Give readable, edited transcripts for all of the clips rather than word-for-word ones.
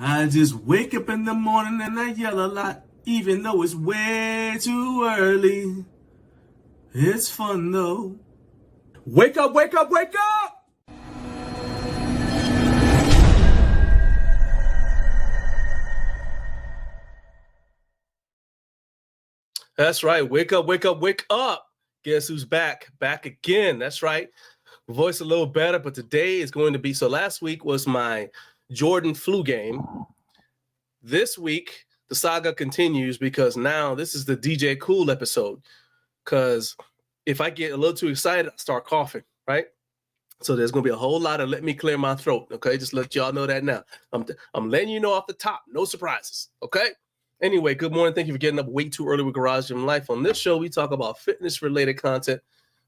I just wake up in the morning and I yell a lot, even though it's way too early. It's fun though. Wake up, wake up, wake up! That's right. Wake up, wake up, wake up. Guess who's back? Back again. That's right. Voice a little better, but today is going to be, so last week was my Jordan flu game. This week, the saga continues because now this is the DJ Cool episode. Because if I get a little too excited, I start coughing, right? So there's going to be a whole lot of let me clear my throat, okay? Just let y'all know that now. I'm letting you know off the top. No surprises, okay? Anyway, good morning. Thank you for getting up way too early with Garage Gym Life. On this show, we talk about fitness-related content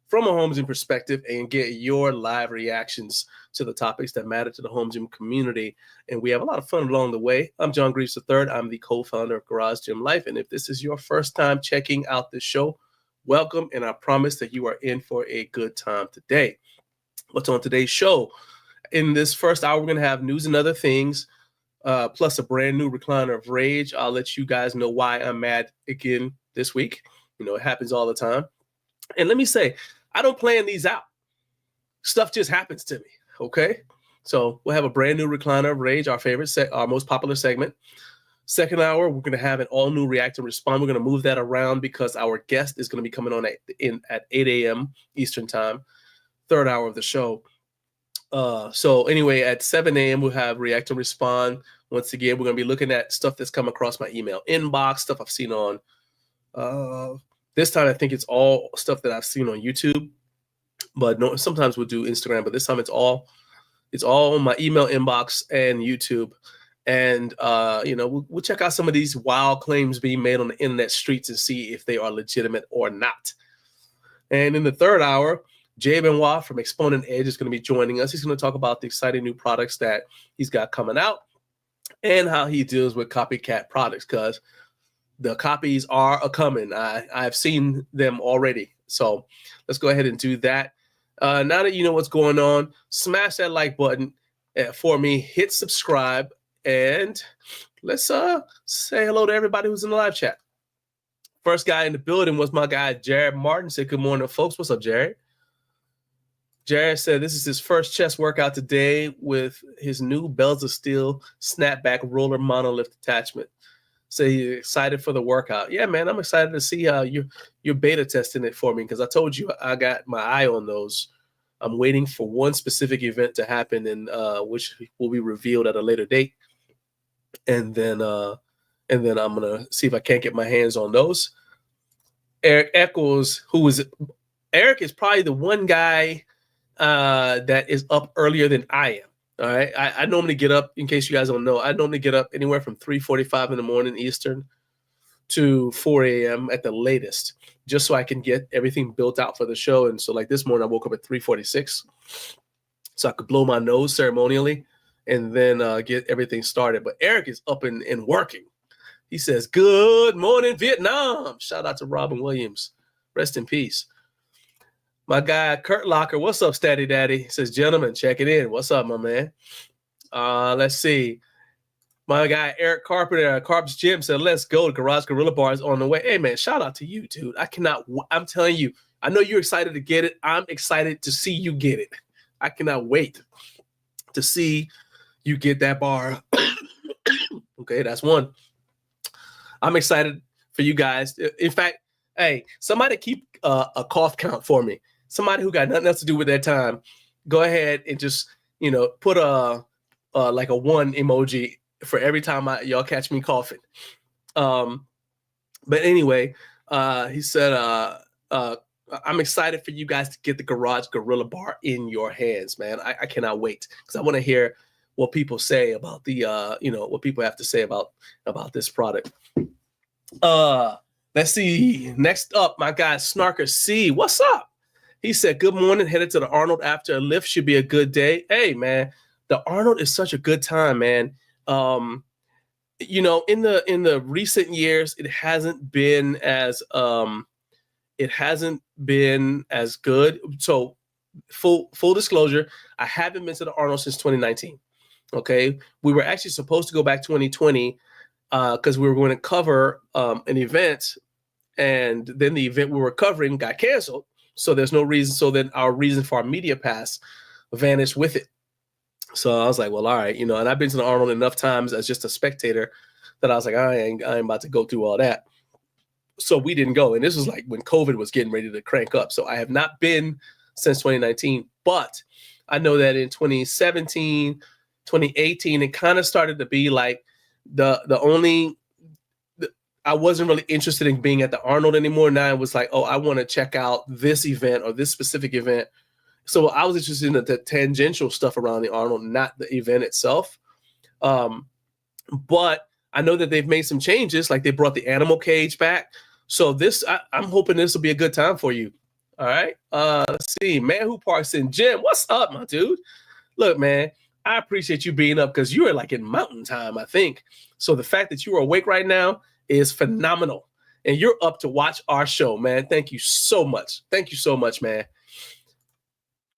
from a home gym perspective and get your live reactions to the topics that matter to the home gym community. And we have a lot of fun along the way. I'm John Greaves III. I'm the co-founder of Garage Gym Life. And if this is your first time checking out this show, welcome. And I promise that you are in for a good time today. What's on today's show? In this first hour, we're going to have news and other things, plus a brand new recliner of rage. I'll let you guys know why I'm mad again this week. You know, it happens all the time. And let me say, I don't plan these out. Stuff just happens to me, okay? So we'll have a brand new recliner of rage, our favorite, our most popular segment. Second hour, we're going to have an all-new React and Respond. We're going to move that around because our guest is going to be coming on at 8 a.m. Eastern time. Third hour of the show. So anyway, at 7 a.m. we'll have React and Respond. Once again, we're going to be looking at stuff that's come across my email inbox, stuff I've seen on. This time I think it's all stuff that I've seen on YouTube, but no, sometimes we'll do Instagram. But this time it's all on my email inbox and YouTube. And we'll check out some of these wild claims being made on the internet streets and see if they are legitimate or not. And in the third hour, Benoit from Exponent Edge is going to be joining us. He's going to talk about the exciting new products that he's got coming out and how he deals with copycat products, because the copies are a-coming. I've seen them already. So let's go ahead and do that. Now that you know what's going on, smash that like button for me. Hit subscribe. And let's say hello to everybody who's in the live chat. First guy in the building was my guy, Jared Martin. Said, good morning, folks. What's up, Jared? Jared said this is his first chest workout today with his new Bells of Steel snapback roller monolift attachment. So he's excited for the workout. Yeah, man, I'm excited to see how you're beta testing it for me, because I told you I got my eye on those. I'm waiting for one specific event to happen, and which will be revealed at a later date. And then I'm gonna see if I can't get my hands on those. Eric Eccles, Eric is probably the one guy that is up earlier than I am. All right. I normally get up, in case you guys don't know, I normally get up anywhere from 3:45 in the morning Eastern to 4 a.m. at the latest, just so I can get everything built out for the show. And so like this morning, I woke up at 3:46 so I could blow my nose ceremonially and then get everything started. But Eric is up and working. He says, good morning, Vietnam. Shout out to Robin Williams. Rest in peace. My guy, Kurt Locker, what's up, Statty Daddy? He says, gentlemen, check it in. What's up, my man? Let's see. My guy, Eric Carpenter at Carp's Gym said, let's go. The Garage Gorilla Bar is on the way. Hey, man, shout out to you, dude. I'm telling you, I know you're excited to get it. I'm excited to see you get it. I cannot wait to see you get that bar. Okay, that's one. I'm excited for you guys. In fact, hey, somebody keep a cough count for me. Somebody who got nothing else to do with their time, go ahead and just, put like a 1 emoji for every time y'all catch me coughing. But anyway, he said, I'm excited for you guys to get the Garage Gorilla Bar in your hands, man. I cannot wait, because I want to hear what people say about the, what people have to say about this product. Let's see. Next up, my guy Snarker C. What's up? He said, good morning. Headed to the Arnold after a lift. Should be a good day. Hey, man, the Arnold is such a good time, man. In the recent years, it hasn't been as good. So full disclosure, I haven't been to the Arnold since 2019. Okay, we were actually supposed to go back 2020 because we were going to cover an event, and then the event we were covering got canceled. So there's no reason. So then our reason for our media pass vanished with it. So I was like, well, all right, and I've been to the Arnold enough times as just a spectator that I was like, I ain't about to go through all that. So we didn't go. And this was like when COVID was getting ready to crank up. So I have not been since 2019, but I know that in 2017, 2018, it kind of started to be like I wasn't really interested in being at the Arnold anymore. Now it was like, oh, I want to check out this event or this specific event. So I was interested in the tangential stuff around the Arnold, not the event itself. But I know that they've made some changes, like they brought the animal cage back. So I'm hoping this will be a good time for you. All right. Let's see. Man Who Parks in Gym. What's up, my dude? Look, man, I appreciate you being up because you are like in mountain time, I think. So the fact that you are awake right now is phenomenal. And you're up to watch our show, man. Thank you so much. Thank you so much, man.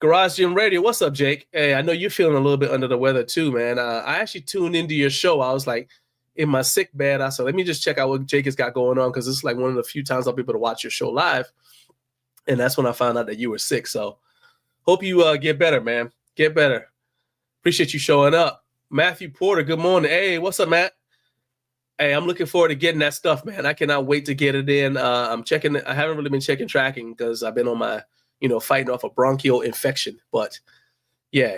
Garage Gym Radio. What's up, Jake? Hey, I know you're feeling a little bit under the weather too, man. I actually tuned into your show. I was like in my sick bed. I said, let me just check out what Jake has got going on because this is like one of the few times I'll be able to watch your show live. And that's when I found out that you were sick. So hope you get better, man. Get better. Appreciate you showing up. Matthew Porter, good morning. Hey, what's up, Matt? Hey, I'm looking forward to getting that stuff, man. I cannot wait to get it in. I'm checking. I haven't really been checking tracking because I've been on my fighting off a bronchial infection. But yeah,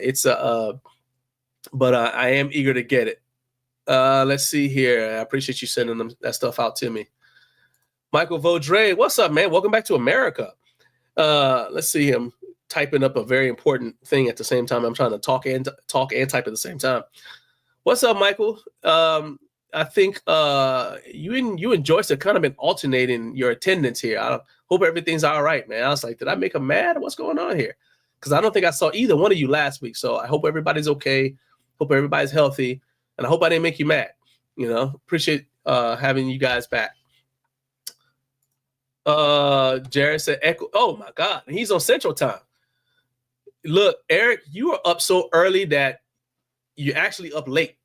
but I am eager to get it. Let's see here. I appreciate you sending that stuff out to me. Michael Vaudre, what's up, man? Welcome back to America. Let's see him typing up a very important thing at the same time. I'm trying to talk and type at the same time. What's up, Michael? I think you and Joyce have kind of been alternating your attendance here. I hope everything's all right, man. I was like, did I make him mad? What's going on here? Because I don't think I saw either one of you last week. So I hope everybody's okay. Hope everybody's healthy. And I hope I didn't make you mad. Appreciate having you guys back. Jared said, Echo. Oh, my God. He's on Central Time. Look, Eric, you are up so early that you're actually up late.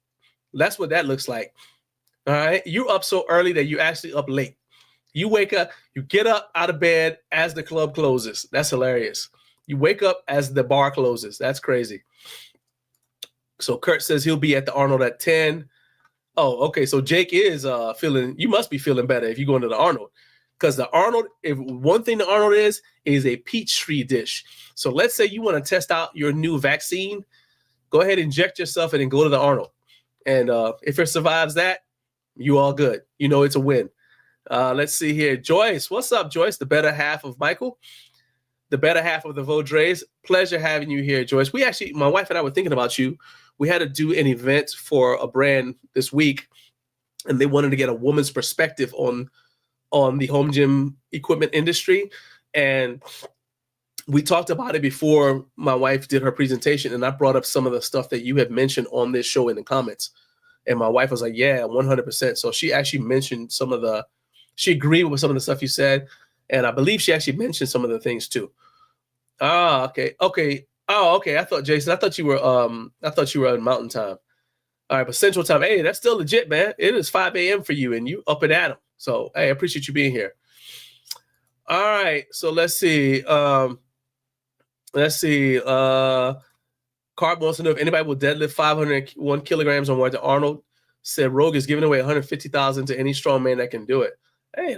That's what that looks like. All right. You're up so early that you're actually up late. You wake up, you get up out of bed as the club closes. That's hilarious. You wake up as the bar closes. That's crazy. So Kurt says he'll be at the Arnold at 10. Oh, okay. So Jake is you must be feeling better if you go into the Arnold. Because the Arnold, if one thing the Arnold is a peach tree dish. So let's say you want to test out your new vaccine. Go ahead, inject yourself and then go to the Arnold. And if it survives that, you all good. It's a win. Let's see here. Joyce, what's up, Joyce? The better half of Michael. The better half of the Vaudres. Pleasure having you here, Joyce. My wife and I were thinking about you. We had to do an event for a brand this week, and they wanted to get a woman's perspective on the home gym equipment industry. And we talked about it before my wife did her presentation, and I brought up some of the stuff that you have mentioned on this show in the comments. And my wife was like, yeah, 100%. So she actually mentioned she agreed with some of the stuff you said. And I believe she actually mentioned some of the things too. Ah, okay. Okay. Oh, okay. I thought you were in Mountain Time. All right, but Central Time, hey, that's still legit, man. It is 5 a.m. for you, and you up and at 'em. So, hey, I appreciate you being here. All right, so let's see. Carb wants to know if anybody will deadlift 501 kilograms or more at the Arnold. Said Rogue is giving away 150,000 to any strongman that can do it. Hey,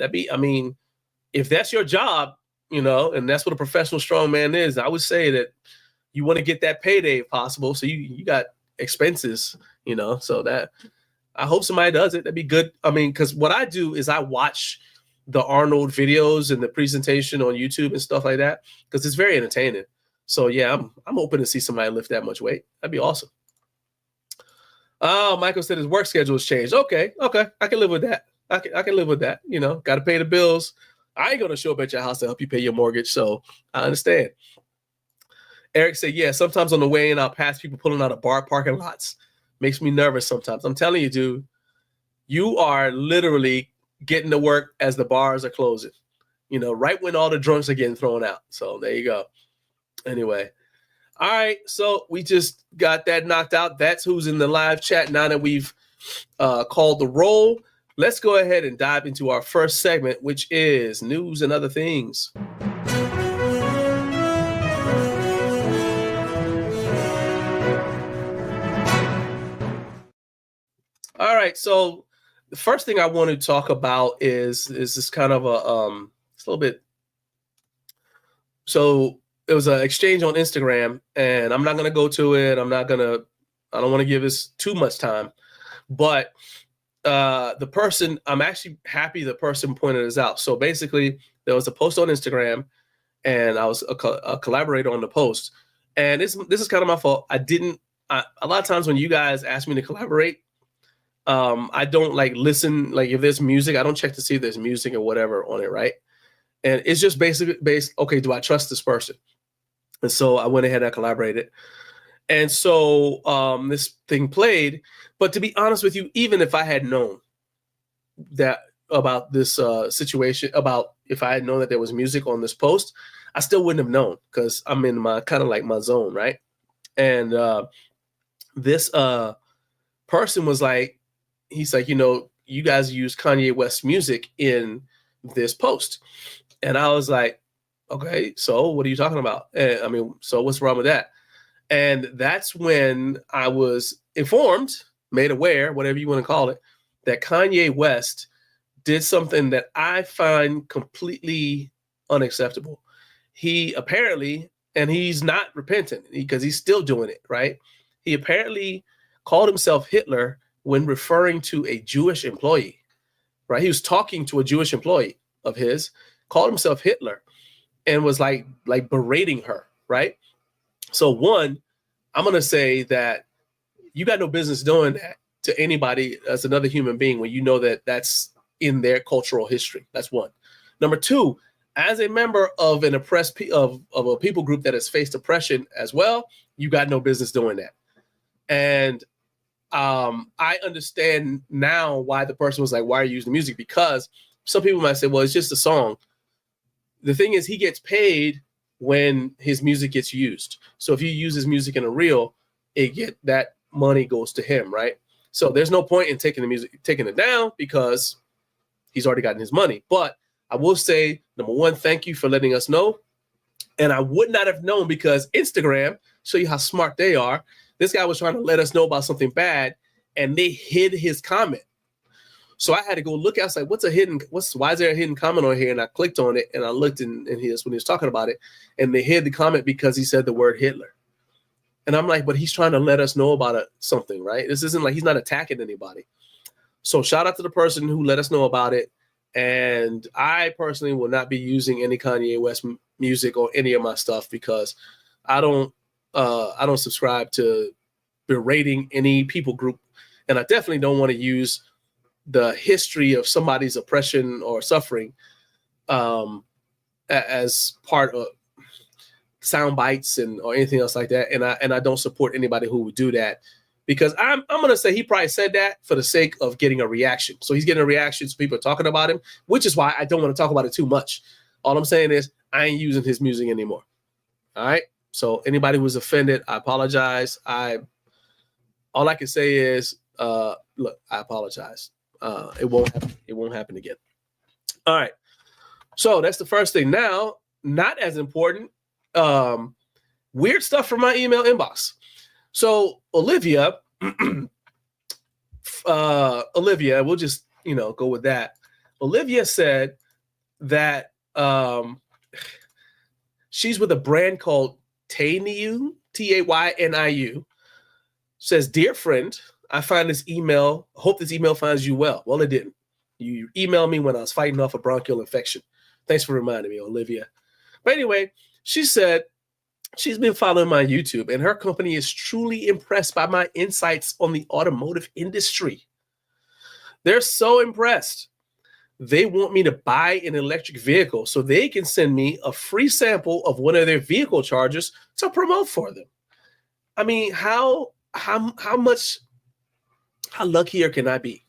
if that's your job, and that's what a professional strongman is, I would say that you want to get that payday if possible. So you got expenses, so that I hope somebody does it. That'd be good. Because what I do is I watch the Arnold videos and the presentation on YouTube and stuff like that because it's very entertaining. So yeah, I'm hoping to see somebody lift that much weight. That'd be awesome. Oh, Michael said his work schedule has changed. Okay, I can live with that. I can live with that. Got to pay the bills. I ain't gonna show up at your house to help you pay your mortgage, so I understand. Eric said, yeah, sometimes on the way in, I'll pass people pulling out of bar parking lots. Makes me nervous sometimes. I'm telling you, dude, you are literally getting to work as the bars are closing, right when all the drunks are getting thrown out. So there you go. Anyway, All right, so we just got that knocked out. That's who's in the live chat now that we've called the roll. Let's go ahead and dive into our first segment, which is news and other things. All right, so the first thing I want to talk about is this kind of it's a little bit. So it was an exchange on Instagram, and I'm not going to go to it. I don't want to give this too much time, but the person, I'm actually happy the person pointed this out. So basically, there was a post on Instagram, and I was a collaborator on the post. And this is kind of my fault. A lot of times when you guys ask me to collaborate, I don't like listen. Like if there's music, I don't check to see if there's music or whatever on it, right? And it's just basically based, okay, do I trust this person? And so I went ahead and I collaborated. And so this thing played. But to be honest with you, even if I had known that about this situation, about if I had known that there was music on this post, I still wouldn't have known because I'm in my kind of like my zone, right? And this person was like, he's like, you guys use Kanye West music in this post. And I was like, okay, so what are you talking about? And, so what's wrong with that? And that's when I was informed, made aware, whatever you want to call it, that Kanye West did something that I find completely unacceptable. He apparently, and he's not repentant because he's still doing it, right? He apparently called himself Hitler when referring to a Jewish employee, right? He was talking to a Jewish employee of his, called himself Hitler, and was like berating her, right? So one, I'm going to say that you got no business doing that to anybody as another human being when you know that that's in their cultural history. That's one. Number two, as a member of an oppressed of a people group that has faced oppression as well, you got no business doing that. And I understand now why the person was like, why are you using the music? Because some people might say, well, it's just a song. The thing is, he gets paid when his music gets used. So if you use his music in a reel, that money goes to him, right? So there's no point in taking it down because he's already gotten his money. But I will say, number one, thank you for letting us know. And I would not have known because Instagram, show you how smart they are. This guy was trying to let us know about something bad, and they hid his comment. So I had to go look. I was like, why is there a hidden comment on here? And I clicked on it, and I looked in his when he was talking about it, and they hid the comment because he said the word Hitler. And I'm like, but he's trying to let us know about something, right? This isn't like he's not attacking anybody. So shout out to the person who let us know about it. And I personally will not be using any Kanye West music or any of my stuff because I don't subscribe to berating any people group, and I definitely don't want to use the history of somebody's oppression or suffering as part of sound bites or anything else like that. And I don't support anybody who would do that because I'm going to say he probably said that for the sake of getting a reaction. So he's getting a reaction. So people are talking about him, which is why I don't want to talk about it too much. All I'm saying is I ain't using his music anymore. All right. So anybody who's offended, I apologize. All I can say is, look, I apologize. It won't happen again. All right. So that's the first thing. Now, not as important, weird stuff from my email inbox. So Olivia, we'll just, go with that. Olivia said that she's with a brand called Tayniu, Tayniu. Says, dear friend, I find this email. Hope this email finds you well. Well, it didn't. You emailed me when I was fighting off a bronchial infection. Thanks for reminding me, Olivia. But anyway, she said she's been following my YouTube, and her company is truly impressed by my insights on the automotive industry. They're so impressed. They want me to buy an electric vehicle so they can send me a free sample of one of their vehicle chargers to promote for them. I mean, how luckier can I be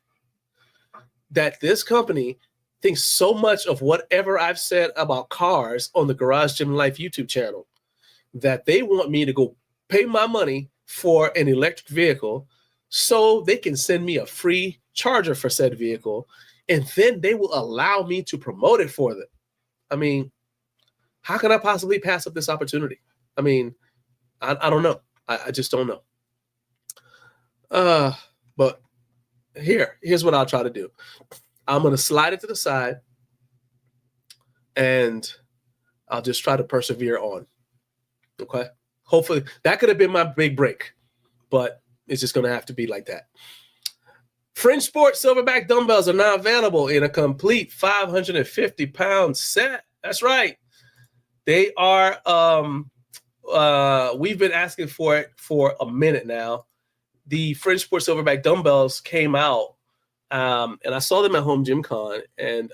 that this company thinks so much of whatever I've said about cars on the Garage Gym Life YouTube channel that they want me to go pay my money for an electric vehicle so they can send me a free charger for said vehicle, and then they will allow me to promote it for them. I mean, how can I possibly pass up this opportunity? I mean, I don't know. I just don't know. But here's what I'll try to do. I'm going to slide it to the side, and I'll just try to persevere on. Okay? Hopefully, that could have been my big break, but it's just going to have to be like that. Fringe Sport Silverback dumbbells are now available in a complete 550-pound set. That's right. They are, we've been asking for it for a minute now. The Fringe Sport Silverback dumbbells came out, and I saw them at HomeGymCon. And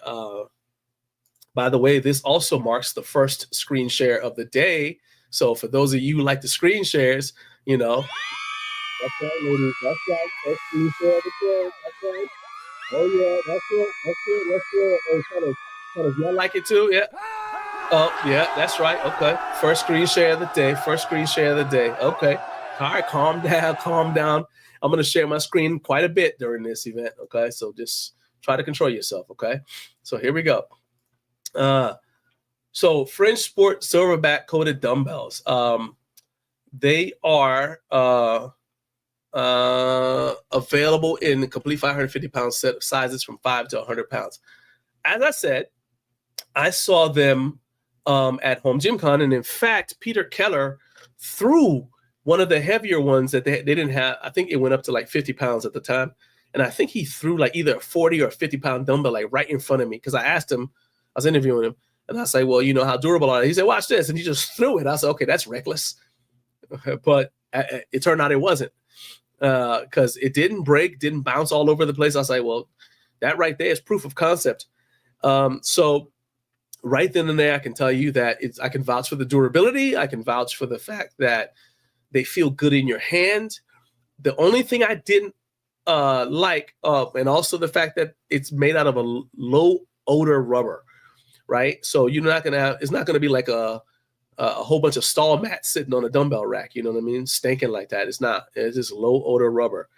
by the way, this also marks the first screen share of the day. So for those of you who like the screen shares, you know, that's right, ladies. That's right. First screen share of the day. That's right. Oh yeah, that's it. That's it. That's it. Oh, kind of, y'all like it too? Yeah. Oh yeah, that's right. Okay. First screen share of the day. First screen share of the day. Okay. All right, calm down, calm down. I'm going to share my screen quite a bit during this event, okay? So just try to control yourself, okay? So here we go. So Fringe Sport Silverback coated dumbbells. They are available in the complete 550-pound set of sizes from 5 to 100 pounds. As I said, I saw them at HomeGymCon, and in fact, Peter Keller threw one of the heavier ones that they didn't have. I think it went up to like 50 pounds at the time. And I think he threw like either a 40 or 50-pound dumbbell like right in front of me, because I asked him, I was interviewing him, and I say, well, you know, how durable are they? He said, watch this. And he just threw it. I said, okay, that's reckless. But it turned out it wasn't, because it didn't break, didn't bounce all over the place. I was like, well, that right there is proof of concept. So right then and there, I can tell you that I can vouch for the durability. I can vouch for the fact that they feel good in your hand. The only thing I didn't like, and also the fact that it's made out of a low odor rubber, right? So you're not gonna have, it's not gonna be like a whole bunch of stall mats sitting on a dumbbell rack. You know what I mean? Stinking like that. It's not. It's just low odor rubber.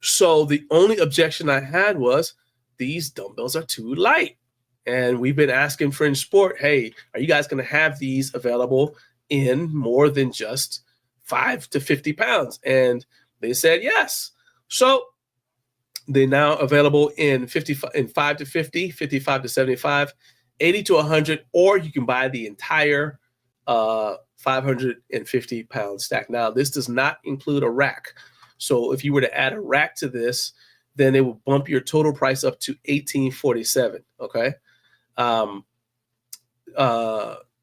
So the only objection I had was these dumbbells are too light, and we've been asking Fringe Sport, hey, are you guys gonna have these available in more than just 5 to 50 pounds? And they said yes. So they're now available in 5 to 50, 55 to 75, 80 to 100, or you can buy the entire 550-pound stack. Now, this does not include a rack. So if you were to add a rack to this, then it will bump your total price up to $1,847. Okay.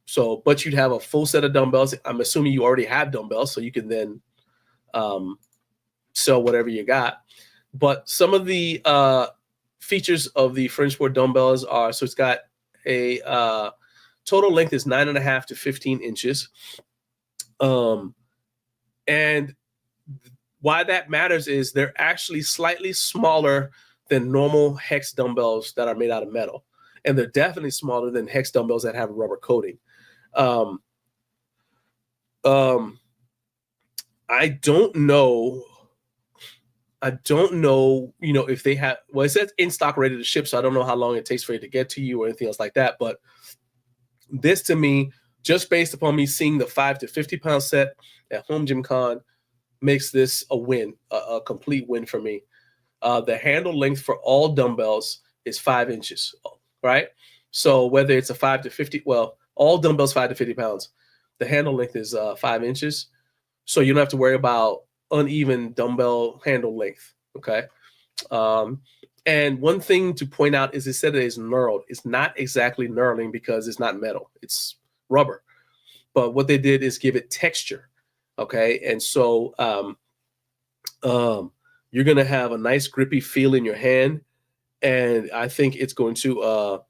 So, but you'd have a full set of dumbbells. I'm assuming you already have dumbbells, so you can then sell whatever you got. But some of the features of the Fringe Sport dumbbells are, so it's got a total length is 9.5 to 15 inches. And why that matters is they're actually slightly smaller than normal hex dumbbells that are made out of metal. And they're definitely smaller than hex dumbbells that have a rubber coating. I don't know, you know, if they have, well, it says in stock, ready to ship, so I don't know how long it takes for it to get to you or anything else like that. But this, to me, just based upon me seeing the 5 to 50-pound set at HomeGymCon, makes this a win, a complete win for me. The handle length for all dumbbells is 5 inches, right? So whether it's a 5 to 50, well, all dumbbells 5 to 50 pounds, the handle length is 5 inches. So you don't have to worry about uneven dumbbell handle length, okay? And one thing to point out is it said it is knurled. It's not exactly knurling because it's not metal, it's rubber. But what they did is give it texture, okay? And so you're gonna have a nice grippy feel in your hand, and I think it's going to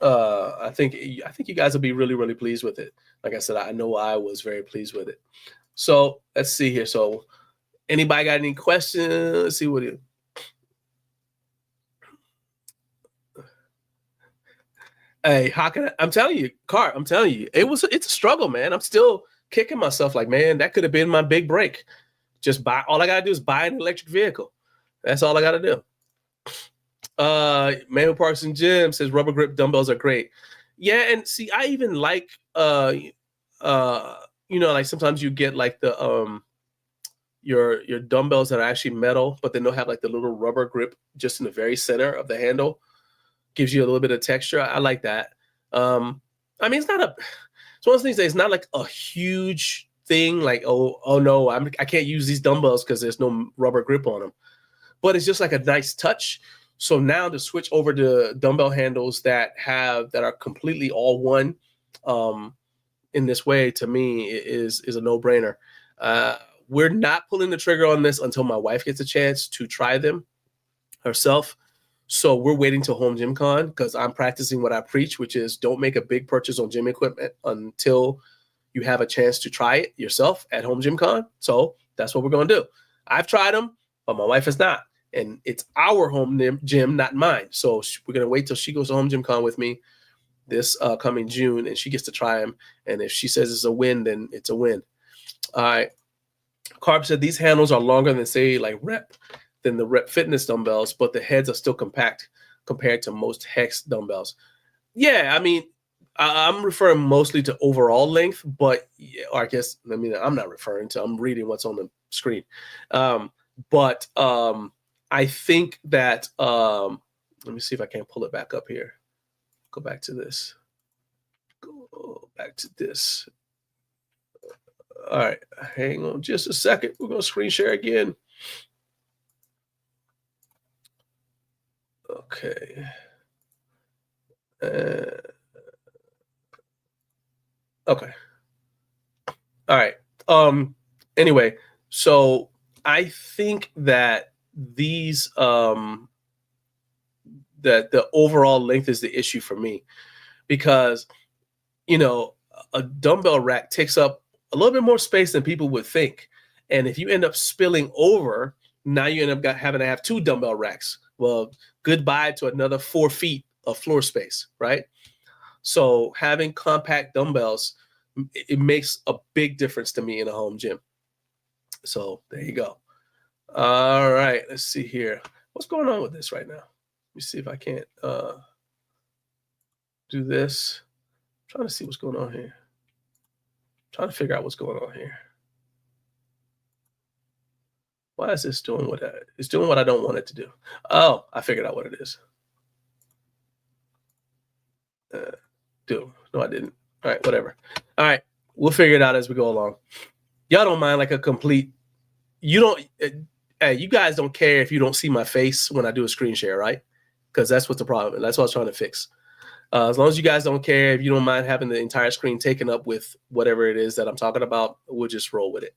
I think you guys will be really, really pleased with it. Like I said, I know I was very pleased with it. So let's see here. So anybody got any questions? Let's see what Hey, how can I'm telling you, Cart, I'm telling you, it's a struggle, man. I'm still kicking myself like, man, that could have been my big break. Just all I gotta do is buy an electric vehicle. That's all I gotta do. Man who parks in gym says rubber grip dumbbells are great. Yeah, and see, I even like like sometimes you get like the your dumbbells that are actually metal, but then they'll have like the little rubber grip just in the very center of the handle. Gives you a little bit of texture. I like that. I mean, it's one of those things that it's not like a huge thing. Like, oh no, I can't use these dumbbells because there's no rubber grip on them. But it's just like a nice touch. So now to switch over to dumbbell handles that are completely all one, in this way, to me is a no brainer. We're not pulling the trigger on this until my wife gets a chance to try them herself. So we're waiting till HomeGymCon because I'm practicing what I preach, which is don't make a big purchase on gym equipment until you have a chance to try it yourself at HomeGymCon. So that's what we're going to do. I've tried them, but my wife has not. And it's our home gym, not mine. So we're going to wait till she goes to HomeGymCon with me this coming June, and she gets to try them. And if she says it's a win, then it's a win. All right. Carb said these handles are longer than, say, like than the Rep Fitness dumbbells, but the heads are still compact compared to most Hex dumbbells. Yeah, I mean, I'm referring mostly to overall length, but or I guess, I mean, I'm not referring to, I'm reading what's on the screen. But I think that, let me see if I can pull it back up here. Go back to this. Go back to this. All right, hang on just a second. We're going to screen share again. Okay. Okay. All right. Anyway, so I think that these that the overall length is the issue for me, because a dumbbell rack takes up a little bit more space than people would think. And if you end up spilling over, now you end up having to have 2 dumbbell racks. Well, goodbye to another 4 feet of floor space, right? So having compact dumbbells, it makes a big difference to me in a home gym. So there you go. All right, let's see here. What's going on with this right now? Let me see if I can't do this. I'm trying to see what's going on here. Trying to figure out what's going on here. Why is this doing what it's doing what I don't want it to do? Oh, I figured out what it is. No, I didn't. All right, whatever. All right, we'll figure it out as we go along. Y'all don't mind like a complete. You don't. Hey, you guys don't care if you don't see my face when I do a screen share, right? Because that's what's the problem. And that's what I was trying to fix. As long as you guys don't care, if you don't mind having the entire screen taken up with whatever it is that I'm talking about, we'll just roll with it.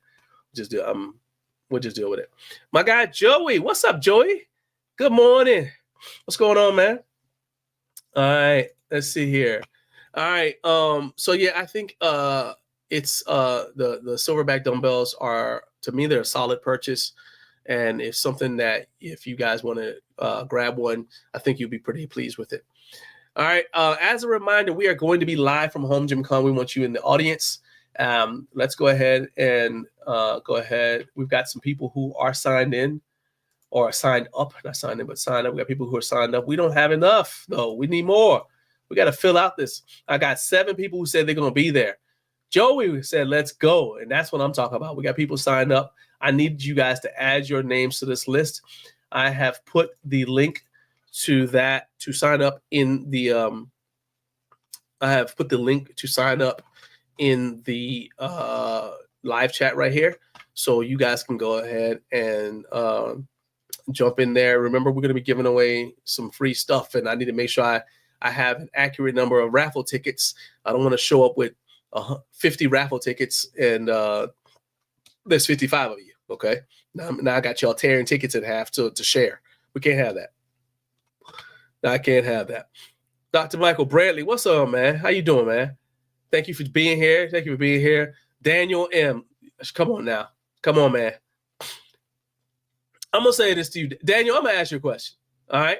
We'll just deal with it. My guy Joey, what's up, Joey? Good morning. What's going on, man? All right, let's see here. All right, so yeah, I think it's the Silverback dumbbells are, to me, they're a solid purchase, and it's something that if you guys want to grab one, I think you'll be pretty pleased with it. All right. As a reminder, we are going to be live from HomeGymCon. We want you in the audience. Let's go ahead and We've got some people who are signed in or signed up. Not signed in, but signed up. We got people who are signed up. We don't have enough, though. We need more. We got to fill out this. I got 7 people who said they're going to be there. Joey said, let's go. And that's what I'm talking about. We got people signed up. I need you guys to add your names to this list. I have put the link to that to sign up in the live chat right here, so you guys can go ahead and jump in there. Remember, we're going to be giving away some free stuff, and I need to make sure I have an accurate number of raffle tickets. I don't want to show up with 50 raffle tickets and there's 55 of you. Okay, now I got y'all tearing tickets in half to share. We can't have that. I can't have that. Dr. Michael Bradley, what's up, man? How you doing, man? Thank you for being here. Thank you for being here. Daniel M. Come on now. Come on, man. I'm going to say this to you. Daniel, I'm going to ask you a question. All right?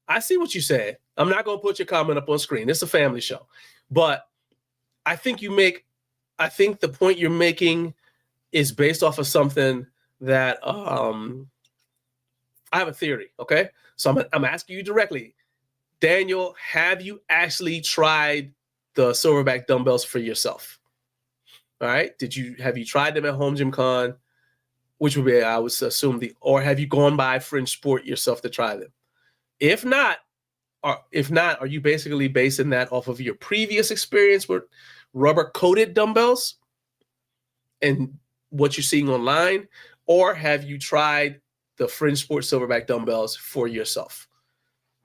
I see what you said. I'm not going to put your comment up on screen. It's a family show. But I think the point you're making is based off of something that I have a theory, okay? So I'm asking you directly. Daniel, have you actually tried the Silverback dumbbells for yourself? All right. Have you tried them at HomeGymCon, which would be, I would assume, or have you gone by Fringe Sport yourself to try them? If not, are you basically basing that off of your previous experience with rubber coated dumbbells and what you're seeing online, or have you tried the Fringe Sport Silverback dumbbells for yourself?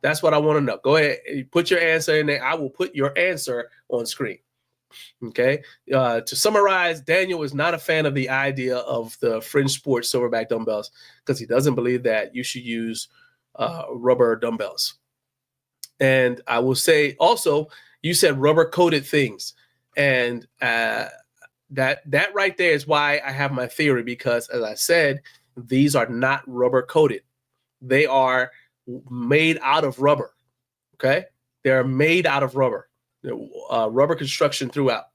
That's what I want to know. Go ahead, put your answer in there. I will put your answer on screen. Okay. To summarize, Daniel is not a fan of the idea of the Fringe Sport Silverback dumbbells because he doesn't believe that you should use rubber dumbbells. And I will say also, you said rubber coated things, and that right there is why I have my theory, because as I said, these are not rubber coated. They are made out of rubber. Okay. They're made out of rubber. Rubber construction throughout.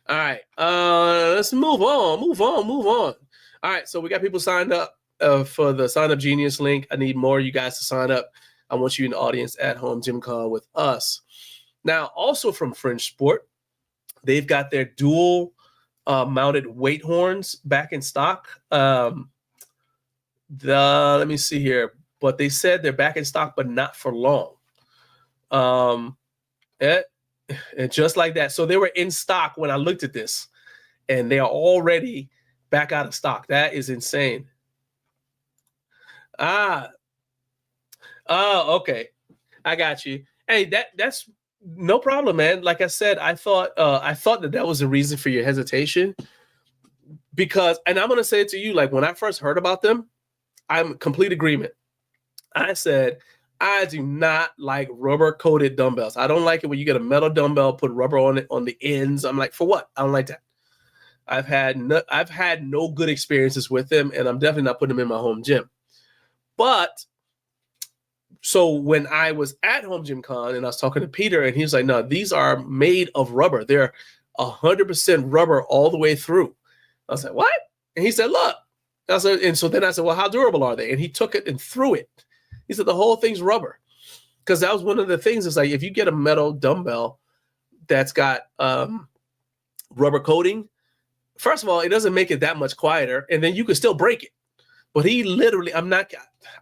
All right. Let's move on. All right. So we got people signed up for the Sign Up Genius link. I need more of you guys to sign up. I want you in the audience at HomeGymCon with us. Now, also from Fringe Sport, they've got their dual mounted weight horns back in stock. Let me see here. But they said they're back in stock, but not for long. And just like that. So they were in stock when I looked at this, and they are already back out of stock. That is insane. Okay. I got you. Hey, that's no problem, man. Like I said, I thought that was the reason for your hesitation, because, and I'm going to say it to you, like when I first heard about them, I'm in complete agreement. I said, I do not like rubber coated dumbbells. I don't like it when you get a metal dumbbell, put rubber on it on the ends. I'm like, for what? I don't like that. I've had no good experiences with them, and I'm definitely not putting them in my home gym. But so when I was at HomeGymCon and I was talking to Peter, and he was like, no, these are made of rubber. They're 100% rubber all the way through. I was like, what? And he said, look. And so then I said, well, how durable are they? And he took it and threw it. He said the whole thing's rubber, because that was one of the things. Is like if you get a metal dumbbell that's got rubber coating, first of all, it doesn't make it that much quieter, and then you can still break it. But he literally, I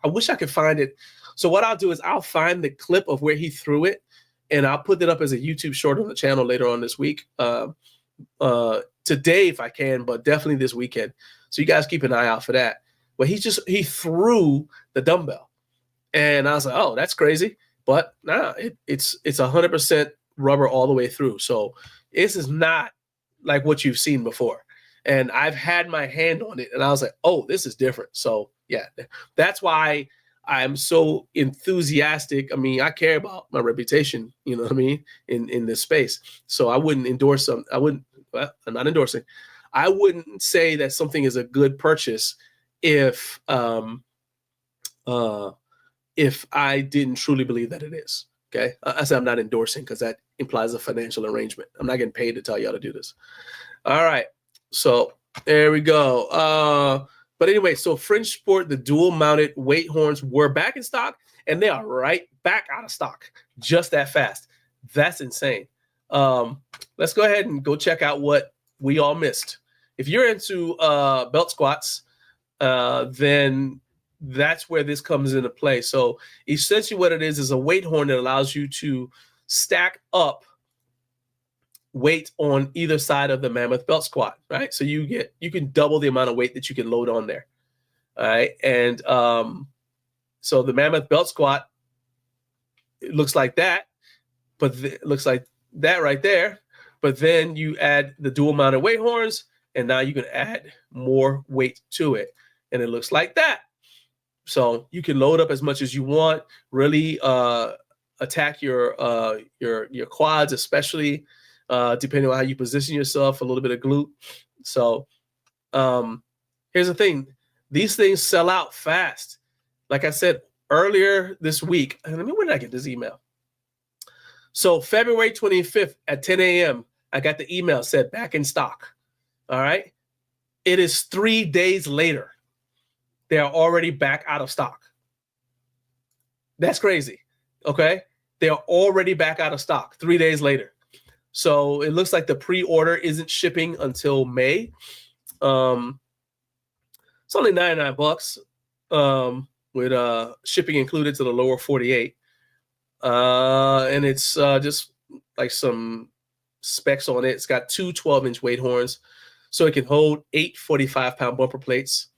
wish I could find it. So what I'll do is I'll find the clip of where he threw it, and I'll put it up as a YouTube short on the channel later on this week. Today, if I can, but definitely this weekend. So you guys keep an eye out for that. But he threw the dumbbell. And I was like, oh, that's crazy. But nah, it's 100% rubber all the way through. So this is not like what you've seen before. And I've had my hand on it, and I was like, oh, this is different. So yeah, that's why I'm so enthusiastic. I mean, I care about my reputation, you know what I mean, in this space. So I wouldn't endorse some. I'm not endorsing. I wouldn't say that something is a good purchase if I didn't truly believe that it is. Okay. I said I'm not endorsing because that implies a financial arrangement. I'm not getting paid to tell y'all to do this. All right. So there we go. But anyway, so Fringe Sport, the dual mounted weight horns were back in stock, and they are right back out of stock just that fast. That's insane. Let's go ahead and go check out what we all missed. If you're into belt squats, then that's where this comes into play. So essentially what it is a weight horn that allows you to stack up weight on either side of the Mammoth belt squat, right? So you can double the amount of weight that you can load on there. All right. And so the Mammoth belt squat, it looks like that, but it looks like that right there. But then you add the dual mounted weight horns, and now you can add more weight to it. And it looks like that. So you can load up as much as you want, really attack your quads, especially depending on how you position yourself, a little bit of glute. So here's the thing. These things sell out fast. Like I said earlier this week, and when did I get this email? So February 25th at 10 a.m., I got the email said back in stock. All right. It is 3 days later. They are already back out of stock. That's crazy. Okay. They are already back out of stock 3 days later. So it looks like the pre-order isn't shipping until May. It's only $99 with shipping included to the lower 48. And it's just like some specs on it. It's got two 12-inch weight horns, so it can hold 8 45-pound bumper plates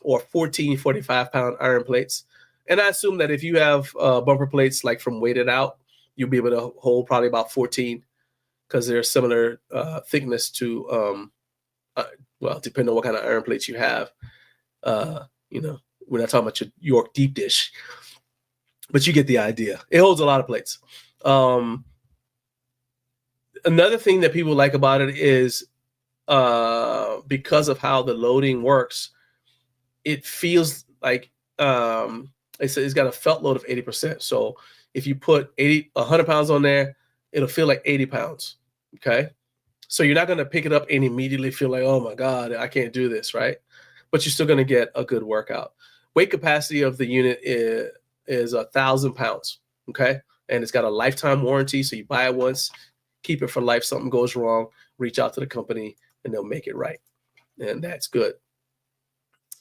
or 14 45-pound iron plates. And I assume that if you have bumper plates like from weighted out, you'll be able to hold probably about 14 because they're similar thickness to, well, depending on what kind of iron plates you have. You know, we're not talking about your York deep dish, but you get the idea. It holds a lot of plates. Another thing that people like about it is because of how the loading works, it feels like it's got a felt load of 80%. So if you put 100 pounds on there, it'll feel like 80 pounds. Okay. So you're not going to pick it up and immediately feel like, oh my God, I can't do this. Right. But you're still going to get a good workout. Weight capacity of the unit is 1,000 pounds. Okay. And it's got a lifetime warranty. So you buy it once, keep it for life. Something goes wrong, reach out to the company and they'll make it right. And that's good.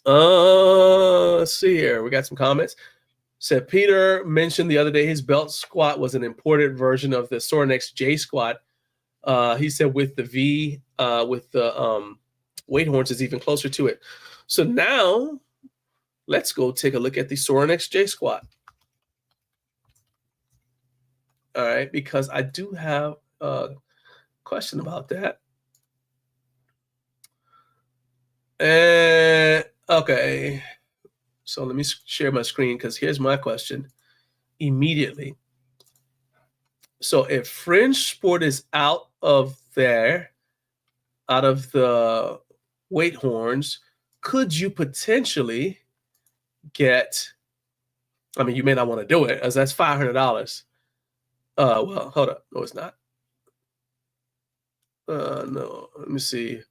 Let's see here. We got some comments. Said Peter mentioned the other day his belt squat was an imported version of the Sorinex J squat. He said with the V, with the weight horns is even closer to it. So now let's go take a look at the Sorinex J squat. All right, because I do have a question about that. And okay, so let me share my screen because here's my question immediately. So if Fringe Sport is out of there, out of the weight horns, could you potentially get, I mean, you may not want to do it as that's $500. Well, hold up. No, it's not. No, let me see.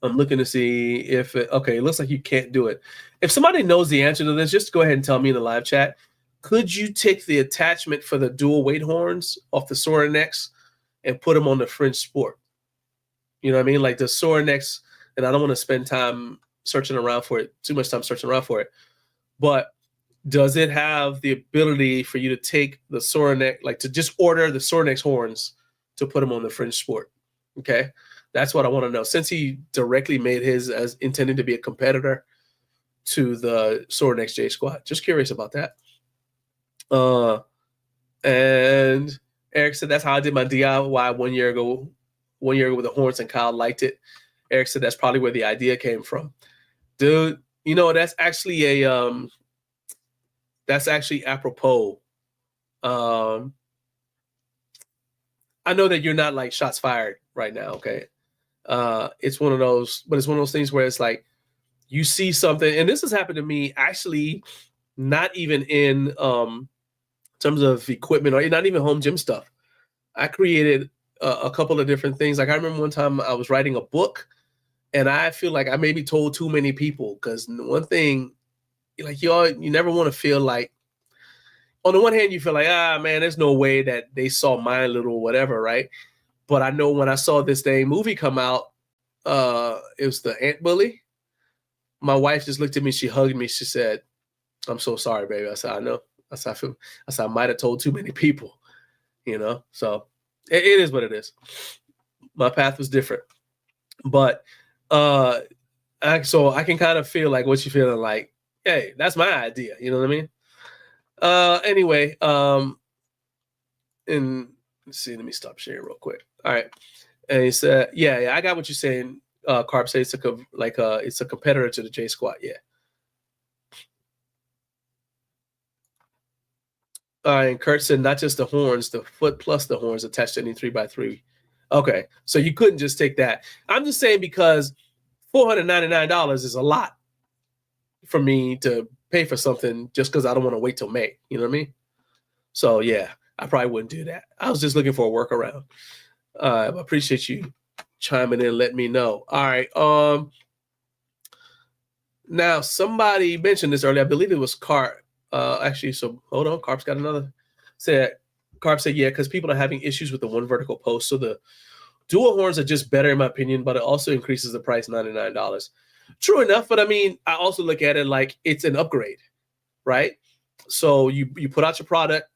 I'm looking to see if okay, it looks like you can't do it. If somebody knows the answer to this, just go ahead and tell me in the live chat. Could you take the attachment for the dual weight horns off the Sorinex and put them on the Fringe Sport? You know what I mean? Like the Sorinex, and I don't want to spend time searching around for it, too much time searching around for it. But does it have the ability for you to take the Sorinex, like to just order the Sorinex horns to put them on the Fringe Sport? Okay. That's what I want to know. Since he directly made his as intending to be a competitor to the Sorinex J squat. Just curious about that. And Eric said that's how I did my DIY 1 year ago. 1 year ago with the horns, and Kyle liked it. Eric said that's probably where the idea came from. Dude, you know, that's actually apropos. I know that you're not like shots fired right now, okay? It's one of those, but it's one of those things where it's like you see something, and this has happened to me actually, not even in terms of equipment or not even home gym stuff. I created a couple of different things. Like I remember one time I was writing a book, and I feel like I maybe told too many people because one thing, like you never want to feel like. On the one hand, you feel like, man, there's no way that they saw my little whatever, right? But I know when I saw this dang movie come out, it was the Ant Bully. My wife just looked at me. She hugged me. She said, "I'm so sorry, baby." I said, "I know." I said, I might have told too many people, you know? So it is what it is. My path was different. But so I can kind of feel like what you're feeling like, hey, that's my idea. You know what I mean? Anyway, and let's see, let me stop sharing real quick. All right. And he said, yeah, I got what you're saying. Carp says it's a competitor to the J squat. Yeah. And Kurt said, not just the horns, the foot plus the horns attached to any 3x3. Okay. So you couldn't just take that. I'm just saying because $499 is a lot for me to pay for something just because I don't want to wait till May. You know what I mean? So yeah, I probably wouldn't do that. I was just looking for a workaround. I appreciate you chiming in and letting me know. All right. Now somebody mentioned this earlier. I believe it was Carp. Actually, so hold on. Carp's got another. Carp said, yeah, because people are having issues with the one vertical post. So the dual horns are just better in my opinion, but it also increases the price $99. True enough, but I mean, I also look at it like it's an upgrade, right? So you put out your product.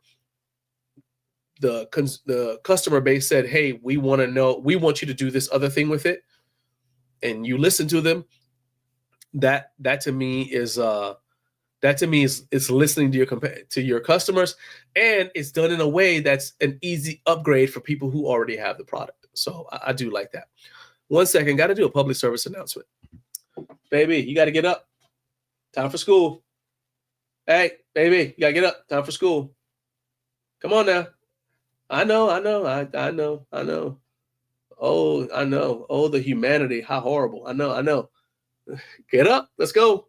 The customer base said, hey, we want you to do this other thing with it, and you listen to them. That to me is listening to your customers, and it's done in a way that's an easy upgrade for people who already have the product. So I do like that. 1 second, got to do a public service announcement. Baby, you got to get up. Time for school. Hey, baby, you got to get up. Time for school. Come on now. I know. Oh, I know. Oh, the humanity. How horrible. I know. Get up. Let's go.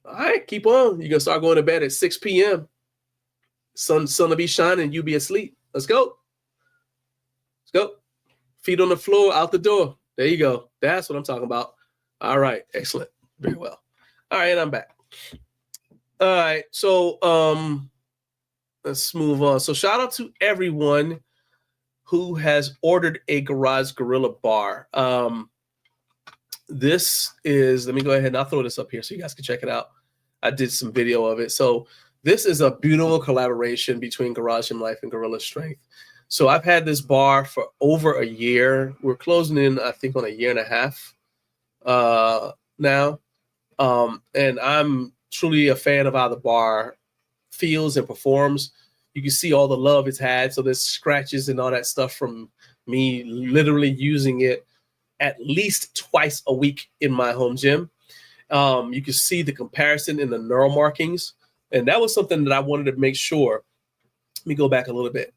All right, keep on. You're going to start going to bed at 6 p.m. Sun will be shining. You be asleep. Let's go. Feet on the floor, out the door. There you go. That's what I'm talking about. All right. Excellent. Very well. All right, I'm back. All right. So let's move on. So shout out to everyone who has ordered a Garage Gorilla bar. This is, let me go ahead and I'll throw this up here so you guys can check it out. I did some video of it. So this is a beautiful collaboration between Garage Gym Life and Gorilla Strength. So I've had this bar for over a year. We're closing in, I think, on a year and a half now. And I'm truly a fan of how the bar feels and performs. You can see all the love it's had. So there's scratches and all that stuff from me literally using it at least twice a week in my home gym. You can see the comparison in the neural markings. And that was something that I wanted to make sure. Let me go back a little bit.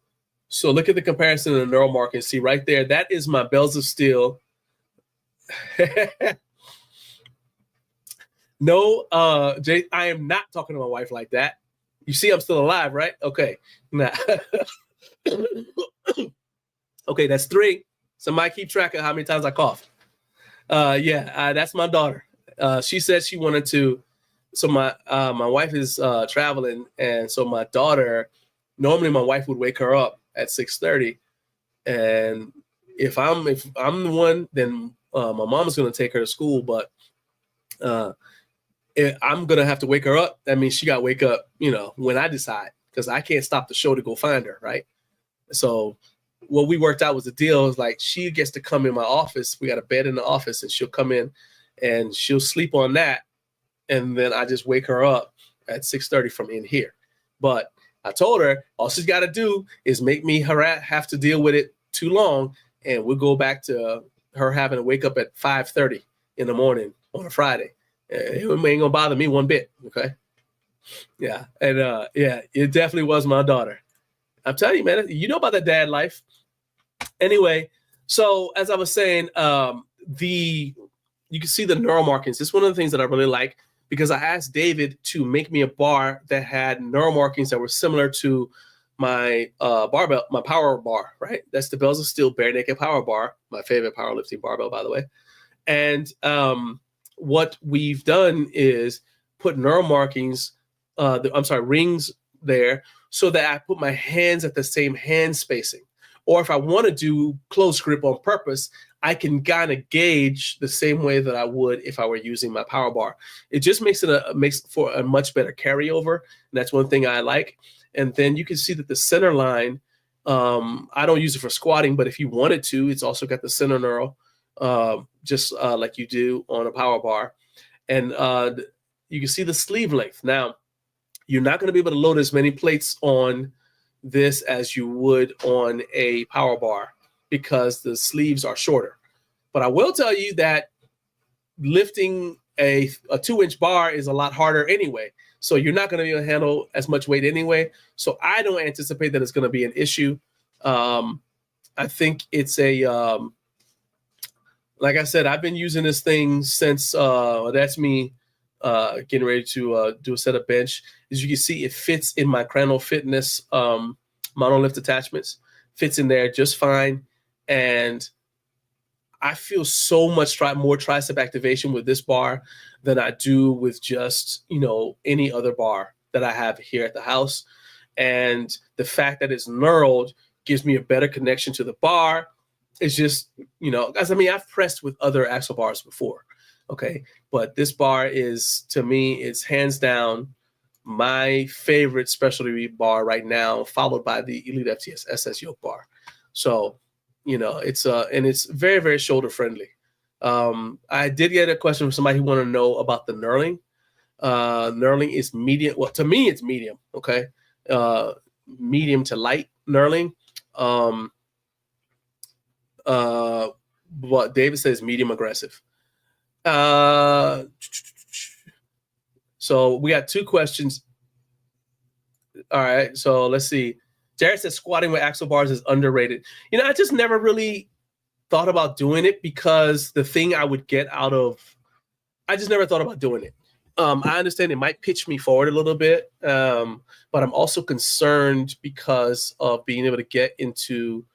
So look at the comparison in the neural markings. See right there, that is my Bells of Steel. No, Jay, I am not talking to my wife like that. You see I'm still alive, right? Okay. Nah. Okay, that's 3. Somebody keep track of how many times I coughed. That's my daughter. She said she wanted to. So my wife is traveling, and so my daughter. Normally, my wife would wake her up at 6:30, and if I'm the one, then my mom is going to take her to school. But I'm going to have to wake her up. That means she got to wake up, when I decide, because I can't stop the show to go find her, right? So what we worked out was the deal is like she gets to come in my office. We got a bed in the office, and she'll come in and she'll sleep on that, and then I just wake her up at 6:30 from in here. But I told her all she's got to do is make me have to deal with it too long, and we'll go back to her having to wake up at 5:30 in the morning on a Friday. It ain't gonna bother me one bit. Okay. Yeah. And it definitely was my daughter. I'm telling you, man, you know about that dad life. Anyway, so as I was saying, you can see the neural markings. It's one of the things that I really like, because I asked David to make me a bar that had neural markings that were similar to my barbell, my power bar, right? That's the Bells of Steel Bare Naked Power Bar, my favorite powerlifting barbell, by the way. And what we've done is put neural markings, rings there, so that I put my hands at the same hand spacing. Or if I want to do close grip on purpose, I can kind of gauge the same way that I would if I were using my power bar. It just makes for a much better carryover. And that's one thing I like. And then you can see that the center line, I don't use it for squatting, but if you wanted to, it's also got the center neural, just like you do on a power bar. And you can see the sleeve length. Now, you're not going to be able to load as many plates on this as you would on a power bar, because the sleeves are shorter. But I will tell you that lifting a 2-inch bar is a lot harder anyway. So you're not going to be able to handle as much weight anyway. So I don't anticipate that it's going to be an issue. I think it's like I said, I've been using this thing since, that's me getting ready to do a set of bench. As you can see, it fits in my Crano Fitness monolift attachments, fits in there just fine. And I feel so much more tricep activation with this bar than I do with just, any other bar that I have here at the house. And the fact that it's knurled gives me a better connection to the bar. It's just, guys, I've pressed with other axle bars before. Okay. But this bar is, to me, it's hands down my favorite specialty bar right now, followed by the Elite FTS SS yoke bar. So, it's and it's very, very shoulder friendly. I did get a question from somebody who wanted to know about the knurling. Knurling is medium. Well, to me, it's medium. Okay. Medium to light knurling. What David says, medium aggressive. So we got two questions. All right. So let's see. Jared says squatting with axle bars is underrated. I just never really thought about doing it because the thing I would get out of, I just never thought about doing it. I understand it might pitch me forward a little bit, but I'm also concerned because of being able to get into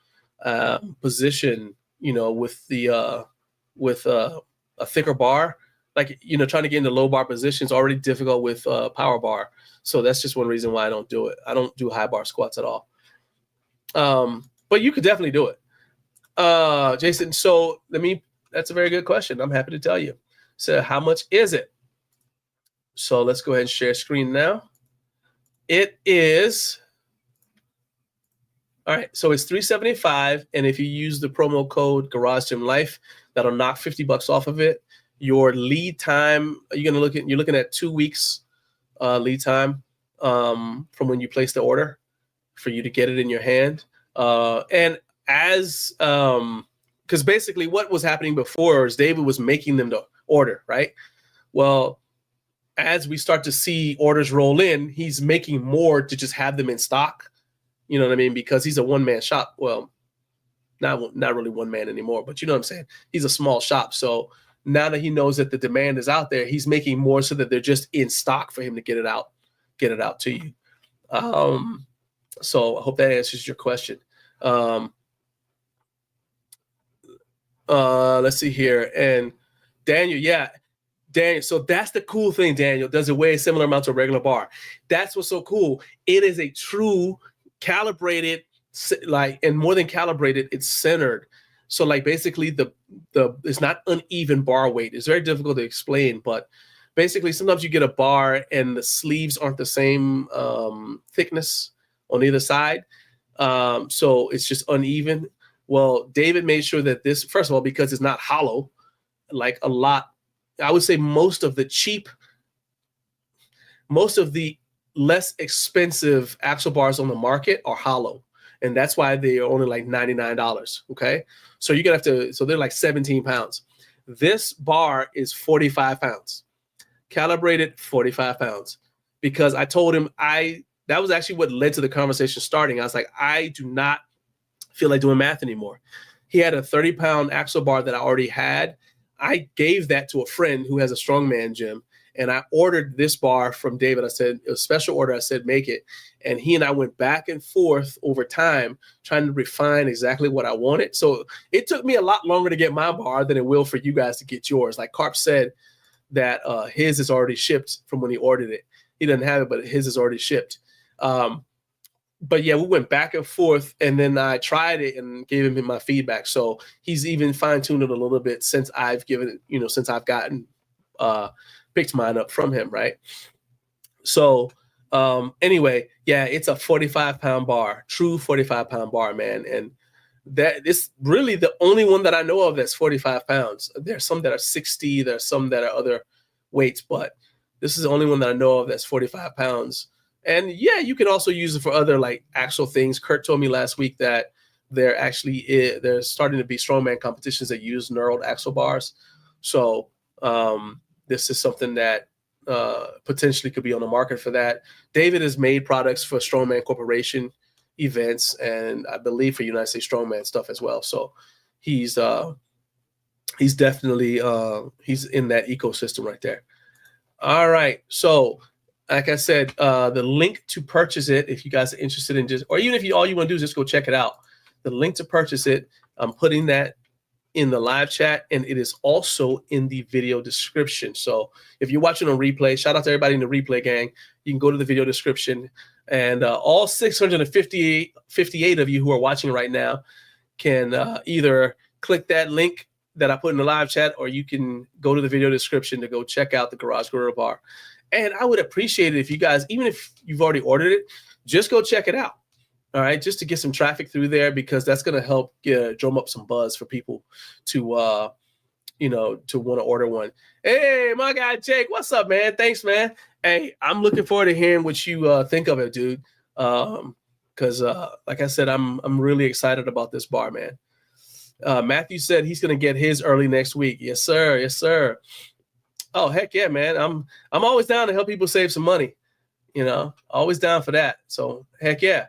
position, with the with a thicker bar. Like, trying to get into low bar position is already difficult with power bar. So that's just one reason why I don't do it. I don't do high bar squats at all. But you could definitely do it. Jason, so that's a very good question. I'm happy to tell you. So how much is it? So let's go ahead and share screen now. It is, all right, so it's $375. And if you use the promo code GarageGymLife, that'll knock $50 off of it. Your lead time, you're looking at 2 weeks lead time from when you place the order for you to get it in your hand. And as because basically what was happening before is David was making them to order, right? Well, as we start to see orders roll in, he's making more to just have them in stock. You know what I mean? Because he's a one-man shop. Well, not really one man anymore, but you know what I'm saying? He's a small shop. So now that he knows that the demand is out there, he's making more so that they're just in stock for him to get it out to you. So I hope that answers your question. Let's see here. And Daniel, Daniel, so that's the cool thing, Daniel. Does it weigh a similar amount to a regular bar? That's what's so cool. It is a true calibrated, and more than calibrated, it's centered. So basically the it's not uneven bar weight. It's very difficult to explain, but basically sometimes you get a bar and the sleeves aren't the same thickness on either side. So it's just uneven. Well, David made sure that this, first of all, because it's not hollow, like a lot, I would say most of the less expensive axle bars on the market are hollow. And that's why they are only like $99. Okay. So you're going to have to, so they're like 17 pounds. This bar is 45 pounds, calibrated 45 pounds, because I told him that was actually what led to the conversation starting. I was like, I do not feel like doing math anymore. He had a 30-pound axle bar that I already had. I gave that to a friend who has a strongman gym, and I ordered this bar from David. I said, it was a special order. I said, make it. And he and I went back and forth over time trying to refine exactly what I wanted. So it took me a lot longer to get my bar than it will for you guys to get yours. Like Carp said that his is already shipped from when he ordered it. He doesn't have it, but his is already shipped. But yeah, we went back and forth, and then I tried it and gave him my feedback. So he's even fine-tuned it a little bit since I've given it, since I've gotten picked mine up from him, right? So anyway, yeah, it's a 45-pound bar, true 45-pound bar, man. And that is really the only one that I know of that's 45 pounds. There's some that are 60, there's some that are other weights, but this is the only one that I know of that's 45 pounds. And yeah, you can also use it for other like actual things. Kurt told me last week that there's starting to be strongman competitions that use knurled axle bars. So this is something that potentially could be on the market for that. David has made products for Strongman Corporation events, and I believe for United States Strongman stuff as well. So he's definitely he's in that ecosystem right there. All right. So, like I said, the link to purchase it, if you guys are interested in just, or even if all you want to do is just go check it out, the link to purchase it, I'm putting that in the live chat, and it is also in the video description. So if you're watching on replay, shout out to everybody in the replay gang. You can go to the video description, and all 658 of you who are watching right now can either click that link that I put in the live chat, or you can go to the video description to go check out the Garage Gorilla Bar. And I would appreciate it if you guys, even if you've already ordered it, just go check it out. All right, just to get some traffic through there, because that's going to help drum up some buzz for people to, to want to order one. Hey, my guy Jake, what's up, man? Thanks, man. Hey, I'm looking forward to hearing what you think of it, dude. Because, like I said, I'm really excited about this bar, man. Matthew said he's going to get his early next week. Yes, sir. Yes, sir. Oh, heck yeah, man. I'm always down to help people save some money. Always down for that. So, heck yeah.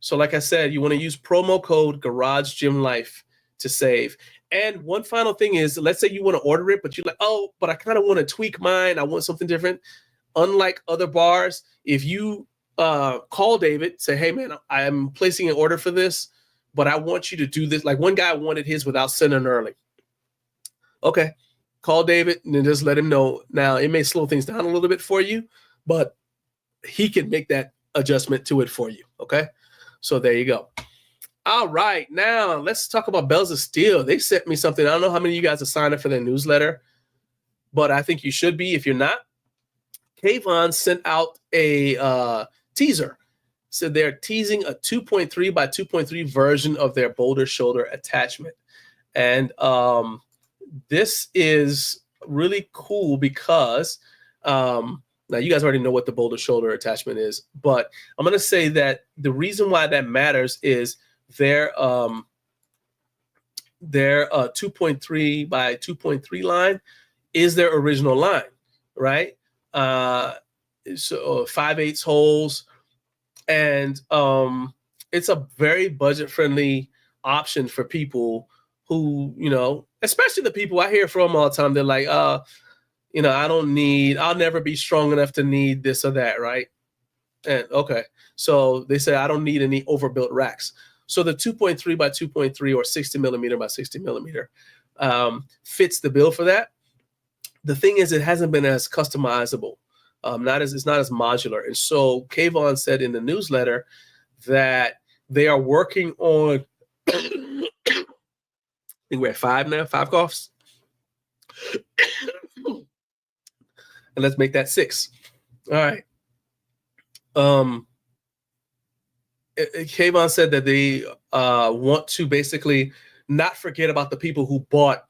So like I said, you want to use promo code GarageGymLife to save. And one final thing is, let's say you want to order it, but you're like, oh, but I kind of want to tweak mine. I want something different. Unlike other bars, if you call David, say, hey, man, I'm placing an order for this, but I want you to do this. Like one guy wanted his without sending early. Okay, call David and then just let him know. Now, it may slow things down a little bit for you, but he can make that adjustment to it for you, okay? So there you go. All right, now let's talk about Bells of Steel. They sent me something. I don't know how many of you guys are signed up for their newsletter, but I think you should be if you're not. Kayvon sent out a teaser. So they're teasing a 2.3 by 2.3 version of their boulder shoulder attachment. And this is really cool because now, you guys already know what the boulder shoulder attachment is, but I'm going to say that the reason why that matters is their 2.3 by 2.3 line is their original line, right? So 5/8 holes, and it's a very budget-friendly option for people who, especially the people I hear from all the time. They're like, I'll never be strong enough to need this or that, right? And okay, so they say I don't need any overbuilt racks. So the 2.3 by 2.3 or 60 millimeter by 60 millimeter fits the bill for that. The thing is, it hasn't been as customizable. It's not as modular. And so Kayvon said in the newsletter that they are working on, I think we're at 5 now, 5 coughs. And let's make that 6. All right. Kayvon said that they want to basically not forget about the people who bought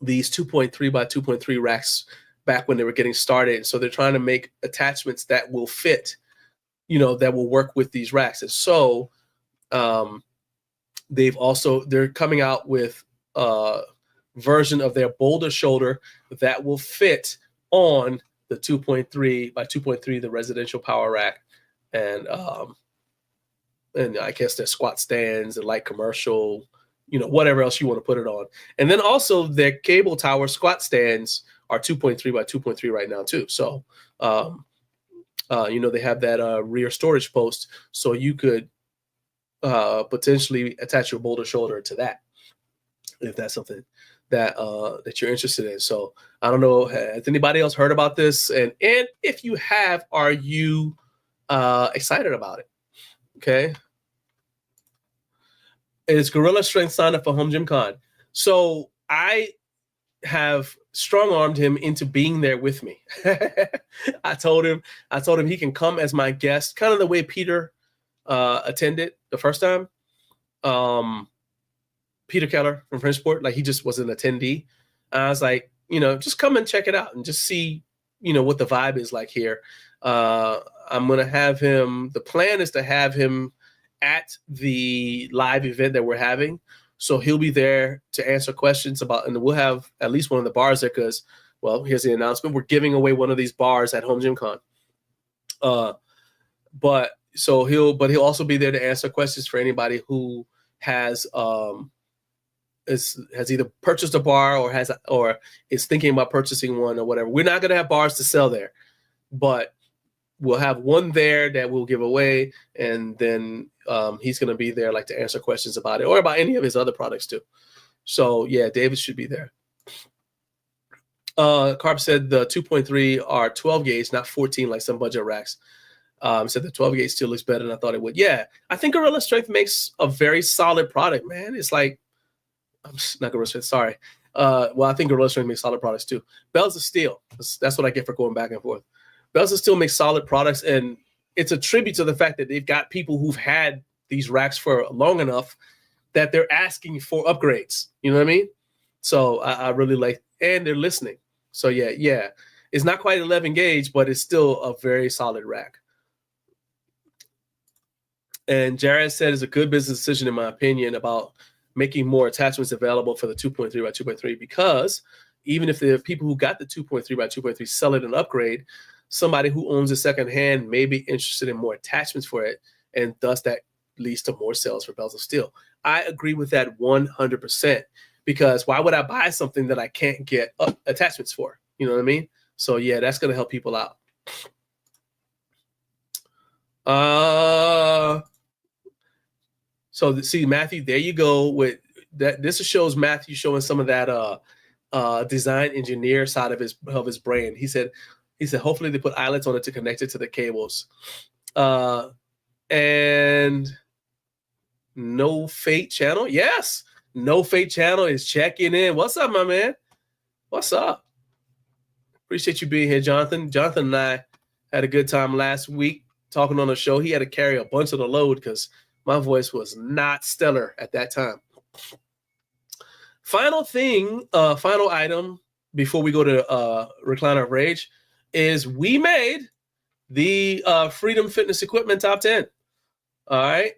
these 2.3 by 2.3 racks back when they were getting started. So they're trying to make attachments that will fit, that will work with these racks. And so they're coming out with a version of their boulder shoulder that will fit on the 2.3 by 2.3, the residential power rack, and I guess their squat stands and light commercial, whatever else you want to put it on. And then also their cable tower squat stands are 2.3 by 2.3 right now too. So, they have that rear storage post, so you could potentially attach your boulder shoulder to that if that's something that you're interested in. So I don't know, has anybody else heard about this? And if you have, are you excited about it? Okay. Is Gorilla Strength signed up for HomeGymCon? So I have strong-armed him into being there with me. I told him he can come as my guest, kind of the way Peter attended the first time. Peter Keller from Fringe, like he just was an attendee. I was like, just come and check it out and just see, what the vibe is like here. I'm going to have him, the plan is to have him at the live event that we're having. So he'll be there to answer questions about, and we'll have at least one of the bars there because, well, here's the announcement. We're giving away one of these bars at HomeGymCon. But he'll also be there to answer questions for anybody who has has either purchased a bar or is thinking about purchasing one or whatever. We're not going to have bars to sell there, but we'll have one there that we'll give away, and then he's going to be there like to answer questions about it or about any of his other products too. So yeah, David should be there. Carp said the 2.3 are 12 gauge, not 14 like some budget racks. Said the 12 gauge still looks better than I thought it would. Yeah, I think Gorilla Strength makes a very solid product, man. It's like, I'm not Gorilla Strength, sorry. Well, I think Gorilla Strength makes solid products too. Bells of Steel, that's what I get for going back and forth. Bells of Steel makes solid products, and it's a tribute to the fact that they've got people who've had these racks for long enough that they're asking for upgrades. You know what I mean? So I really like, and they're listening. So yeah. It's not quite 11 gauge, but it's still a very solid rack. And Jared said it's a good business decision, in my opinion, about making more attachments available for the 2.3 by 2.3, because even if the people who got the 2.3 by 2.3 sell it and upgrade, somebody who owns it secondhand may be interested in more attachments for it, and thus that leads to more sales for Bells of Steel. I agree with that 100%, because why would I buy something that I can't get attachments for? You know what I mean? So yeah, that's going to help people out. So see, Matthew, there you go with that. This shows Matthew showing some of that design engineer side of his brain. He said hopefully they put eyelets on it to connect it to the cables. And No Fate Channel, yes, No Fate Channel is checking in. What's up, my man? What's up? Appreciate you being here, Jonathan. Jonathan and I had a good time last week talking on the show. He had to carry a bunch of the load because my voice was not stellar at that time. Final item before we go to Recliner of Rage is we made the Freedom Fitness Equipment Top 10. All right.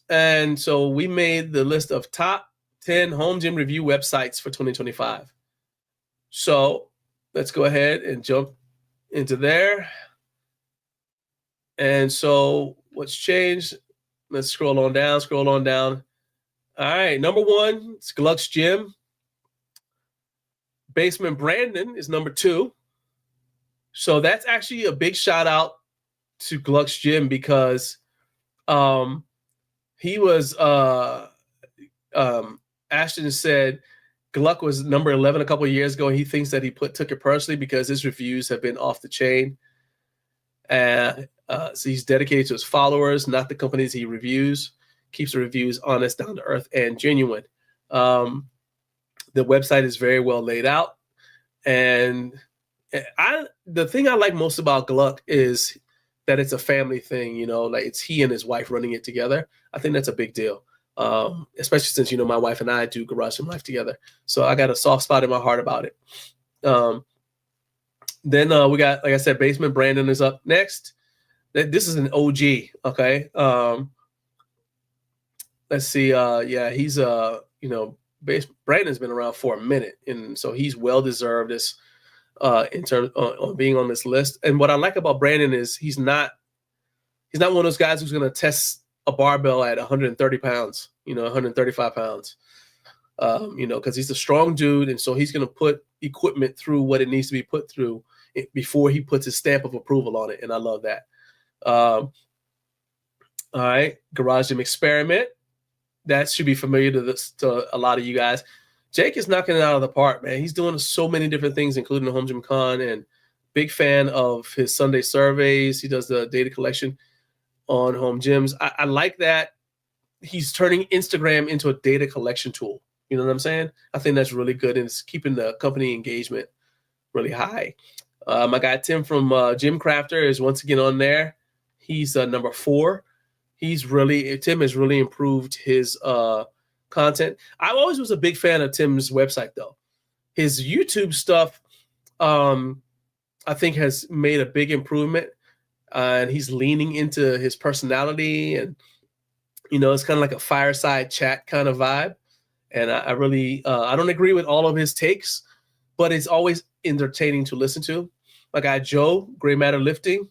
And so we made the list of top 10 home gym review websites for 2025. So let's go ahead and jump into there. And so what's changed? Let's scroll on down. All right, number 1, it's Gluck's Gym. Basement Brandon is number 2. So that's actually a big shout out to Gluck's Gym, because he was Ashton said Gluck was number 11 a couple of years ago, and he thinks that he took it personally because his reviews have been off the chain. So he's dedicated to his followers, not the companies he reviews. Keeps the reviews honest, down to earth, and genuine. The website is very well laid out, and the thing I like most about Gluck is that it's a family thing. You know, like it's he and his wife running it together. I think that's a big deal, especially since my wife and I do Garage Gym Life together. So I got a soft spot in my heart about it. Then we got, like I said, Basement Brandon is up next. This is an OG. Okay. Let's see. He's Brandon's been around for a minute, and so he's well deserved this in terms on being on this list. And what I like about Brandon is he's not one of those guys who's going to test a barbell at 130 pounds, 135 pounds, because he's a strong dude, and so he's going to put equipment through what it needs to be put through before he puts his stamp of approval on it, and I love that. All right, Garage Gym Experiment. That should be familiar to a lot of you guys. Jake is knocking it out of the park, man. He's doing so many different things, including the HomeGymCon, and big fan of his Sunday surveys. He does the data collection on home gyms. I like that he's turning Instagram into a data collection tool. You know what I'm saying? I think that's really good, and it's keeping the company engagement really high. My guy Tim from Gym Crafter is once again on there. He's number 4. Tim has really improved his content. I always was a big fan of Tim's website, though. His YouTube stuff, I think, has made a big improvement, and he's leaning into his personality, and it's kind of like a fireside chat kind of vibe. And I really, I don't agree with all of his takes, but it's always entertaining to listen to. My guy Joe, Gray Matter Lifting,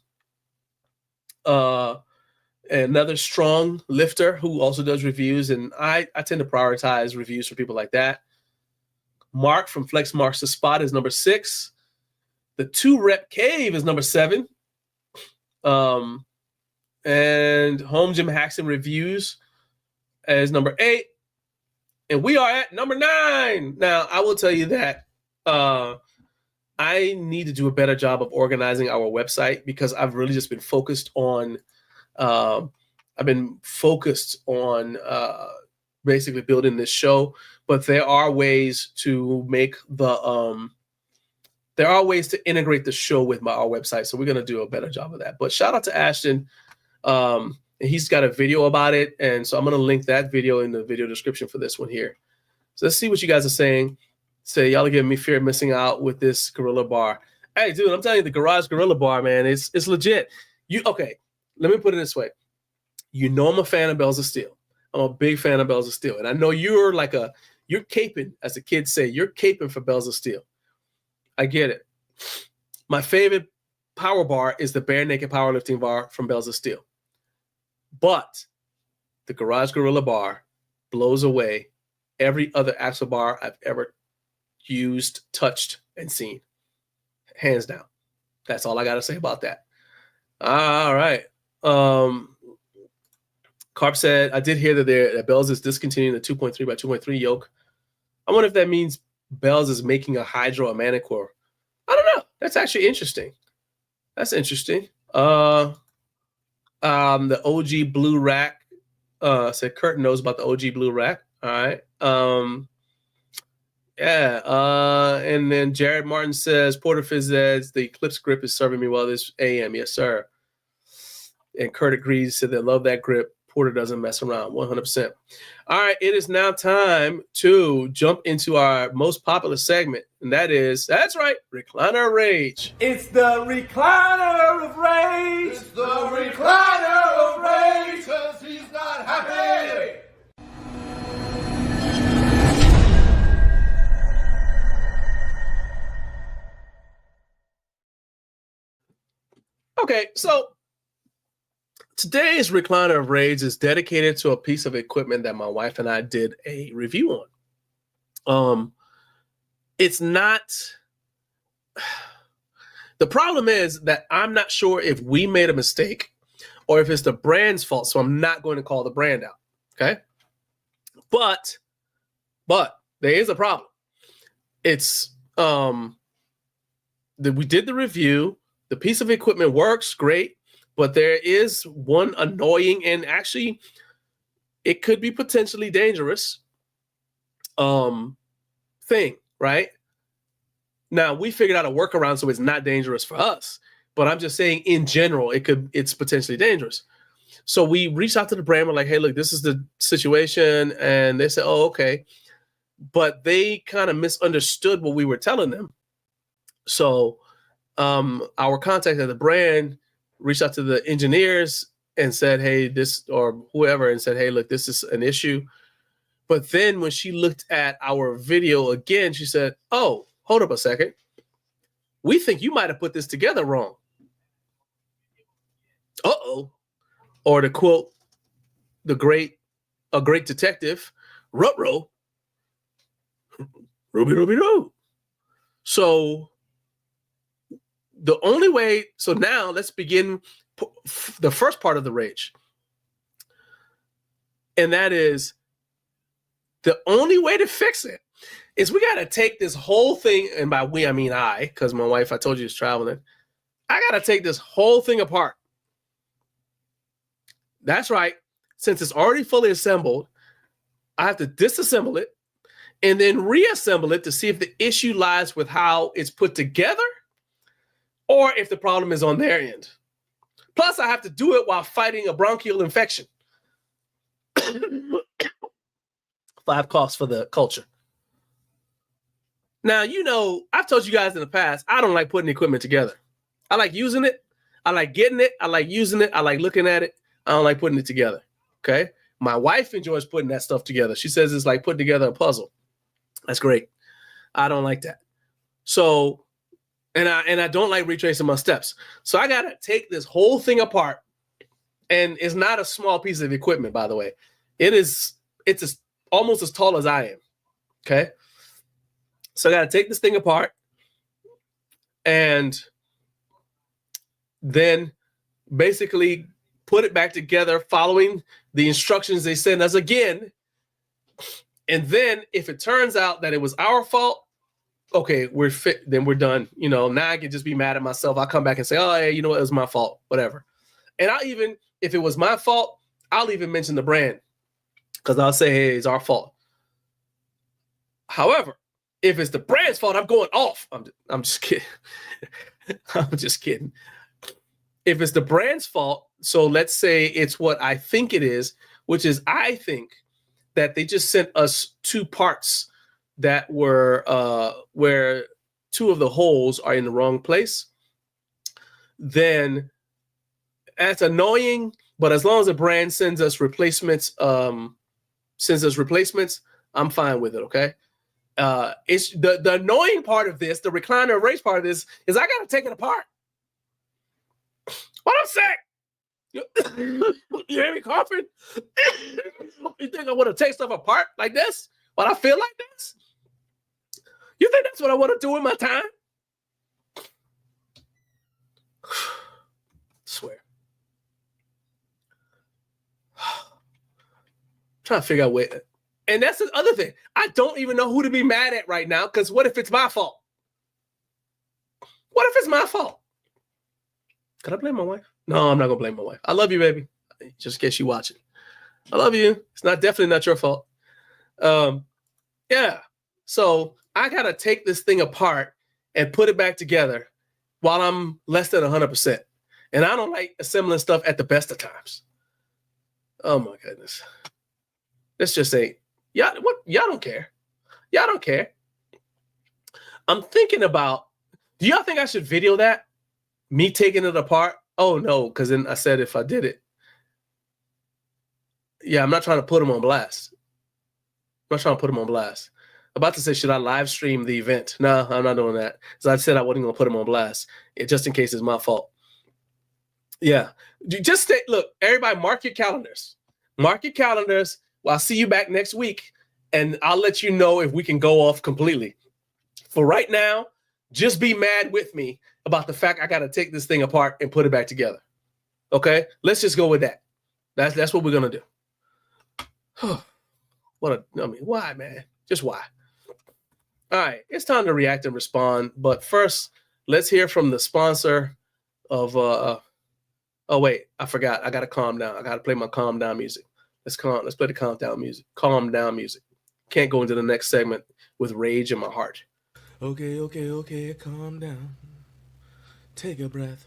another strong lifter who also does reviews, and I tend to prioritize reviews for people like that. Mark from Flex Marks the Spot is number 6. The 2-Rep Cave is number 7. And Home Gym Hacks and Reviews is number 8. And we are at number 9. Now, I will tell you that I need to do a better job of organizing our website because I've really just been focused on basically building this show. But there are ways to make there are ways to integrate the show with our website. So we're going to do a better job of that. But shout out to Ashton. He's got a video about it. And so I'm going to link that video in the video description for this one here. So let's see what you guys are saying. Say, y'all are giving me fear of missing out with this Gorilla Bar. Hey, dude, I'm telling you, the Garage Gorilla Bar, man, it's legit. Okay, let me put it this way. You know I'm a fan of Bells of Steel. I'm a big fan of Bells of Steel. And I know you're caping, as the kids say, you're caping for Bells of Steel. I get it. My favorite power bar is the Bare Naked Powerlifting Bar from Bells of Steel. But the Garage Gorilla Bar blows away every other axle bar I've ever used, touched, and seen. Hands down. That's all I got to say about that. All right. Carp said, I did hear that Bells is discontinuing the 2.3 by 2.3 yoke. I wonder if that means Bells is making a Hydro a Manicure. I don't know. That's actually interesting. That's interesting. The OG Blue Rack said Kurt knows about the OG Blue Rack. All right. And then Jared Martin says, Porter Fizz says, the Eclipse grip is serving me well this AM. Yes, sir. And Kurt agrees, said they love that grip. Porter doesn't mess around, 100%. All right, it is now time to jump into our most popular segment, and that's right, Recliner Rage. It's the Recliner of Rage. It's the Recliner of Rage, 'cause he's not happy. Okay, so today's Recliner of Rage is dedicated to a piece of equipment that my wife and I did a review on. It's not... The problem is that I'm not sure if we made a mistake or if it's the brand's fault, so I'm not going to call the brand out, okay? But there is a problem. It's... we did the review. The piece of equipment works great. But there is one annoying and actually it could be potentially dangerous thing, right? Now, we figured out a workaround so it's not dangerous for us. But I'm just saying in general, it's potentially dangerous. So we reached out to the brand. We're like, hey, look, this is the situation. And they said, oh, okay. But they kind of misunderstood what we were telling them. So our contact at the brand reached out to the engineers and said, hey, this, or whoever, and said, hey, look, this is an issue. But then when she looked at our video again, she said, oh, hold up a second. We think you might have put this together wrong. Uh-oh. Or to quote a great detective, ruh-roh, ruby-ruby-roo. So the only way, so now let's begin the first part of the rage. And that is, the only way to fix it is we got to take this whole thing, and by we, I mean I, because my wife, I told you, is traveling. I got to take this whole thing apart. That's right. Since it's already fully assembled, I have to disassemble it and then reassemble it to see if the issue lies with how it's put together or if the problem is on their end. Plus, I have to do it while fighting a bronchial infection. 5 costs for the culture. Now, you know, I've told you guys in the past, I don't like putting equipment together. I like using it. I like getting it. I like using it. I like looking at it. I don't like putting it together. Okay? My wife enjoys putting that stuff together. She says it's like putting together a puzzle. That's great. I don't like that. So, and I don't like retracing my steps. So I got to take this whole thing apart And it's not a small piece of equipment, by the way. It's almost as tall as I am. Okay. So I got to take this thing apart and then basically put it back together following the instructions they send us again. And then if it turns out that it was our fault, okay, we're fit, then we're done. Now I can just be mad at myself. I'll come back and say, oh, yeah, you know what, it was my fault, whatever. And if it was my fault, I'll even mention the brand because I'll say, hey, it's our fault. However, if it's the brand's fault, I'm going off. I'm just kidding. I'm just kidding. If it's the brand's fault, so let's say it's what I think it is, which is I think that they just sent us 2 parts that were where 2 of the holes are in the wrong place, then that's annoying. But as long as the brand sends us replacements, I'm fine with it. Okay. It's the annoying part of this, the recliner race part of this, is I got to take it apart. What I'm saying? You hear me coughing? You think I want to take stuff apart like this? When I feel like this? You think that's what I want to do in my time? Swear. Trying to figure out where. And that's the other thing. I don't even know who to be mad at right now, because what if it's my fault? What if it's my fault? Could I blame my wife? No, I'm not going to blame my wife. I love you, baby. Just in case you're watching. I love you. It's definitely not your fault. Yeah. So I got to take this thing apart and put it back together while I'm less than 100%. And I don't like assembling stuff at the best of times. Oh, my goodness. This just ain't. Y'all don't care. Y'all don't care. I'm thinking about, do y'all think I should video that? Me taking it apart? Oh, no, because then I said if I did it. Yeah, I'm not trying to put them on blast. I'm not trying to put them on blast. I'm about to say, should I live stream the event? No, I'm not doing that. Because I said I wasn't going to put them on blast, just in case it's my fault. Yeah. Just stay, look, everybody mark your calendars. Mark your calendars. Well, I'll see you back next week, and I'll let you know if we can go off completely. For right now, just be mad with me about the fact I got to take this thing apart and put it back together. Okay? Let's just go with that. That's what we're going to do. Why, man? Just why? All right, it's time to react and respond. But first, let's hear from the sponsor of oh, wait, I forgot. I got to calm down. I got to play my calm down music. Let's play the calm down music. Calm down music. Can't go into the next segment with rage in my heart. Okay, calm down. Take a breath.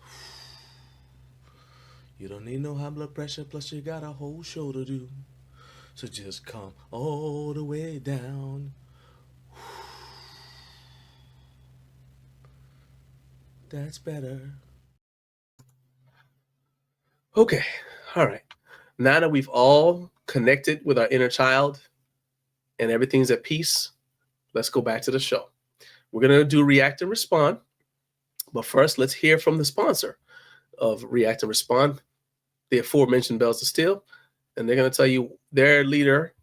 You don't need no high blood pressure, plus you got a whole show to do. So just calm all the way down. That's better. Okay, all right. Now that we've all connected with our inner child and everything's at peace, let's go back to the show. We're going to do React and Respond. But first, let's hear from the sponsor of React and Respond, the aforementioned Bells of Steel. And they're going to tell you their leader,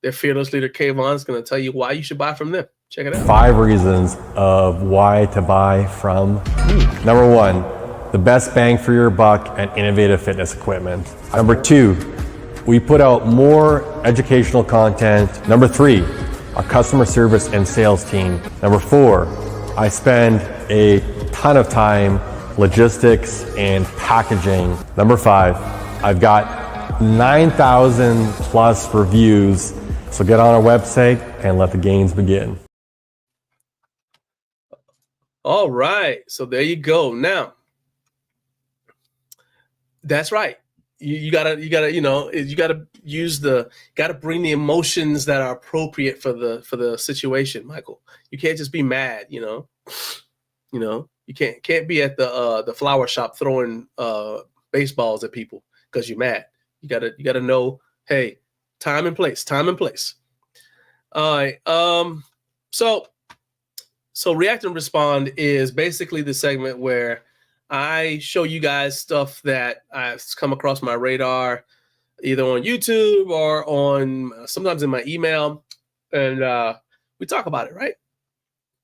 their fearless leader, Kayvon, is going to tell you why you should buy from them. Check it out. 5 reasons of why to buy from me. Number 1, the best bang for your buck and innovative fitness equipment. Number 2, we put out more educational content. Number 3, our customer service and sales team. Number 4, I spend a ton of time logistics and packaging. Number 5, I've got 9,000 plus reviews. So get on our website and let the gains begin. All right. So there you go. Now, that's right. You gotta bring the emotions that are appropriate for the situation, Michael. You can't just be mad, you can't be at the flower shop throwing baseballs at people because you're mad. You gotta know, hey, time and place. All right. So React and Respond is basically the segment where I show you guys stuff that I've come across my radar, either on YouTube or on sometimes in my email, and we talk about it, right?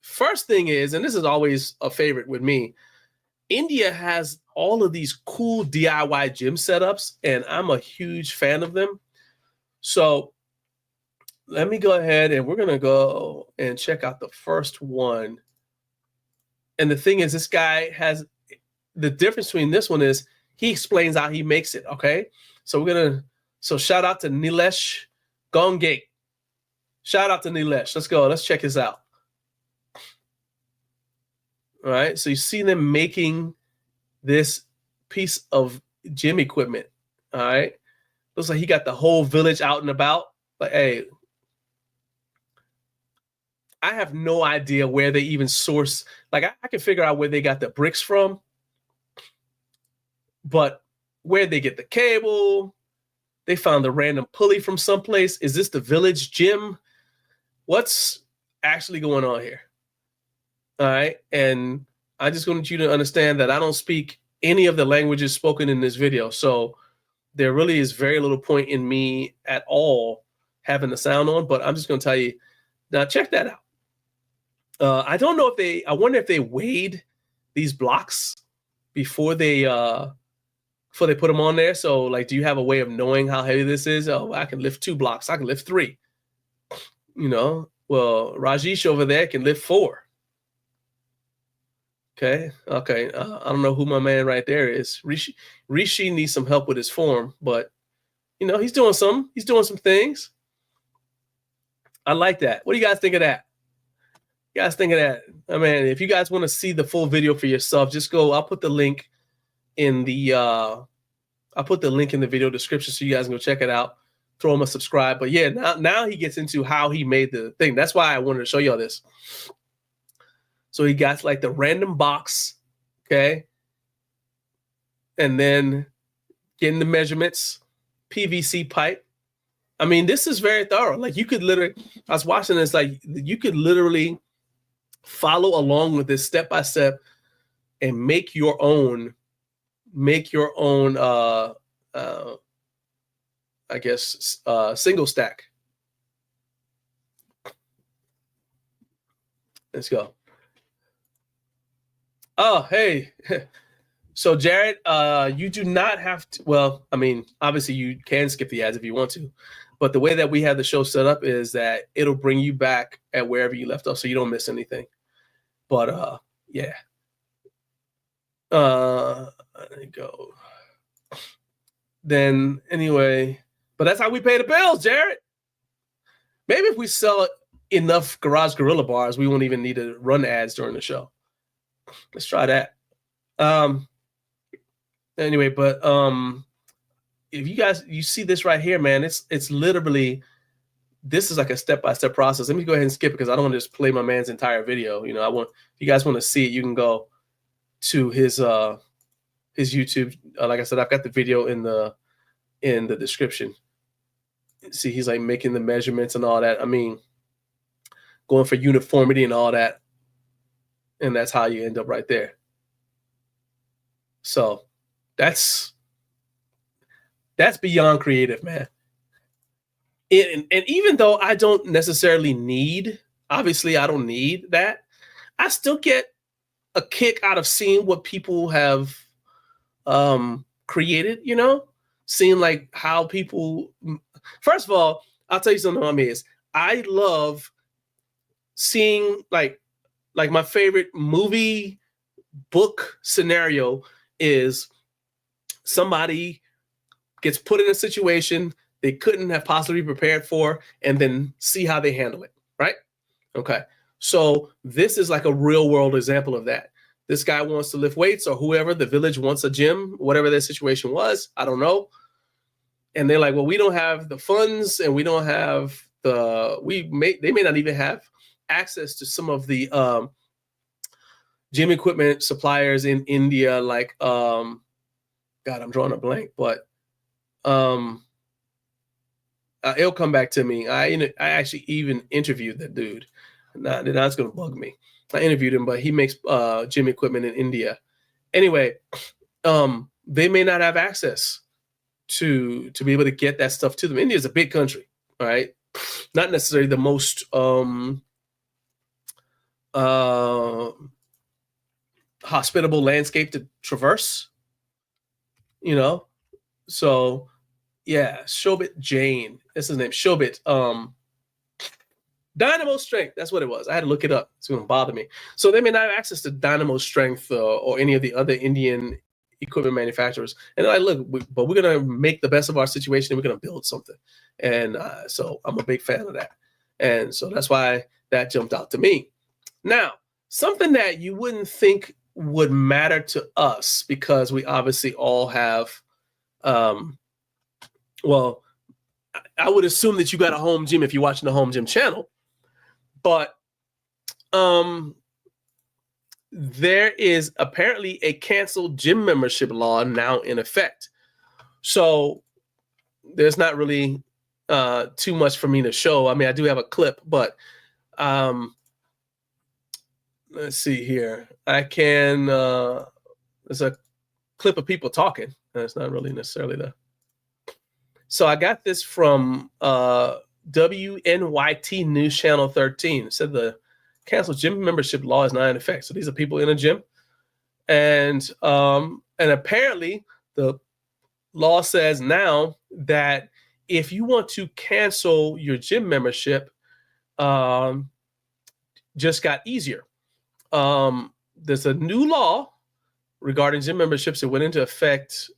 First thing is, and this is always a favorite with me, India has all of these cool DIY gym setups, and I'm a huge fan of them. So let me go ahead and we're going to go and check out the first one. And the thing is, this guy has the difference between this one is he explains how he makes it. Okay. So so shout out to Nilesh Gongate. Shout out to Nilesh. Let's go. Let's check this out. All right. So you see them making this piece of gym equipment. All right. Looks like he got the whole village out and about. Like, hey, I have no idea where they even source. Like, I can figure out where they got the bricks from, but where they get the cable, they found the random pulley from someplace. Is this the village gym? What's actually going on here? All right. And I just want you to understand that I don't speak any of the languages spoken in this video. So there really is very little point in me at all having the sound on, but I'm just going to tell you, now check that out. I don't know if I wonder if they weighed these blocks before they put them on there. So like, do you have a way of knowing how heavy this is? Oh, I can lift 2 blocks. I can lift 3, well, Rajesh over there can lift 4. Okay. I don't know who my man right there is. Rishi needs some help with his form, but he's doing some things. I like that. What do you guys think of that? I mean, if you guys want to see the full video for yourself, just go. I'll put the link in the video description so you guys can go check it out. Throw him a subscribe. But yeah, now he gets into how he made the thing. That's why I wanted to show y'all this. So he got like the random box, okay, and then getting the measurements, PVC pipe. I mean, this is very thorough. Like you could literally, I was watching this, like you could literally follow along with this step by step and make your own I guess single stack. Let's go. Oh, hey. So Jared, you do not have to, well, I mean, obviously you can skip the ads if you want to, but the way that we have the show set up is that it'll bring you back at wherever you left off so you don't miss anything. But yeah. There you go. Then anyway, but that's how we pay the bills, Jared. Maybe if we sell enough Garage Gorilla bars, we won't even need to run ads during the show. Let's try that. Anyway, but if you see this right here, man, it's literally, this is like a step-by-step process. Let me go ahead and skip it because I don't want to just play my man's entire video. If you guys want to see it, you can go to his YouTube. Like I said, I've got the video in the description. See, he's like making the measurements and all that. I mean, going for uniformity and all that. And that's how you end up right there. So that's beyond creative, man. And even though I don't necessarily obviously I don't need that, I still get a kick out of seeing what people have created, seeing like how people, first of all, I'll tell you something about me is I love seeing like my favorite movie book scenario is somebody gets put in a situation they couldn't have possibly prepared for and then see how they handle it, right? Okay. So this is like a real world example of that. This guy wants to lift weights or whoever, the village wants a gym, whatever their situation was. I don't know. And they're like, well, we don't have the funds and we don't have they may not even have access to some of the gym equipment suppliers in India. Like, God, I'm drawing a blank, but it'll come back to me. I actually even interviewed that dude. Now it's going to bug me. I interviewed him, but he makes gym equipment in India. Anyway, they may not have access to be able to get that stuff to them. India is a big country, all right? Not necessarily the most hospitable landscape to traverse, you know? So, yeah, Shobit Jain. That's his name, Shobit. Dynamo Strength, that's what it was. I had to look it up. It's going to bother me. So they may not have access to Dynamo Strength or any of the other Indian equipment manufacturers. And they're like, look, but we're going to make the best of our situation and we're going to build something. And so I'm a big fan of that. And so that's why that jumped out to me. Now, something that you wouldn't think would matter to us, because we obviously all have, well, I would assume that you got a home gym if you're watching the Home Gym channel. But there is apparently a canceled gym membership law now in effect. So there's not really too much for me to show. I mean, I do have a clip, but let's see here. I can, there's a clip of people talking. That's not really necessarily the. So I got this from WNYT News Channel 13. It said the canceled gym membership law is not in effect. So these are people in a gym. And apparently the law says now that if you want to cancel your gym membership, just got easier. There's a new law regarding gym memberships that went into effect.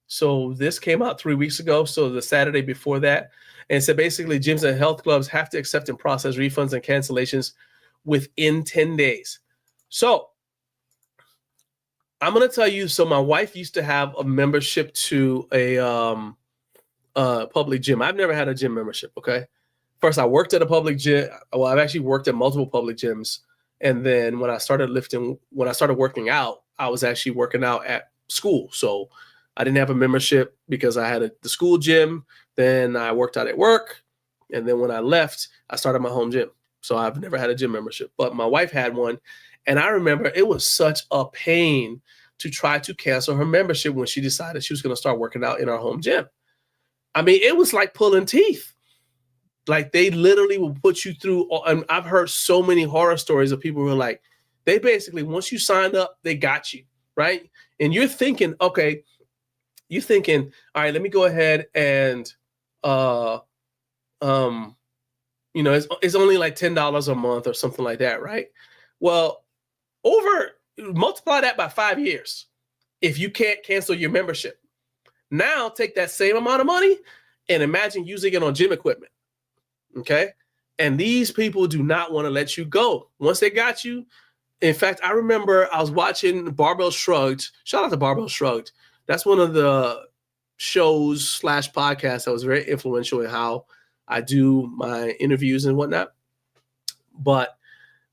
So this came out 3 weeks ago. So the Saturday before that. And so basically gyms and health clubs have to accept and process refunds and cancellations within 10 days. So I'm going to tell you, so my wife used to have a membership to a public gym. I've never had a gym membership, okay? First, I worked at a public gym. Well, I've actually worked at multiple public gyms. And then when I started working out, I was actually working out at school. So I didn't have a membership because I had the school gym. Then I worked out at work. And then when I left, I started my home gym. So I've never had a gym membership, but my wife had one. And I remember it was such a pain to try to cancel her membership when she decided she was going to start working out in our home gym. I mean, it was like pulling teeth. Like they literally will put you through. And I've heard so many horror stories of people who are like, they basically, once you signed up, they got you, right? And you're thinking, okay, all right, let me go ahead and, it's only like $10 a month or something like that, right? Well, multiply that by 5 years if you can't cancel your membership. Now take that same amount of money and imagine using it on gym equipment, okay? And these people do not want to let you go. Once they got you, in fact, I remember I was watching Barbell Shrugged. Shout out to Barbell Shrugged. That's one of the shows / podcasts that was very influential in how I do my interviews and whatnot. But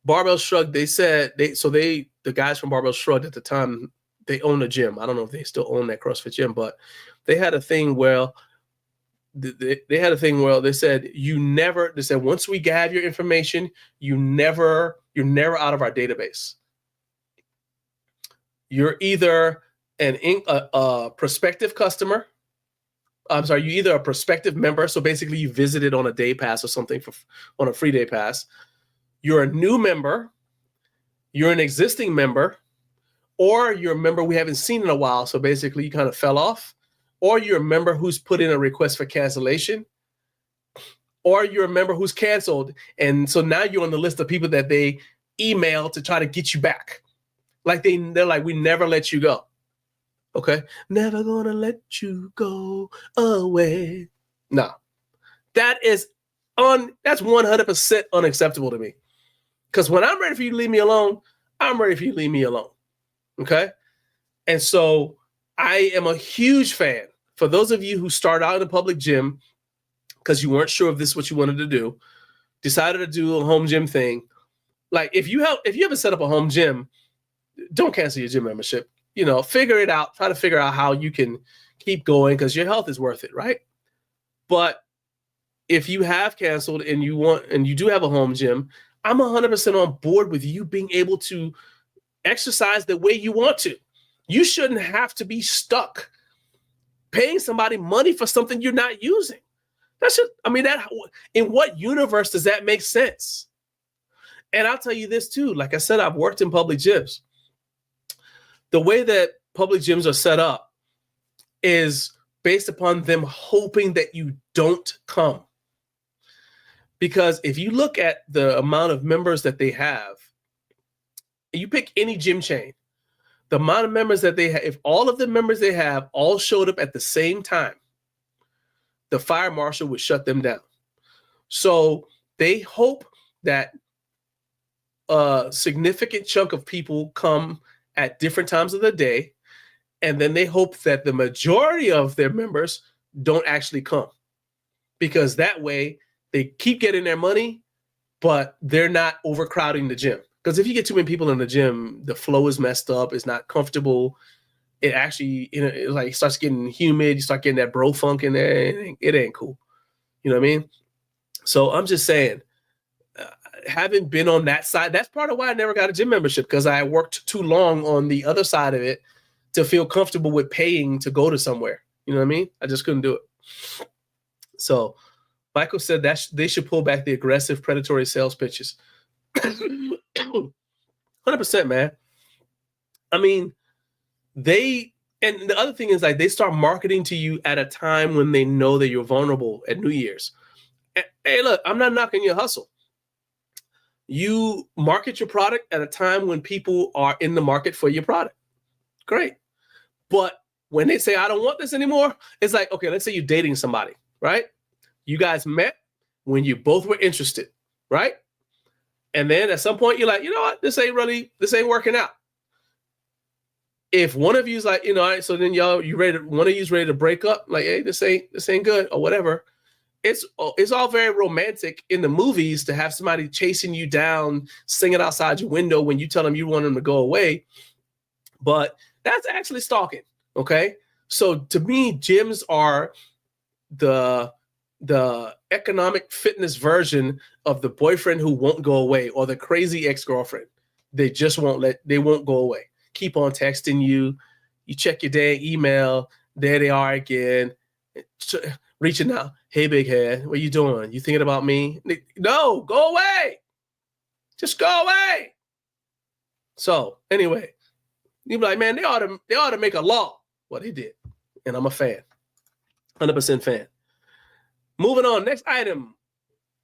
Barbell Shrugged, the guys from Barbell Shrugged at the time, they owned a gym. I don't know if they still own that CrossFit gym, but they had a thing where they said once we have your information, you're never out of our database. You're either a prospective customer. I'm sorry, you're either a prospective member. So basically you visited on a day pass or something on a free day pass. You're a new member. You're an existing member, or you're a member we haven't seen in a while. So basically you kind of fell off, or you're a member who's put in a request for cancellation, or you're a member who's canceled. And so now you're on the list of people that they email to try to get you back. Like they're like, we never let you go. Okay. Never gonna let you go away. No, that's 100% unacceptable to me. Because when I'm ready for you to leave me alone, I'm ready for you to leave me alone. Okay. And so I am a huge fan for those of you who start out in a public gym because you weren't sure if this is what you wanted to do, decided to do a home gym thing. Like if you haven't set up a home gym, don't cancel your gym membership. Figure it out. Try to figure out how you can keep going because your health is worth it, right? But if you have canceled and you do have a home gym, I'm 100% on board with you being able to exercise the way you want to. You shouldn't have to be stuck paying somebody money for something you're not using. That's just, I mean, that in what universe does that make sense? And I'll tell you this too. Like I said, I've worked in public gyms. The way that public gyms are set up is based upon them hoping that you don't come. Because if you look at the amount of members that they have, you pick any gym chain, the amount of members that they have, if all of the members they have all showed up at the same time, the fire marshal would shut them down. So they hope that a significant chunk of people come at different times of the day, and then they hope that the majority of their members don't actually come, because that way they keep getting their money, but they're not overcrowding the gym. Because if you get too many people in the gym, the flow is messed up. It's not comfortable. It actually, you know, it like starts getting humid. You start getting that bro funk in there. It ain't cool. You know what I mean? So I'm just saying, having been on that side, that's part of why I never got a gym membership, because I worked too long on the other side of it to feel comfortable with paying to go to somewhere. You know what I mean? I just couldn't do it. So Michael said that they should pull back the aggressive, predatory sales pitches. 100%, man. I mean, and the other thing is, like, they start marketing to you at a time when they know that you're vulnerable at New Year's. Hey, look, I'm not knocking your hustle. You market your product at a time when people are in the market for your product. Great. But when they say, I don't want this anymore, it's like, okay, let's say you're dating somebody, right? You guys met when you both were interested, right? And then at some point you're like, you know what? This ain't working out. If one of you's like, you know, all right, so then one of you's ready to break up, like, hey, this ain't good or whatever. It's all very romantic in the movies to have somebody chasing you down, singing outside your window when you tell them you want them to go away. But that's actually stalking. Okay. So to me, gyms are the economic fitness version of the boyfriend who won't go away, or the crazy ex-girlfriend. They won't go away. Keep on texting you. You check your damn email. There they are again. Reaching out. Hey, big head, what you doing? You thinking about me? No, go away. Just go away. So anyway, you be like, man, they ought to make a law. Well, they did. And I'm a fan. 100% fan. Moving on, next item.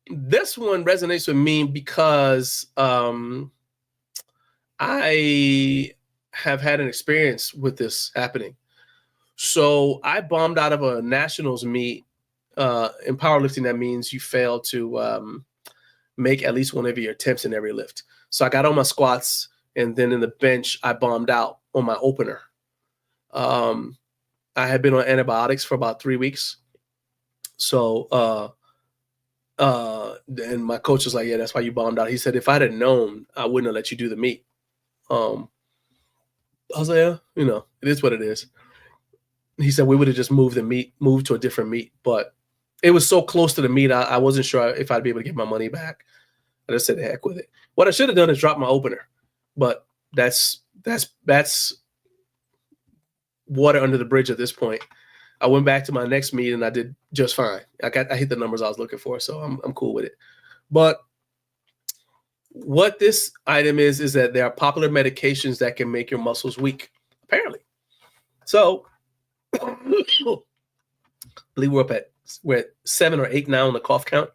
This one resonates with me because I have had an experience with this happening. So I bombed out of a nationals meet. In powerlifting, that means you fail to make at least one of your attempts in every lift. So I got on my squats, and then in the bench, I bombed out on my opener. I had been on antibiotics for about 3 weeks. So, and my coach was like, yeah, that's why you bombed out. He said, if I'd have known, I wouldn't have let you do the meet. I was like, yeah, you know, it is what it is. He said, we would have just moved to a different meet, but it was so close to the meet. I wasn't sure if I'd be able to get my money back. I just said, heck with it. What I should have done is drop my opener, but that's water under the bridge at this point. I went back to my next meet and I did just fine. I hit the numbers I was looking for, so I'm cool with it. But what this item is that there are popular medications that can make your muscles weak, apparently. So I believe we're at 7 or 8 now on the cough count.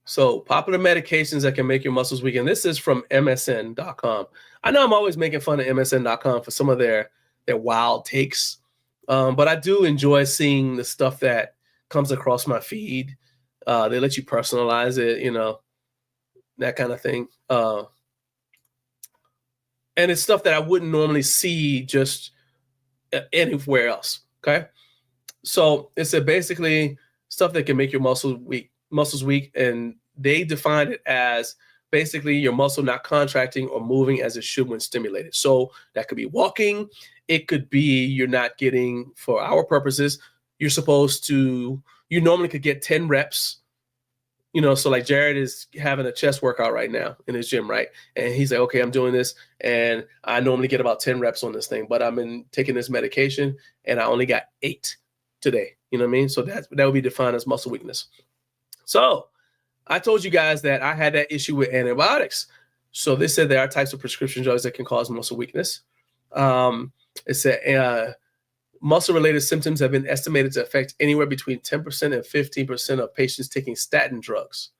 So popular medications that can make your muscles weak. And this is from MSN.com. I know I'm always making fun of MSN.com for some of their wild takes. But I do enjoy seeing the stuff that comes across my feed. They let you personalize it, you know, that kind of thing. And it's stuff that I wouldn't normally see just anywhere else. Okay. So it's basically stuff that can make your muscles weak. And they define it as basically your muscle not contracting or moving as it should when stimulated. So that could be walking. It could be you're not getting, for our purposes, you normally could get 10 reps So like Jared is having a chest workout right now in his gym, right? And he's like, okay, I'm doing this, and I normally get about 10 reps on this thing, but I've been taking this medication, and I only got 8 today. You know what I mean? So that would be defined as muscle weakness. So I told you guys that I had that issue with antibiotics. So they said there are types of prescription drugs that can cause muscle weakness. It said muscle-related symptoms have been estimated to affect anywhere between 10% and 15% of patients taking statin drugs.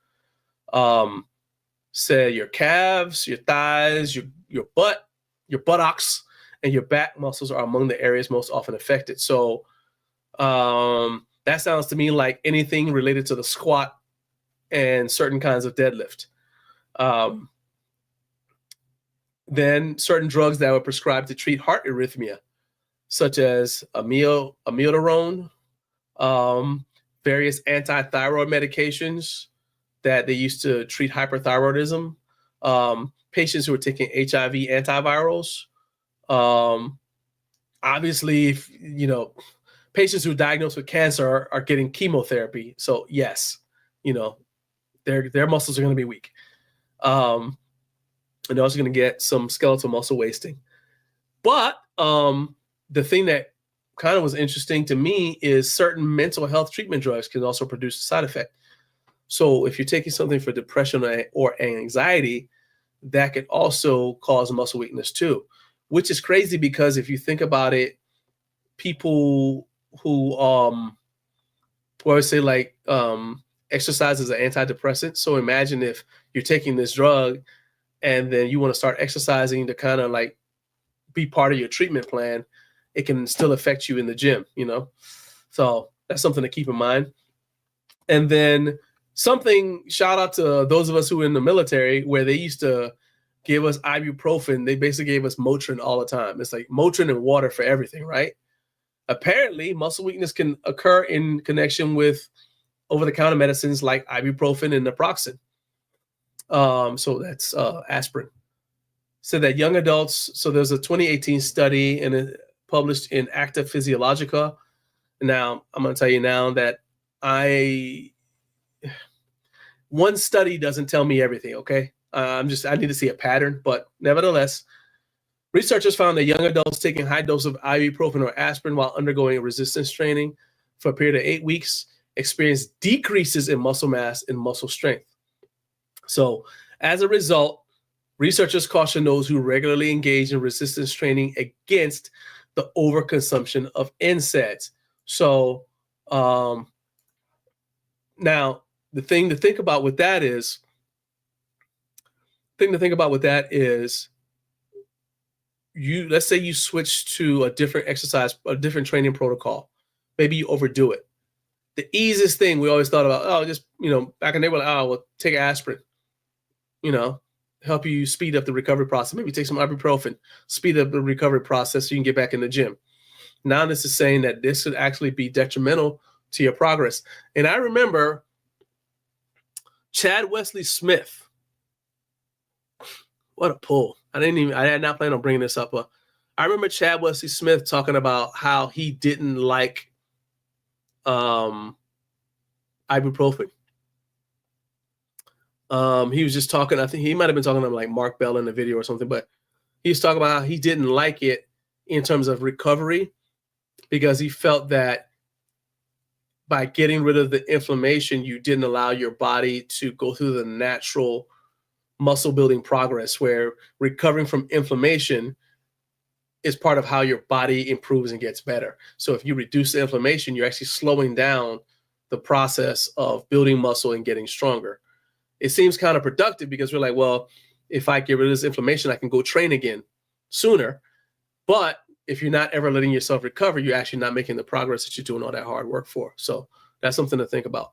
Say your calves, your thighs, your butt, your buttocks, and your back muscles are among the areas most often affected. So that sounds to me like anything related to the squat and certain kinds of deadlift. Then certain drugs that were prescribed to treat heart arrhythmia, such as amiodarone, various anti-thyroid medications that they used to treat hyperthyroidism, patients who are taking HIV antivirals, obviously, patients who are diagnosed with cancer are getting chemotherapy. So yes, their muscles are going to be weak. And they're also going to get some skeletal muscle wasting. But the thing that kind of was interesting to me is certain mental health treatment drugs can also produce a side effect. So if you're taking something for depression or anxiety, that could also cause muscle weakness too, which is crazy because if you think about it, people who always say like exercise is an antidepressant. So imagine if you're taking this drug and then you want to start exercising to kind of like be part of your treatment plan, it can still affect you in the gym, So that's something to keep in mind. And then shout out to those of us who were in the military where they used to give us ibuprofen. They basically gave us Motrin all the time. It's like Motrin and water for everything, right? Apparently, muscle weakness can occur in connection with over-the-counter medicines like ibuprofen and naproxen. So that's aspirin. So that young adults, so there's a 2018 study and it published in Acta Physiologica. Now, I'm going to tell you now that one study doesn't tell me everything, okay? I need to see a pattern, but nevertheless, researchers found that young adults taking high dose of ibuprofen or aspirin while undergoing resistance training for a period of 8 weeks experienced decreases in muscle mass and muscle strength. So as a result, researchers caution those who regularly engage in resistance training against the overconsumption of NSAIDs. So now the thing to think about with that is, let's say you switch to a different exercise, a different training protocol. Maybe you overdo it. The easiest thing we always thought about, just, back in the day, we're like, well, take aspirin, help you speed up the recovery process. Maybe take some ibuprofen, speed up the recovery process so you can get back in the gym. Now this is saying that this could actually be detrimental to your progress. And I remember Chad Wesley Smith. What a pull. I had not planned on bringing this up. But I remember Chad Wesley Smith talking about how he didn't like ibuprofen. He was just talking, I think he might have been talking to like Mark Bell in the video or something, but he was talking about how he didn't like it in terms of recovery because he felt that by getting rid of the inflammation, you didn't allow your body to go through the natural muscle building progress where recovering from inflammation is part of how your body improves and gets better. So if you reduce the inflammation, you're actually slowing down the process of building muscle and getting stronger. It seems counterproductive because we're like, well, if I get rid of this inflammation, I can go train again sooner. But if you're not ever letting yourself recover, you're actually not making the progress that you're doing all that hard work for. So that's something to think about.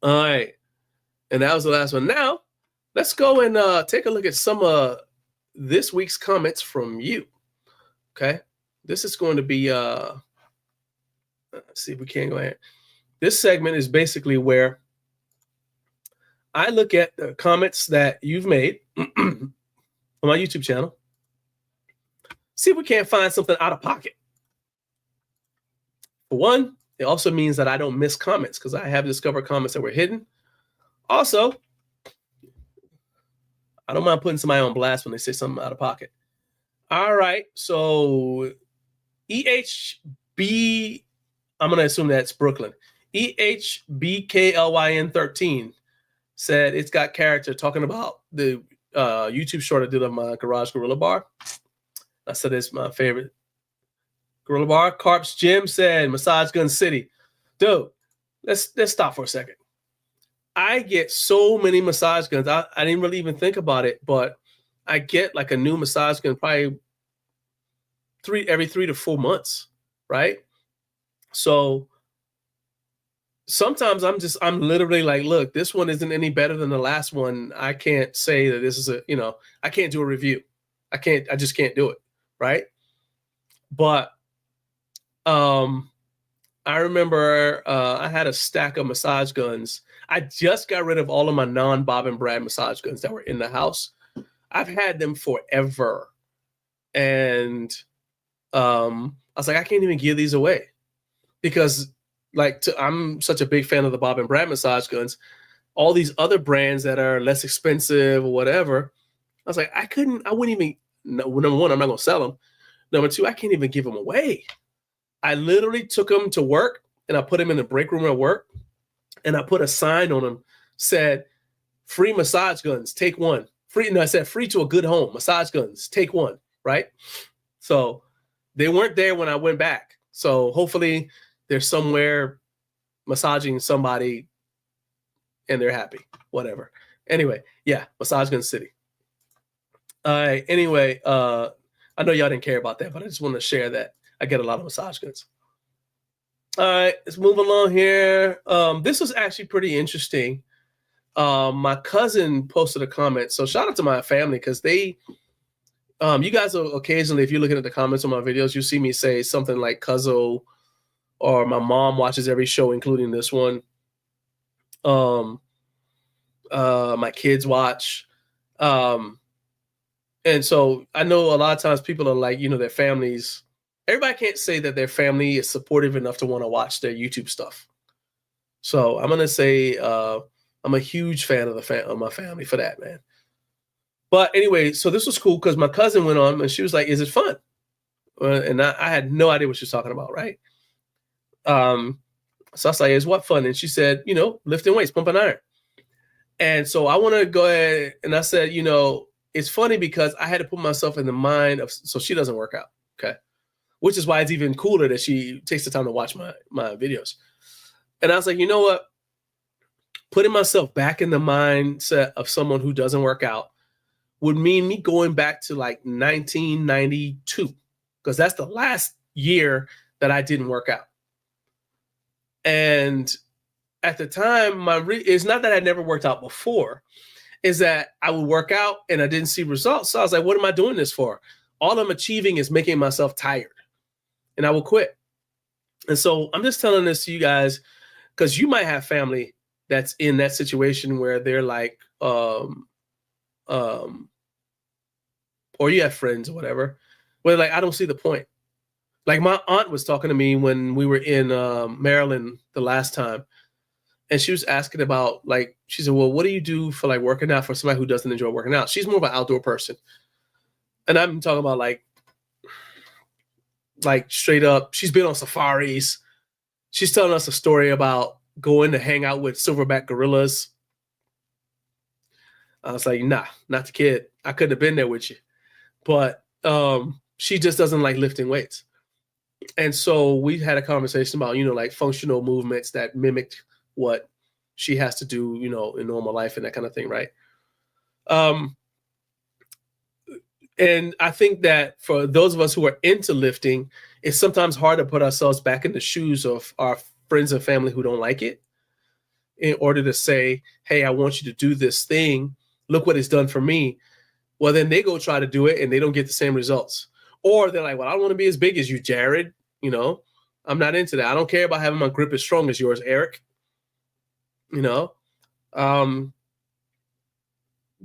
All right. And that was the last one. Now, let's go and take a look at some of this week's comments from you. Okay. This is going to be, let's see if we can go ahead. This segment is basically where I look at the comments that you've made on my YouTube channel. See if we can't find something out of pocket. For one, it also means that I don't miss comments because I have discovered comments that were hidden. Also, I don't mind putting somebody on blast when they say something out of pocket. All right, so EHB, I'm going to assume that's Brooklyn. EHBKLYN 13 said it's got character, talking about the YouTube short I did of my Garage Gorilla Bar. I said it's my favorite Gorilla Bar. Carp's Gym said Massage Gun City. Dude, let's stop for a second. I get so many massage guns. I didn't really even think about it, but I get like a new massage gun probably every 3 to 4 months, right? So sometimes I'm literally like, look, this one isn't any better than the last one. I can't say that this is I can't do a review. I just can't do it, right? But I remember I had a stack of massage guns. I just got rid of all of my non-Bob and Brad massage guns that were in the house. I've had them forever. And I was like, I can't even give these away because I'm such a big fan of the Bob and Brad massage guns. All these other brands that are less expensive or whatever, I was like, I wouldn't even, number one, I'm not going to sell them. Number two, I can't even give them away. I literally took them to work and I put them in the break room at work and I put a sign on them, said, free massage guns, take one. Free, no, I said free to a good home, massage guns, take one, right? So they weren't there when I went back. So hopefully they're somewhere massaging somebody and they're happy, whatever. Anyway, yeah, Massage Gun City. All right, anyway, I know y'all didn't care about that, but I just want to share that. I get a lot of massage guns. All right, let's move along here. This was actually pretty interesting. My cousin posted a comment. So shout out to my family because they, you guys will occasionally, if you're looking at the comments on my videos, you see me say something like Cuzzo or my mom watches every show, including this one. My kids watch. And so I know a lot of times people are like, their families, everybody can't say that their family is supportive enough to want to watch their YouTube stuff. So I'm going to say I'm a huge fan of my family for that, man. But anyway, so this was cool because my cousin went on and she was like, is it fun? And I had no idea what she was talking about, right? So I was like, is what fun? And she said, lifting weights, pumping iron. And so I want to go ahead and I said, it's funny because I had to put myself in the mind of, so she doesn't work out. Okay. Which is why it's even cooler that she takes the time to watch my videos. And I was like, you know what? Putting myself back in the mindset of someone who doesn't work out would mean me going back to like 1992, because that's the last year that I didn't work out. And at the time, it's not that I never worked out before, is that I would work out and I didn't see results. So I was like, what am I doing this for? All I'm achieving is making myself tired, and I will quit. And so I'm just telling this to you guys because you might have family that's in that situation where they're like, or you have friends or whatever, where like, I don't see the point. Like my aunt was talking to me when we were in Maryland the last time. And she was asking about she said, well, what do you do for like working out for somebody who doesn't enjoy working out? She's more of an outdoor person. And I'm talking about like straight up, she's been on safaris. She's telling us a story about going to hang out with silverback gorillas. I was like, nah, not the kid. I couldn't have been there with you. But she just doesn't like lifting weights. And so we had a conversation about, like functional movements that mimicked what she has to do, in normal life and that kind of thing, right? And I think that for those of us who are into lifting, it's sometimes hard to put ourselves back in the shoes of our friends and family who don't like it in order to say, hey, I want you to do this thing. Look what it's done for me. Well, then they go try to do it and they don't get the same results. Or they're like, well, I don't want to be as big as you, Jared. I'm not into that. I don't care about having my grip as strong as yours, Eric.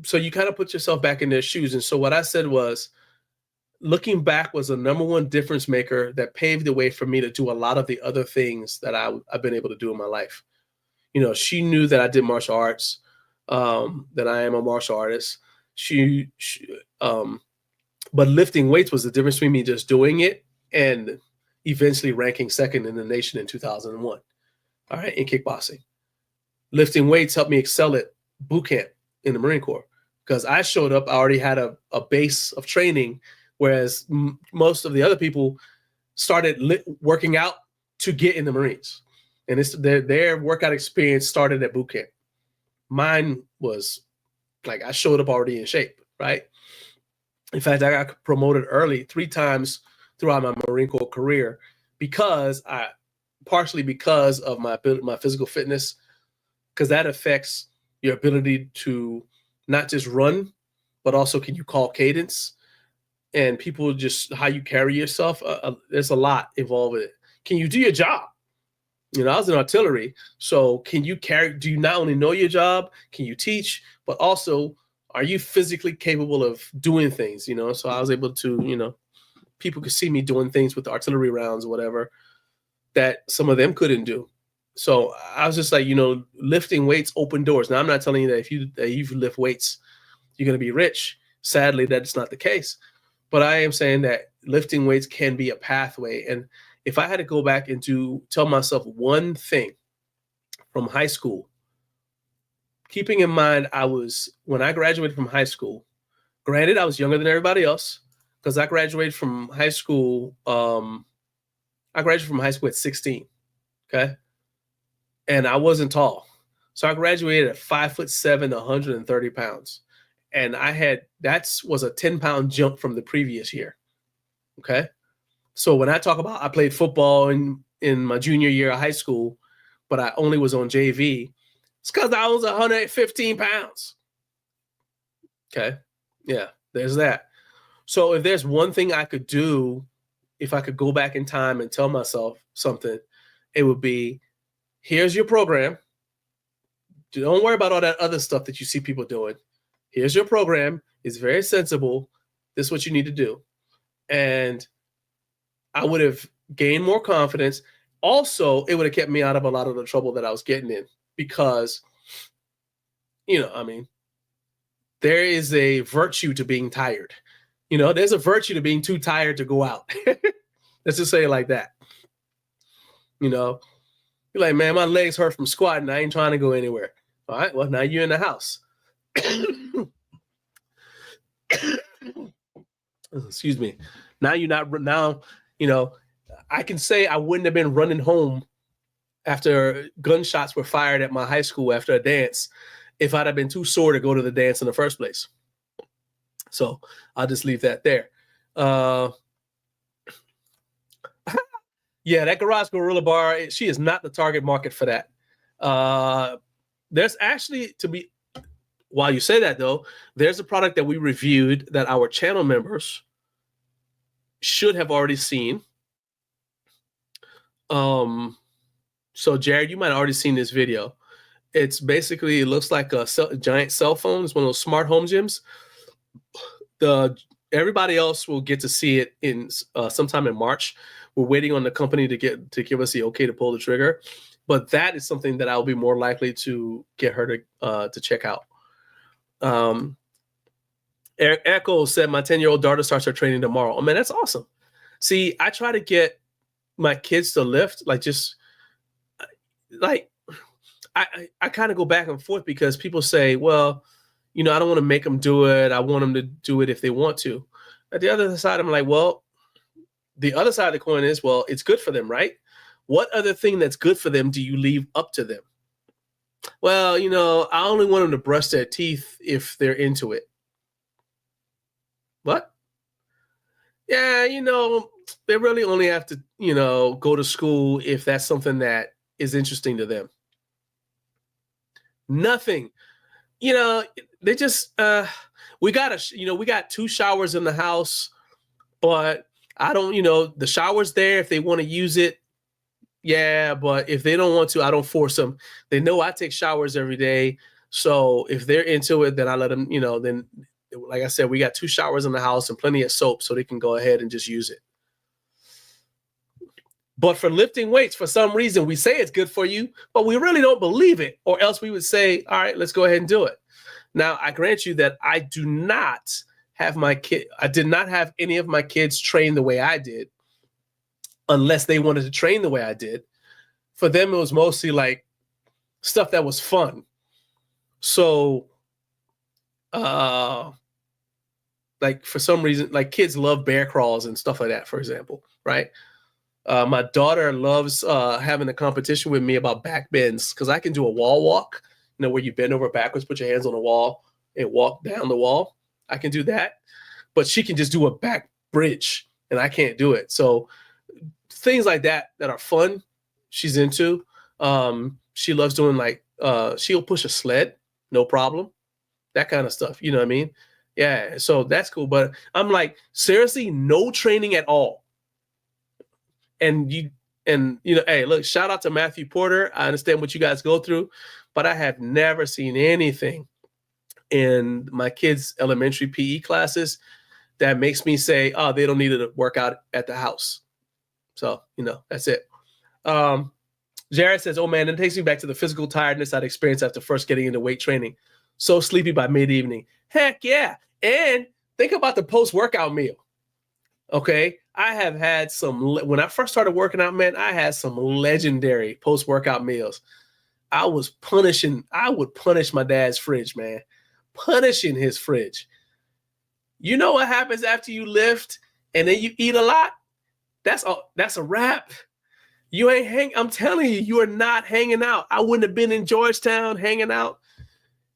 So you kind of put yourself back in their shoes. And so what I said was, looking back was the number one difference maker that paved the way for me to do a lot of the other things that I've been able to do in my life. She knew that I did martial arts. that I am a martial artist. But lifting weights was the difference between me just doing it and eventually ranking second in the nation in 2001. All right, in kickboxing. Lifting weights helped me excel at boot camp in the Marine Corps because I showed up, I already had a base of training, whereas most of the other people started working out to get in the Marines. And their workout experience started at boot camp. Mine was like I showed up already in shape, right? In fact, I got promoted early 3 times throughout my Marine Corps career partially because of my physical fitness, because that affects your ability to not just run, but also can you call cadence and people just how you carry yourself. There's a lot involved with it. Can you do your job? You know, I was in artillery, so can you do you not only know your job, can you teach, but also are you physically capable of doing things, you know? So I was able to, you know, people could see me doing things with the artillery rounds or whatever that some of them couldn't do. So I was just like, you know, lifting weights open doors. Now, I'm not telling you that if you lift weights, you're going to be rich. Sadly, that's not the case. But I am saying that lifting weights can be a pathway. And if I had to go back and tell myself one thing from high school, keeping in mind when I graduated from high school, granted, I was younger than everybody else because I graduated from high school. I graduated from high school at 16. Okay. And I wasn't tall. So I graduated at 5'7", 130 pounds. And that was a 10-pound jump from the previous year. Okay. So when I talk about I played football in my junior year of high school, but I only was on JV, it's because I was 115 pounds. Okay. Yeah, there's that. So if there's one thing I could do, if I could go back in time and tell myself something, it would be, here's your program. Don't worry about all that other stuff that you see people doing. Here's your program. It's very sensible. This is what you need to do. And I would have gained more confidence. Also, it would have kept me out of a lot of the trouble that I was getting in because, you know, I mean, there is a virtue to being tired. You know, there's a virtue to being too tired to go out. Let's just say it like that. You know, you're like, man, my legs hurt from squatting. I ain't trying to go anywhere. All right, well, now you're in the house. Excuse me. Now you're not, now, you know, I can say I wouldn't have been running home after gunshots were fired at my high school after a dance if I'd have been too sore to go to the dance in the first place. So I'll just leave that there. Yeah, that Garage Gorilla Bar, she is not the target market for that. There's actually, while you say that though, there's a product that we reviewed that our channel members should have already seen. So Jared, you might have already seen this video. It's basically, it looks like a giant cell phone. It's one of those smart home gyms. Everybody else will get to see it in sometime in March. We're waiting on the company to give us the okay to pull the trigger, but that is something that I'll be more likely to get her to check out. Echo said my 10-year-old daughter starts her training tomorrow. Oh man, that's awesome. See, I try to get my kids to lift, I kind of go back and forth because people say, well, you know, I don't want to make them do it. I want them to do it if they want to. At the other side, I'm like, well, the other side of the coin is, well, it's good for them, right? What other thing that's good for them do you leave up to them? Well, you know, I only want them to brush their teeth if they're into it. What? Yeah, you know, they really only have to, you know, go to school if that's something that is interesting to them. Nothing. You know, they just, we got 2 showers in the house, but I don't, you know, the shower's there if they want to use it. Yeah, but if they don't want to, I don't force them. They know I take showers every day. So if they're into it, then I let them, you know, then like I said, we got 2 showers in the house and plenty of soap so they can go ahead and just use it. But for lifting weights, for some reason, we say it's good for you, but we really don't believe it, or else we would say, all right, let's go ahead and do it. Now, I grant you that I do not have I did not have any of my kids train the way I did, unless they wanted to train the way I did. For them, it was mostly like stuff that was fun. So, like for some reason, like kids love bear crawls and stuff like that, for example, right? My daughter loves having a competition with me about back bends, because I can do a wall walk, where you bend over backwards, put your hands on the wall and walk down the wall. I can do that, but she can just do a back bridge and I can't do it. So things like that are fun, she's into. She loves doing like, she'll push a sled, no problem. That kind of stuff, you know what I mean? Yeah, so that's cool. But I'm like, seriously, no training at all. And hey, look, shout out to Matthew Porter. I understand what you guys go through, but I have never seen anything in my kids' elementary PE classes that makes me say, oh, they don't need to work out at the house. So, that's it. Jared says, oh man, it takes me back to the physical tiredness I'd experienced after first getting into weight training. So sleepy by mid-evening. Heck yeah. And think about the post-workout meal. Okay. I have had when I first started working out, man, I had some legendary post-workout meals. I would punish my dad's fridge, man. Punishing his fridge. You know what happens after you lift and then you eat a lot? That's a wrap. You ain't I'm telling you, you are not hanging out. I wouldn't have been in Georgetown hanging out.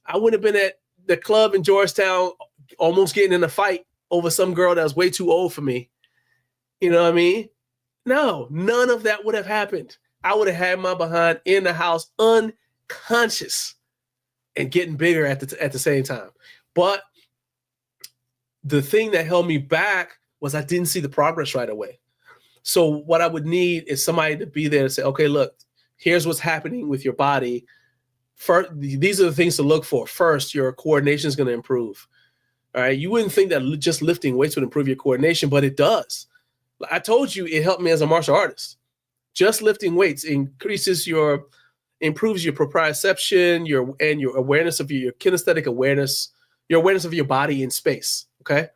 I wouldn't have been at the club in Georgetown almost getting in a fight over some girl that was way too old for me. You know what I mean? No, none of that would have happened. I would have had my behind in the house unconscious and getting bigger at the same time. But the thing that held me back was I didn't see the progress right away. So what I would need is somebody to be there to say, okay, look, here's what's happening with your body. First, these are the things to look for. First, your coordination is going to improve. All right. You wouldn't think that just lifting weights would improve your coordination, but it does. I told you it helped me as a martial artist. Just lifting weights improves your proprioception, your awareness of your kinesthetic awareness, your awareness of your body in space. Okay.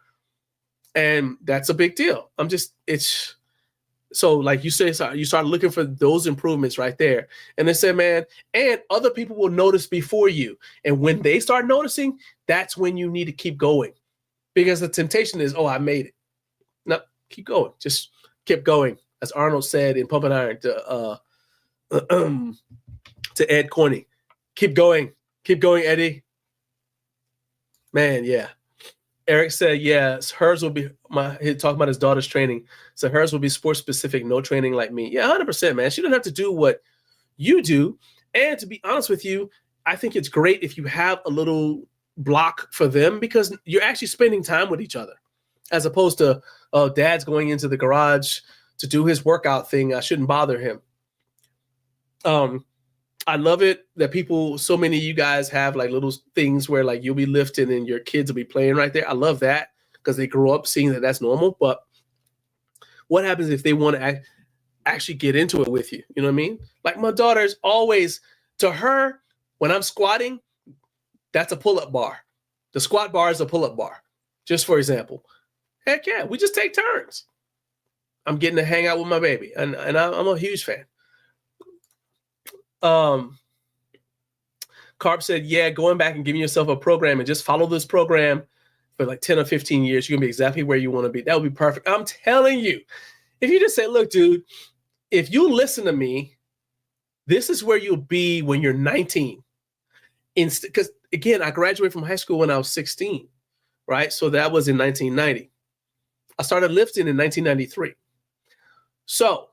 And that's a big deal. So like you say, you start looking for those improvements right there. And they say, man, and other people will notice before you. And when they start noticing, that's when you need to keep going. Because the temptation is, oh, I made it. No, keep going. Just keep going. As Arnold said in Pumping Iron to Ed Corney. Keep going. Keep going, Eddie. Man, yeah. Eric said, yes, hers will be talking about his daughter's training. So hers will be sports specific, no training like me. Yeah, 100%, man. She doesn't have to do what you do. And to be honest with you, I think it's great if you have a little block for them because you're actually spending time with each other as opposed to, oh, dad's going into the garage to do his workout thing. I shouldn't bother him. I love it that so many of you guys have like little things where like you'll be lifting and your kids will be playing right there. I love that because they grow up seeing that that's normal. But what happens if they want to actually get into it with you? You know what I mean? Like my daughter's always, to her, when I'm squatting, that's a pull-up bar. The squat bar is a pull-up bar, just for example. Heck yeah, we just take turns. I'm getting to hang out with my baby, and I'm a huge fan. Carp said, yeah, going back and giving yourself a program and just follow this program for like 10 or 15 years, you're gonna be exactly where you want to be. That would be perfect. I'm telling you, if you just say, look, dude, if you listen to me, this is where you'll be when you're 19. Because again, I graduated from high school when I was 16, right? So that was in 1990. I started lifting in 1993. So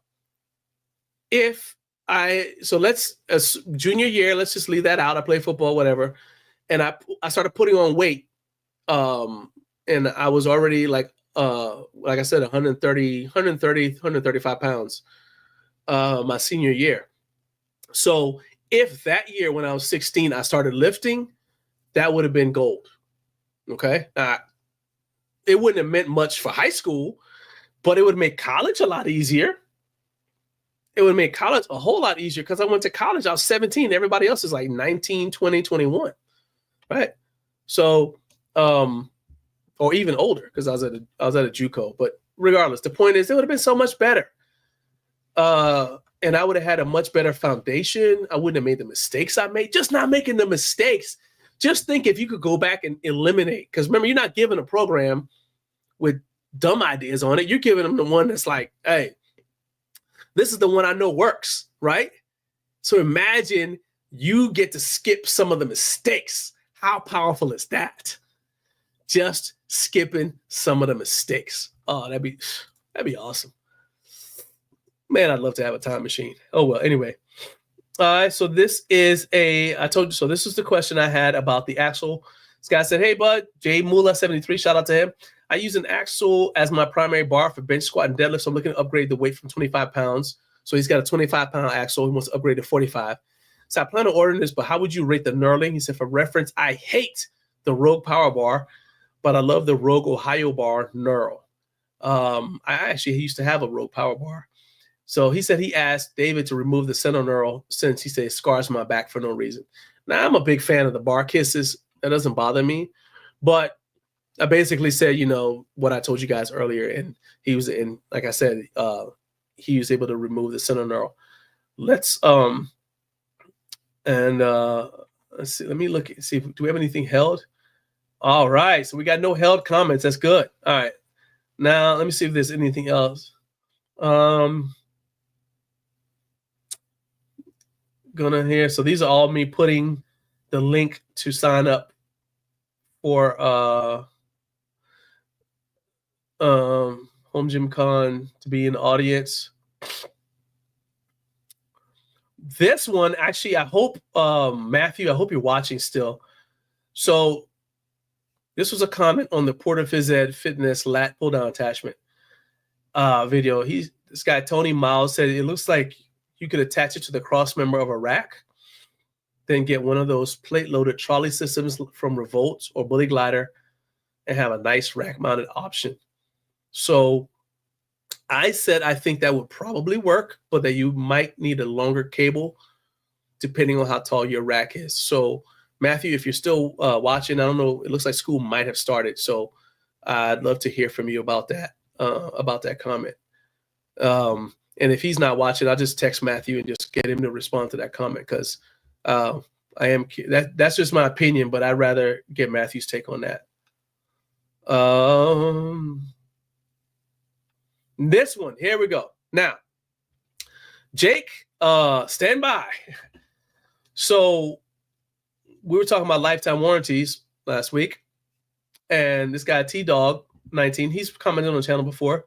junior year, let's just leave that out. I played football, whatever. And I started putting on weight. And I was already like I said, 135 pounds my senior year. So if that year when I was 16, I started lifting, that would have been gold. Okay. It wouldn't have meant much for high school, but it would make college a lot easier. it would make college a whole lot easier because I went to college. I was 17. Everybody else is like 19, 20, 21. Right. So, or even older because I was at a JUCO. But regardless, the point is it would have been so much better. And I would have had a much better foundation. I wouldn't have made the mistakes I made. Just not making the mistakes. Just think if you could go back and eliminate. Because remember, you're not giving a program with dumb ideas on it. You're giving them the one that's like, hey, this is the one I know works, right? So imagine you get to skip some of the mistakes. How powerful is that? Just skipping some of the mistakes. Oh, that'd be awesome. Man, I'd love to have a time machine. Oh, well, anyway. All right, so this is I told you, so this is the question I had about the axle. This guy said, hey, bud, J Mula 73, shout out to him. I use an axle as my primary bar for bench squat and deadlift, so I'm looking to upgrade the weight from 25 pounds. So he's got a 25-pound axle. He wants to upgrade to 45. So I plan on ordering this, but how would you rate the knurling? He said, for reference, I hate the Rogue Power Bar, but I love the Rogue Ohio Bar knurl. I actually used to have a Rogue Power Bar. So he said he asked David to remove the center knurl since he said it scars my back for no reason. Now, I'm a big fan of the bar kisses. That doesn't bother me. But I basically said, what I told you guys earlier. And he was like I said, he was able to remove the center knurl. Let's see. Let me look. See, do we have anything held? All right. So we got no held comments. That's good. All right. Now, let me see if there's anything else. Gonna here. So these are all me putting the link to sign up for HomeGymCon to be in the audience. This one, actually, I hope Matthew, I hope you're watching still. So this was a comment on the Porter Phys Ed Fitness lat pull down attachment video. This guy Tony Miles said it looks like you could attach it to the cross member of a rack, then get one of those plate-loaded trolley systems from Revolt or Bully Glider and have a nice rack-mounted option. So I said I think that would probably work, but that you might need a longer cable depending on how tall your rack is. So, Matthew, if you're still watching, I don't know, it looks like school might have started. So I'd love to hear from you about that comment. And if he's not watching, I'll just text Matthew and just get him to respond to that comment because that's just my opinion, but I'd rather get Matthew's take on that. This one, here we go. Now, Jake, stand by. So we were talking about lifetime warranties last week, and this guy T-Dog 19, he's commented on the channel before.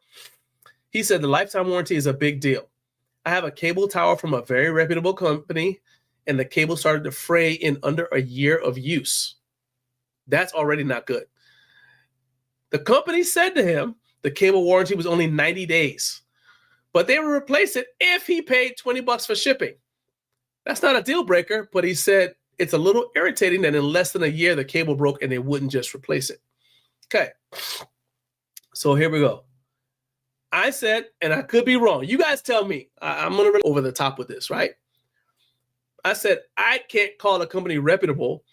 He said the lifetime warranty is a big deal. I have a cable tower from a very reputable company, and the cable started to fray in under a year of use. That's already not good. The company said to him the cable warranty was only 90 days, but they would replace it if he paid $20 for shipping. That's not a deal breaker, but he said it's a little irritating that in less than a year the cable broke and they wouldn't just replace it. Okay, so here we go. I said, and I could be wrong. You guys tell me. I'm going to run over the top with this, right? I said, I can't call a company reputable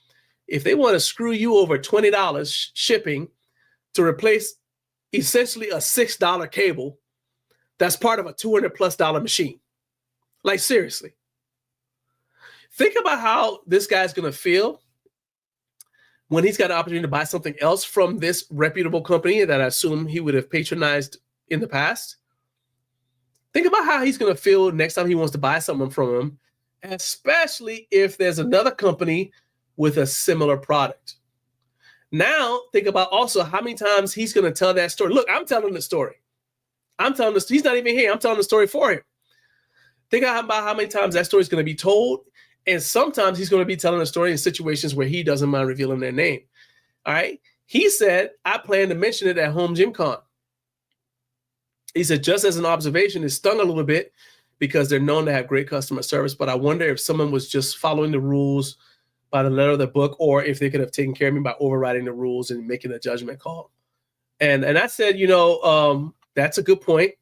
if they want to screw you over $20 shipping to replace essentially a $6 cable that's part of a $200+ machine. Like, seriously. Think about how this guy's going to feel when he's got an opportunity to buy something else from this reputable company that I assume he would have patronized in the past. Think about how he's going to feel next time he wants to buy something from him, especially if there's another company with a similar product. Now, think about also how many times he's going to tell that story. Look, I'm telling the story. He's not even here. I'm telling the story for him. Think about how many times that story is going to be told. And sometimes he's going to be telling a story in situations where he doesn't mind revealing their name. All right. He said, I plan to mention it at HomeGymCon. He said, just as an observation, it stung a little bit because they're known to have great customer service. But I wonder if someone was just following the rules by the letter of the book, or if they could have taken care of me by overriding the rules and making a judgment call. And I said, that's a good point.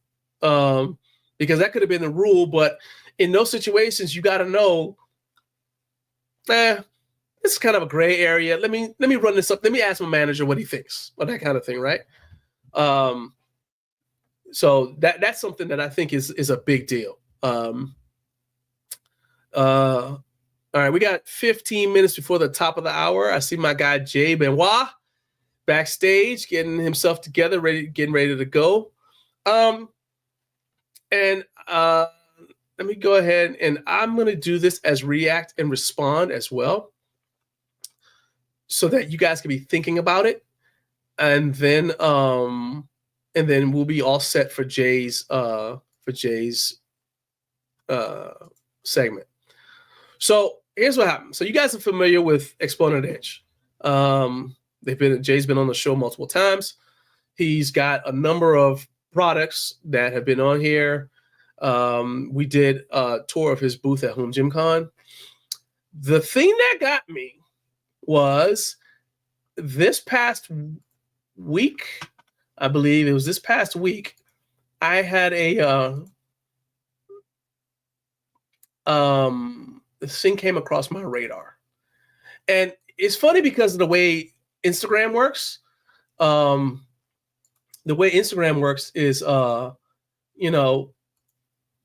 because that could have been the rule. But in those situations, you got to know, this is kind of a gray area. Let me run this up. Let me ask my manager what he thinks, or that kind of thing, right? So that's something that I think is a big deal. All right, we got 15 minutes before the top of the hour. I see my guy Jay Benoit backstage getting himself together, getting ready to go. And let me go ahead, and I'm going to do this as react and respond as well, so that you guys can be thinking about it, and then we'll be all set for Jay's segment. So here's what happened. So you guys are familiar with Exponent Edge. Jay's been on the show multiple times. He's got a number of products that have been on here. We did a tour of his booth at HomeGymCon. The thing that got me was this past week, I believe it was this past week, I had this thing came across my radar. And it's funny because of the way Instagram works. The way Instagram works is,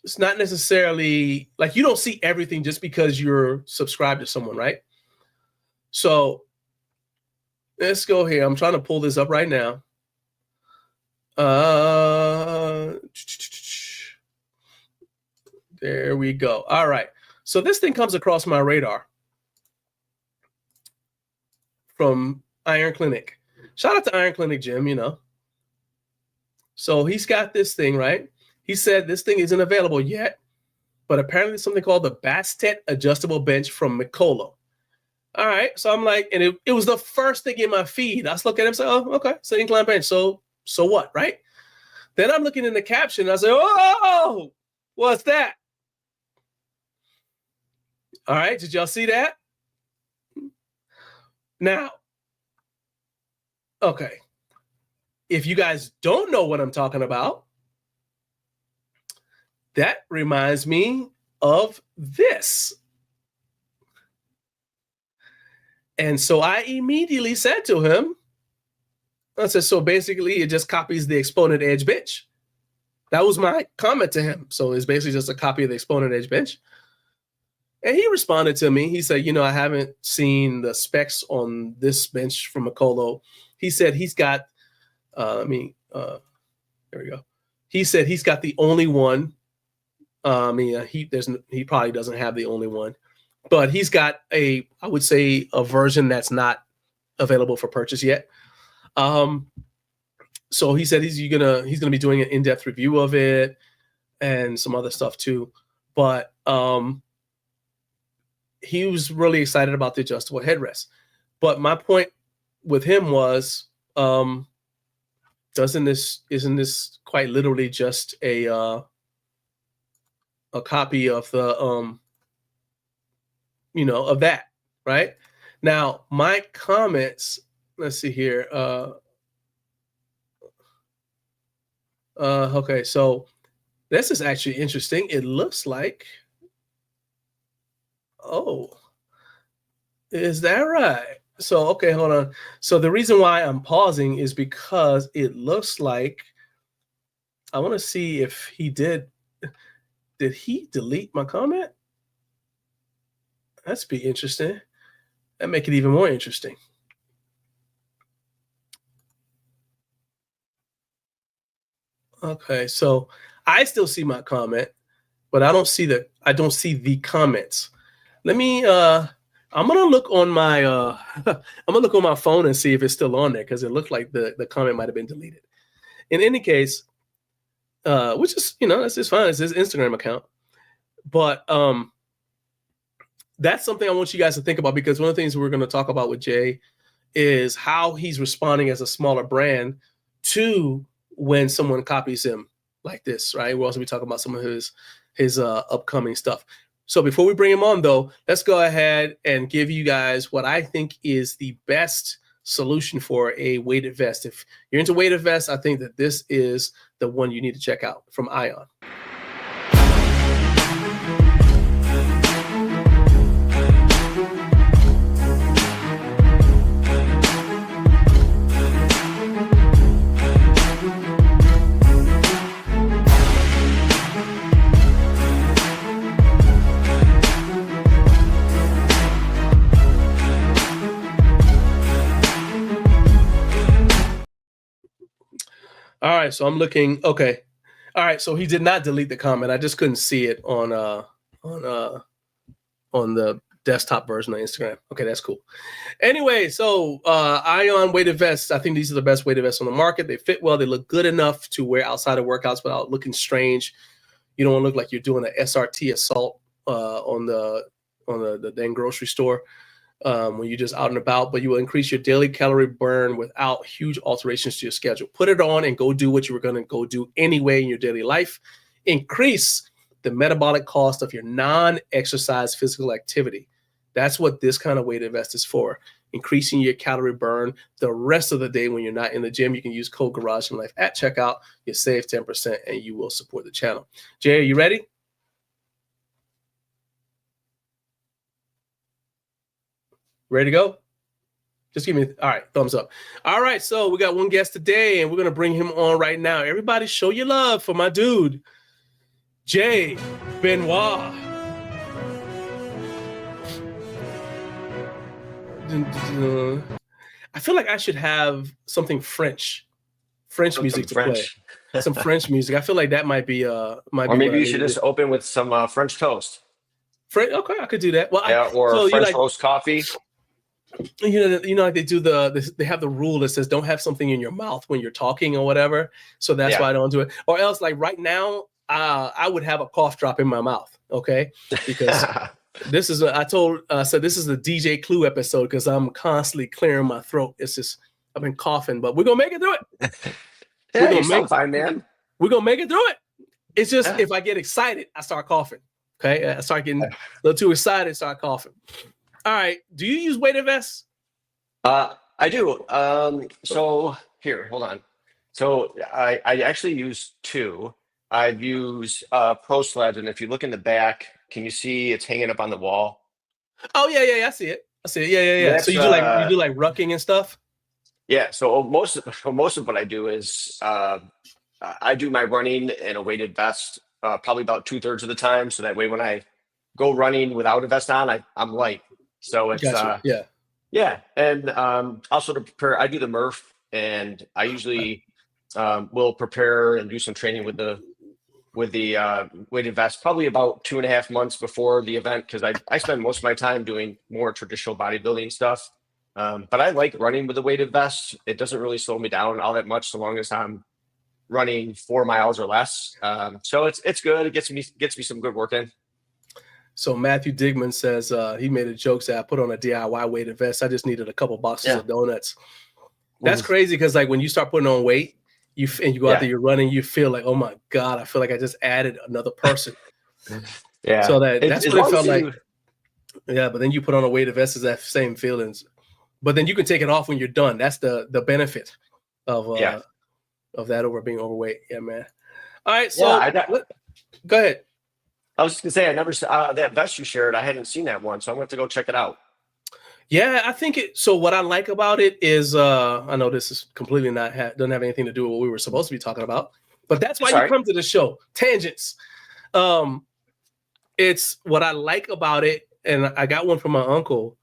it's not necessarily like you don't see everything just because you're subscribed to someone, right? So let's go here. I'm trying to pull this up right now. There we go. All right. So this thing comes across my radar from Iron Clinic. Shout out to Iron Clinic, Jim, So he's got this thing, right? He said this thing isn't available yet, but apparently something called the Bastet Adjustable Bench from Mikolo. All right. So I'm like, and it was the first thing in my feed. I was looking at him and said, oh, okay. So incline bench. So what, right? Then I'm looking in the caption. And I say, oh, what's that? All right. Did y'all see that? Now, okay. If you guys don't know what I'm talking about, that reminds me of this. And so I immediately said to him, I said, so basically it just copies the Exponent Edge bench. That was my comment to him. So it's basically just a copy of the Exponent Edge bench. And he responded to me. He said, I haven't seen the specs on this bench from Mikolo. He said he's got, there we go. He said he's got the only one. He probably doesn't have the only one, but he's got I would say a version that's not available for purchase yet. So he said he's gonna be doing an in-depth review of it and some other stuff too. But he was really excited about the adjustable headrest. But my point with him was, isn't this quite literally just a copy of the of that, right? Now my comments, let's see here. Okay, so this is actually interesting. It looks like, oh, is that right? So okay, hold on. So the reason why I'm pausing is because it looks like, I want to see if he did he delete my comment? That's be interesting. That make it even more interesting. Okay, so I still see my comment, but I don't see the comments. Let me I'm gonna look on my my phone and see if it's still on there, because it looked like the comment might have been deleted. In any case, which is, that's just fine. It's his Instagram account. But that's something I want you guys to think about, because one of the things we're going to talk about with Jay is how he's responding as a smaller brand to when someone copies him like this, right? We'll also be talking about some of his upcoming stuff. So before we bring him on, though, let's go ahead and give you guys what I think is the best solution for a weighted vest. If you're into weighted vests, I think that this is the one you need to check out from Ion. All right, so I'm looking. Okay, all right. So he did not delete the comment. I just couldn't see it on the desktop version of Instagram. Okay, that's cool. Anyway, so Ion weighted vests. I think these are the best weighted vests on the market. They fit well. They look good enough to wear outside of workouts without looking strange. You don't want to look like you're doing an SRT assault on the dang grocery store when you're just out and about, but you will increase your daily calorie burn without huge alterations to your schedule. Put it on and go do what you were going to go do anyway in your daily life. Increase the metabolic cost of your non-exercise physical activity. That's what this kind of weighted vest is for. Increasing your calorie burn the rest of the day when you're not in the gym. You can use code GarageLife at checkout. You save 10% and you will support the channel. Jay, are you ready? Ready to go? Just give me, all right, thumbs up. All right, so we got one guest today, and we're going to bring him on right now. Everybody show your love for my dude, Jay Benoit. I feel like I should have something French music to play. Some French music. I feel like that might be or maybe you should just open with some French toast. Okay, I could do that. Well, yeah, or French toast coffee. You know, like they do they have the rule that says don't have something in your mouth when you're talking or whatever. So that's why I don't do it. Or else, like right now, I would have a cough drop in my mouth. Okay, because this is I said this is the DJ Clue episode because I'm constantly clearing my throat. It's just I've been coughing, but we're gonna make it through it. Yeah, you sound fine, man. We're gonna make it through it. It's just if I get excited, I start coughing. Okay, I start getting a little too excited, start coughing. All right. Do you use weighted vests? I do. So here, hold on. So I actually use two. I use Pro Sled, and if you look in the back, can you see it's hanging up on the wall? Oh yeah. I see it. Yeah. So you do like rucking and stuff? Yeah. So most of what I do is I do my running in a weighted vest probably about 2/3 of the time. So that way when I go running without a vest on, I'm light. So it's yeah. And also to prepare, I do the Murph, and I usually will prepare and do some training with the weighted vest probably about 2.5 months before the event, because I spend most of my time doing more traditional bodybuilding stuff. But I like running with the weighted vest. It doesn't really slow me down all that much so long as I'm running 4 miles or less. So it's good. It gets me some good work in. So Matthew Digman says he made a joke that I put on a DIY weighted vest. I just needed a couple boxes of donuts. That's crazy because like when you start putting on weight, you go out there, you're running, you feel like, oh my God, I feel like I just added another person. Yeah. So that's what it felt like. Yeah, but then you put on a weighted vest is that same feelings. But then you can take it off when you're done. That's the benefit of that over being overweight. Yeah, man. All right, so go ahead. I was just gonna say I never saw that vest you shared. I hadn't seen that one, so I'm going to go check it out. Yeah, I think it. So what I like about it is, I know this is completely doesn't have anything to do with what we were supposed to be talking about, but that's why you come to the show. Tangents. It's what I like about it, and I got one from my uncle.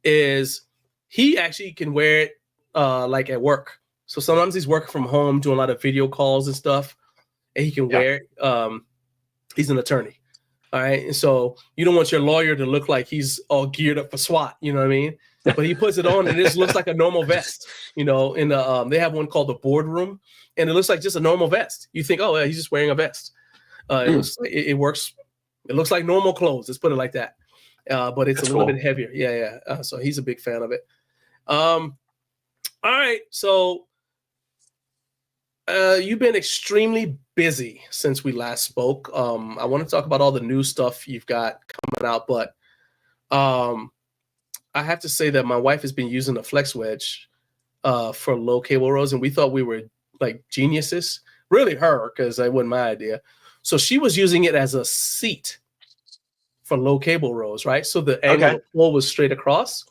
Is he actually can wear it like at work? So sometimes he's working from home, doing a lot of video calls and stuff, and he can wear it. He's an attorney. All right. And so you don't want your lawyer to look like he's all geared up for SWAT, you know what I mean? But he puts it on and it just looks like a normal vest, you know, in the they have one called the boardroom, and it looks like just a normal vest. You think, oh, yeah, he's just wearing a vest. It works. It looks like normal clothes. Let's put it like that. But it's a little bit heavier. Yeah. So he's a big fan of it. All right. So you've been extremely busy since we last spoke. I want to talk about all the new stuff you've got coming out, but I have to say that my wife has been using a Flex Wedge for low cable rows, and we thought we were like geniuses. Really her, because it wasn't my idea. So she was using it as a seat for low cable rows, right? So the angle of the pole was straight across.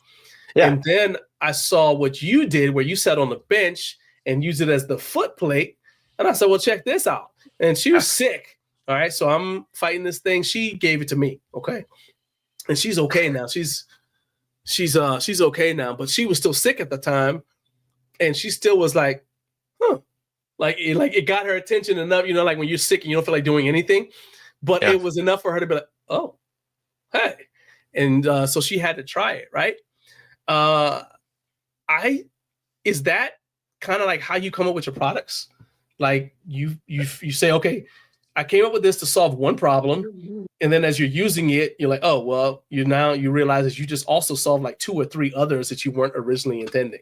Yeah. And then I saw what you did where you sat on the bench and used it as the foot plate. And I said, well, check this out. And she was sick. All right. So I'm fighting this thing. She gave it to me. Okay. And she's okay now. She's okay now, but she was still sick at the time. And she still was like, Like it got her attention enough, you know, like when you're sick and you don't feel like doing anything, but it was enough for her to be like, oh, hey. And so she had to try it, right? Is that kind of like how you come up with your products? Like you say, okay, I came up with this to solve one problem, and then as you're using it, you're like, oh, well, you realize that you just also solved like 2 or 3 others that you weren't originally intending.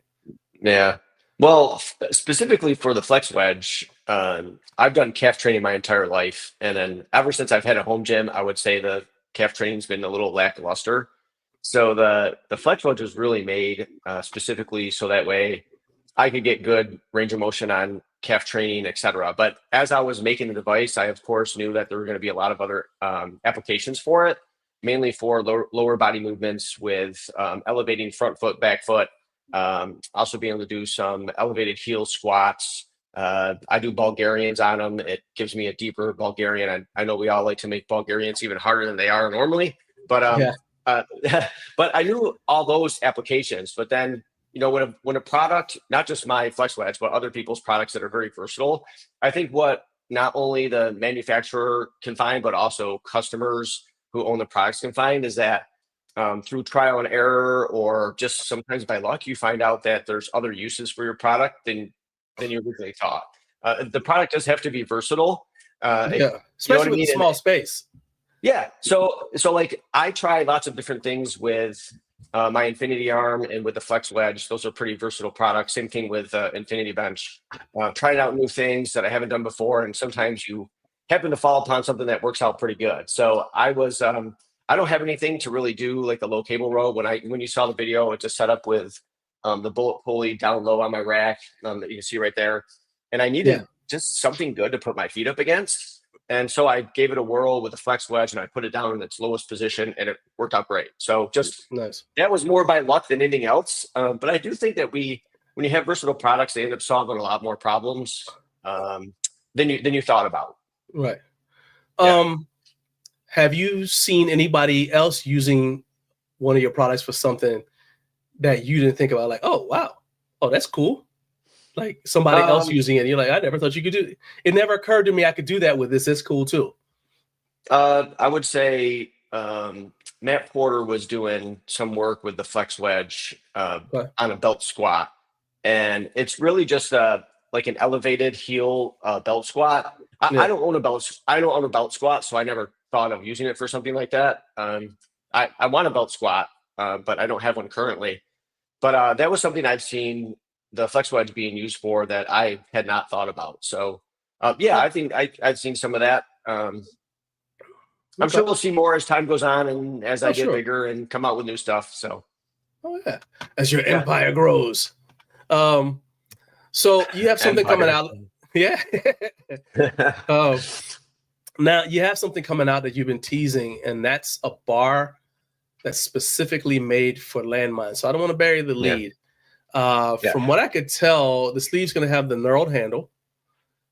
Yeah. Well, specifically for the flex wedge, I've done calf training my entire life, and then ever since I've had a home gym, I would say the calf training's been a little lackluster. So the flex wedge was really made specifically so that way I could get good range of motion on calf training, etc. But as I was making the device, I of course knew that there were going to be a lot of other applications for it, mainly for lower body movements with elevating front foot, back foot. Also being able to do some elevated heel squats. I do Bulgarians on them. It gives me a deeper Bulgarian. I know we all like to make Bulgarians even harder than they are normally, but but I knew all those applications. But then, you know, when a product, not just my flex wedge, but other people's products that are very versatile, I think what not only the manufacturer can find, but also customers who own the products can find is that through trial and error, or just sometimes by luck, you find out that there's other uses for your product than you originally thought. The product does have to be versatile. Especially with a small space. Yeah. So like I try lots of different things with my Infinity Arm and with the Flex Wedge. Those are pretty versatile products. Same thing with Infinity Bench. Trying out new things that I haven't done before, and sometimes you happen to fall upon something that works out pretty good. So I was I don't have anything to really do like the low cable row. When you saw the video, it's just set up with the bullet pulley down low on my rack that you can see right there. And I needed just something good to put my feet up against. And so I gave it a whirl with the Flex Wedge, and I put it down in its lowest position, and it worked out great. So just nice. That was more by luck than anything else. But I do think that when you have versatile products, they end up solving a lot more problems than you thought about. Right. Yeah. Have you seen anybody else using one of your products for something that you didn't think about? Like, oh, wow. Oh, that's cool. Like somebody else using it. You're like, I never thought you could do it. It never occurred to me I could do that with this. It's cool too. I would say Matt Porter was doing some work with the Flex Wedge on a belt squat. And it's really just like an elevated heel belt squat. I don't own a belt squat, so I never thought of using it for something like that. I want a belt squat, but I don't have one currently. But that was something I've seen the Flex Wedge being used for that I had not thought about. So I think I've seen some of that. I'm sure we'll see more as time goes on and as I get bigger and come out with new stuff. So, as your empire grows. So you have something coming out. Yeah. Now you have something coming out that you've been teasing, and that's a bar that's specifically made for landmines. So I don't want to bury the lead. From what I could tell, the sleeve's going to have the knurled handle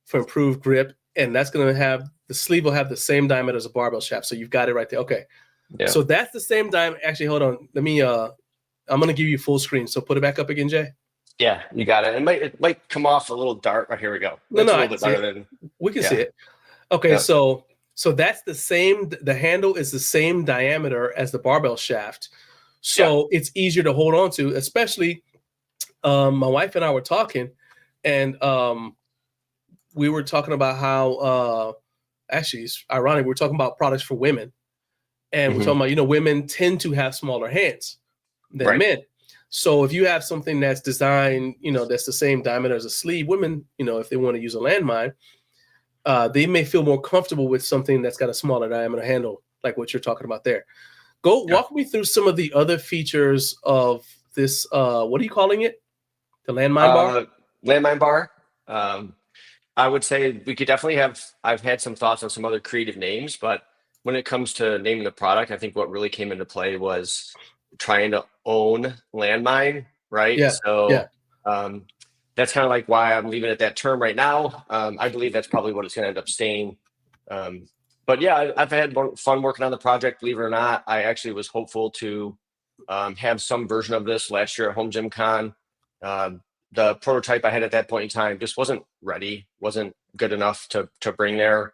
for improved grip, and that's going to have the sleeve will have the same diameter as a barbell shaft. So you've got it right there. Okay. Yeah. So that's the same diameter. Actually, hold on. Let me. I'm going to give you full screen. So put it back up again, Jay. Yeah, you got it. It might come off a little dark. Oh, here we go. No, a little bit better than we can see it. Okay, so that's the same. The handle is the same diameter as the barbell shaft, so it's easier to hold on to. Especially, my wife and I were talking, and we were talking about how actually it's ironic. We're talking about products for women, and we're talking about women tend to have smaller hands than men. So if you have something that's designed, that's the same diameter as a sleeve, women, if they want to use a landmine, they may feel more comfortable with something that's got a smaller diameter handle, like what you're talking about there. Walk me through some of the other features of this. What are you calling it? The landmine bar? Landmine bar. I would say we could definitely I've had some thoughts on some other creative names, but when it comes to naming the product, I think what really came into play was trying to own landmine, right? Yeah. So that's kind of like why I'm leaving it that term right now. I believe that's probably what it's going to end up staying. But yeah, I've had fun working on the project. Believe it or not, I actually was hopeful to have some version of this last year at HomeGymCon. the prototype I had at that point in time just wasn't ready, wasn't good enough to bring there.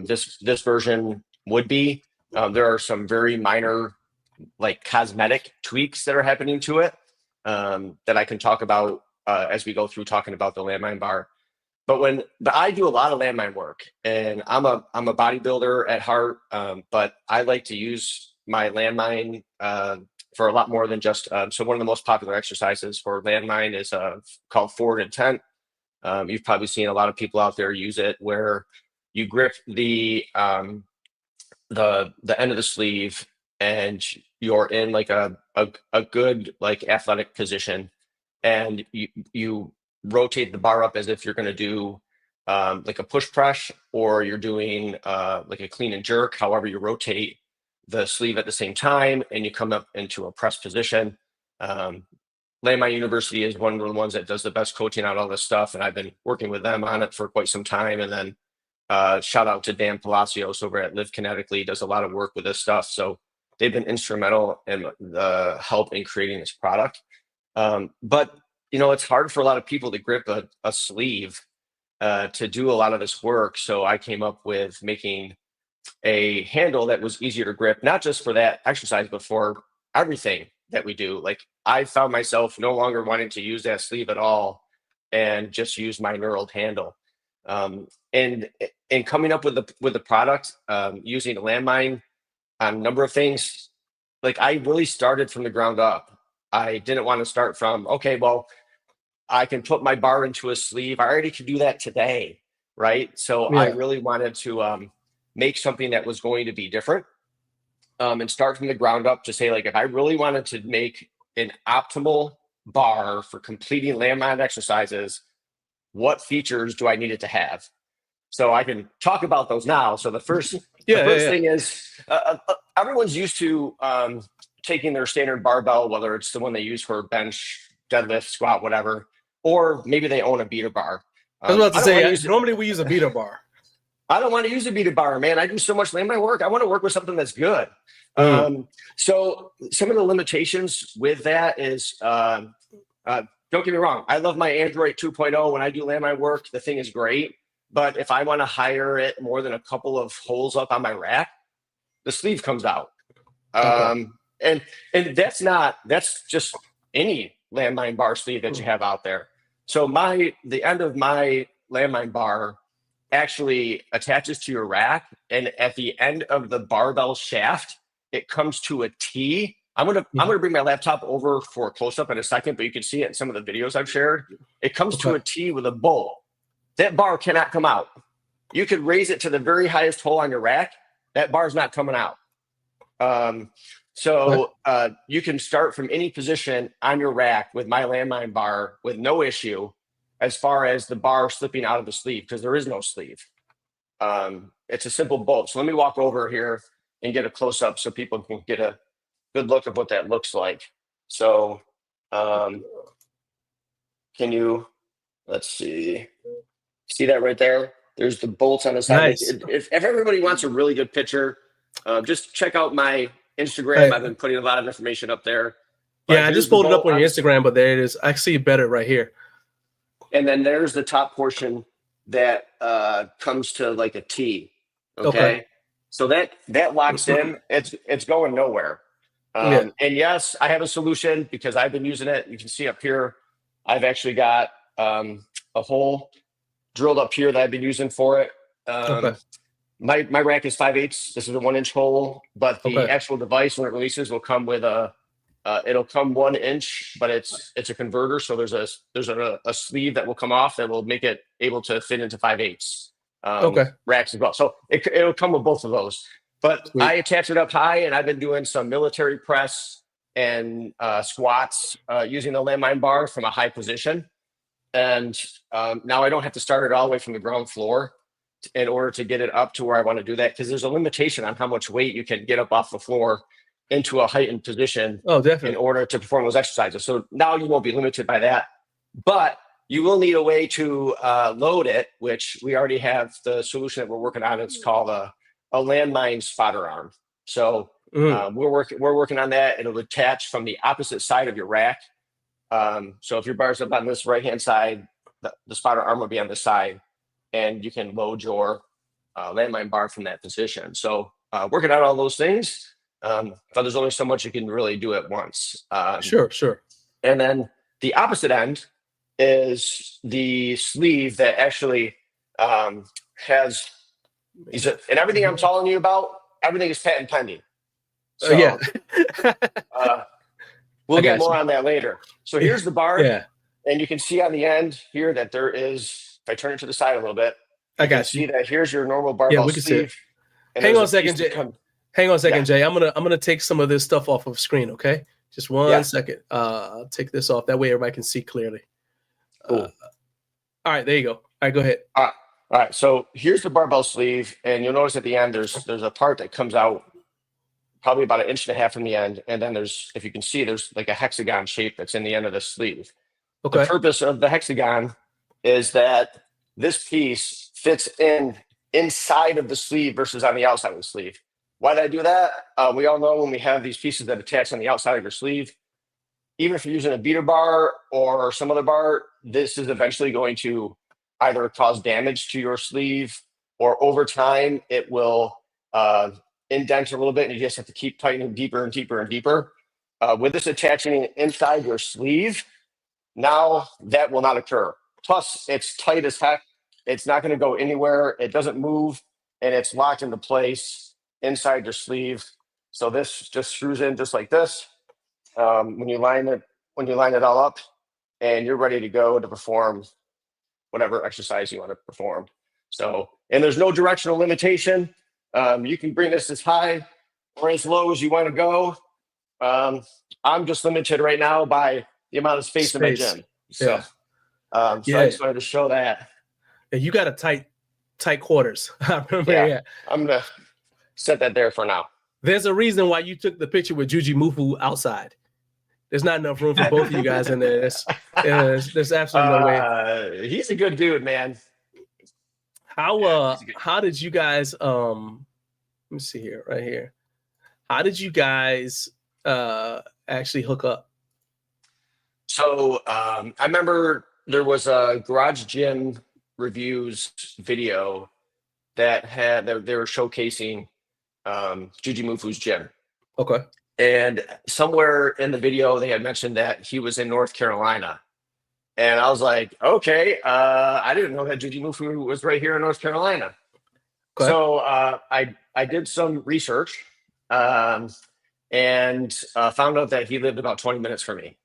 This version would be. There are some very minor, like cosmetic tweaks that are happening to it that I can talk about as we go through talking about the landmine bar. But I do a lot of landmine work, and I'm a bodybuilder at heart, but I like to use my landmine for a lot more than just. So one of the most popular exercises for landmine is called forward intent. You've probably seen a lot of people out there use it, where you grip the end of the sleeve, and you're in like a good like athletic position, and you rotate the bar up as if you're going to do like a push press, or you're doing like a clean and jerk. However, you rotate the sleeve at the same time, and you come up into a press position. Landmine University is one of the ones that does the best coaching on all this stuff, and I've been working with them on it for quite some time. And then shout out to Dan Palacios over at Live Kinetically, does a lot of work with this stuff. So they've been instrumental in the help in creating this product. But you know, it's hard for a lot of people to grip a sleeve to do a lot of this work. So I came up with making a handle that was easier to grip, not just for that exercise, but for everything that we do. Like, I found myself no longer wanting to use that sleeve at all and just use my knurled handle. And coming up with the product, using a landmine on a number of things, like I really started from the ground up. I didn't want to start from, okay, well, I can put my bar into a sleeve. I already can do that today, right? So Yeah. I really wanted to make something that was going to be different, and start from the ground up to say, like, if I really wanted to make an optimal bar for completing landmine exercises, what features do I need it to have? So I can talk about those now. So the first thing is everyone's used to taking their standard barbell, whether it's the one they use for bench, deadlift, squat, whatever, or maybe they own a beater bar. I was about to say, normally we use a beater bar. I don't want to use a beater bar, man. I do so much landmine work. I want to work with something that's good. So some of the limitations with that is, don't get me wrong, I love my Android 2.0. When I do landmine work, the thing is great. But if I want to hire it more than a couple of holes up on my rack, the sleeve comes out. And that's just any landmine bar sleeve that you have out there. So the end of my landmine bar actually attaches to your rack, and at the end of the barbell shaft, it comes to a T. I'm gonna bring my laptop over for a close-up in a second, but you can see it in some of the videos I've shared. It comes to a T with a bolt. That bar cannot come out. You could raise it to the very highest hole on your rack. That bar is not coming out. So you can start from any position on your rack with my landmine bar with no issue, as far as the bar slipping out of the sleeve, because there is no sleeve. It's a simple bolt. So let me walk over here and get a close up so people can get a good look of what that looks like. So can you, let's see that right there? There's the bolts on the side. Nice. If everybody wants a really good picture, just check out my Instagram. I've been putting a lot of information up there. But I just pulled it up on your Instagram, but there it is. I see it better right here. And then there's the top portion that comes to like a T. Okay. So that locks in. It's going nowhere. And yes, I have a solution because I've been using it. You can see up here, I've actually got a hole drilled up here that I've been using for it. My rack is 5/8. This is a 1-inch hole, but the actual device, when it releases, will come with it'll come 1 inch, but it's a converter. So there's a sleeve that will come off that will make it able to fit into 5/8 racks as well. So it'll come with both of those. But I attach it up high, and I've been doing some military press and squats using the landmine bar from a high position. And now I don't have to start it all the way from the ground floor in order to get it up to where I want to do that, because there's a limitation on how much weight you can get up off the floor into a heightened position in order to perform those exercises. So now you won't be limited by that, but you will need a way to load it, which we already have the solution that we're working on. It's called a landmine spotter arm. So we're working on that. It'll attach from the opposite side of your rack So if your bar's up on this right-hand side, the spotter arm will be on this side, and you can load your landmine bar from that position. So working out all those things, but there's only so much you can really do at once. Sure. And then the opposite end is the sleeve that actually has, and everything I'm telling you about, everything is patent pending. So yeah. we'll get more on that later. So here's the bar. Yeah. And you can see on the end here that there is, if I turn it to the side a little bit, I got you. See that here's your normal barbell Yeah, we can see it. sleeve. And Hang on a there's second, piece that Jay. comes- Hang on a second, Yeah. Jay. I'm gonna take some of this stuff off of screen, okay? Just one second. I'll take this off. That way everybody can see clearly. Cool. All right, there you go. All right, go ahead. All right. So here's the barbell sleeve, and you'll notice at the end there's a part that comes out probably about 1.5 inches from the end, and then there's, if you can see, there's like a hexagon shape that's in the end of the sleeve. Okay. The purpose of the hexagon is that this piece fits inside of the sleeve versus on the outside of the sleeve. Why did I do that? We all know when we have these pieces that attach on the outside of your sleeve, even if you're using a beater bar or some other bar, this is eventually going to either cause damage to your sleeve, or over time it will indent a little bit, and you just have to keep tightening deeper and deeper and deeper. With this attaching inside your sleeve, now that will not occur. Plus, it's tight as heck. It's not going to go anywhere. It doesn't move, and it's locked into place inside your sleeve. So this just screws in just like this. When you line it all up, and you're ready to go to perform whatever exercise you want to perform. So, and there's no directional limitation. You can bring this as high or as low as you want to go. I'm just limited right now by the amount of space in my gym. So, I just wanted to show that. Yeah, you got a tight quarters. I remember. Yeah. I'm gonna set that there for now. There's a reason why you took the picture with Juji Mufu outside. There's not enough room for both of you guys in there. There's absolutely no way. He's a good dude, man. How did you guys let me see here, right here. How did you guys actually hook up? So I remember there was a Garage Gym reviews video that they were showcasing Juji Mufu's gym. Okay. And somewhere in the video they had mentioned that he was in North Carolina. And I was like, okay, I didn't know that Juji Mufu was right here in North Carolina. Okay. So I did some research and found out that he lived about 20 minutes from me.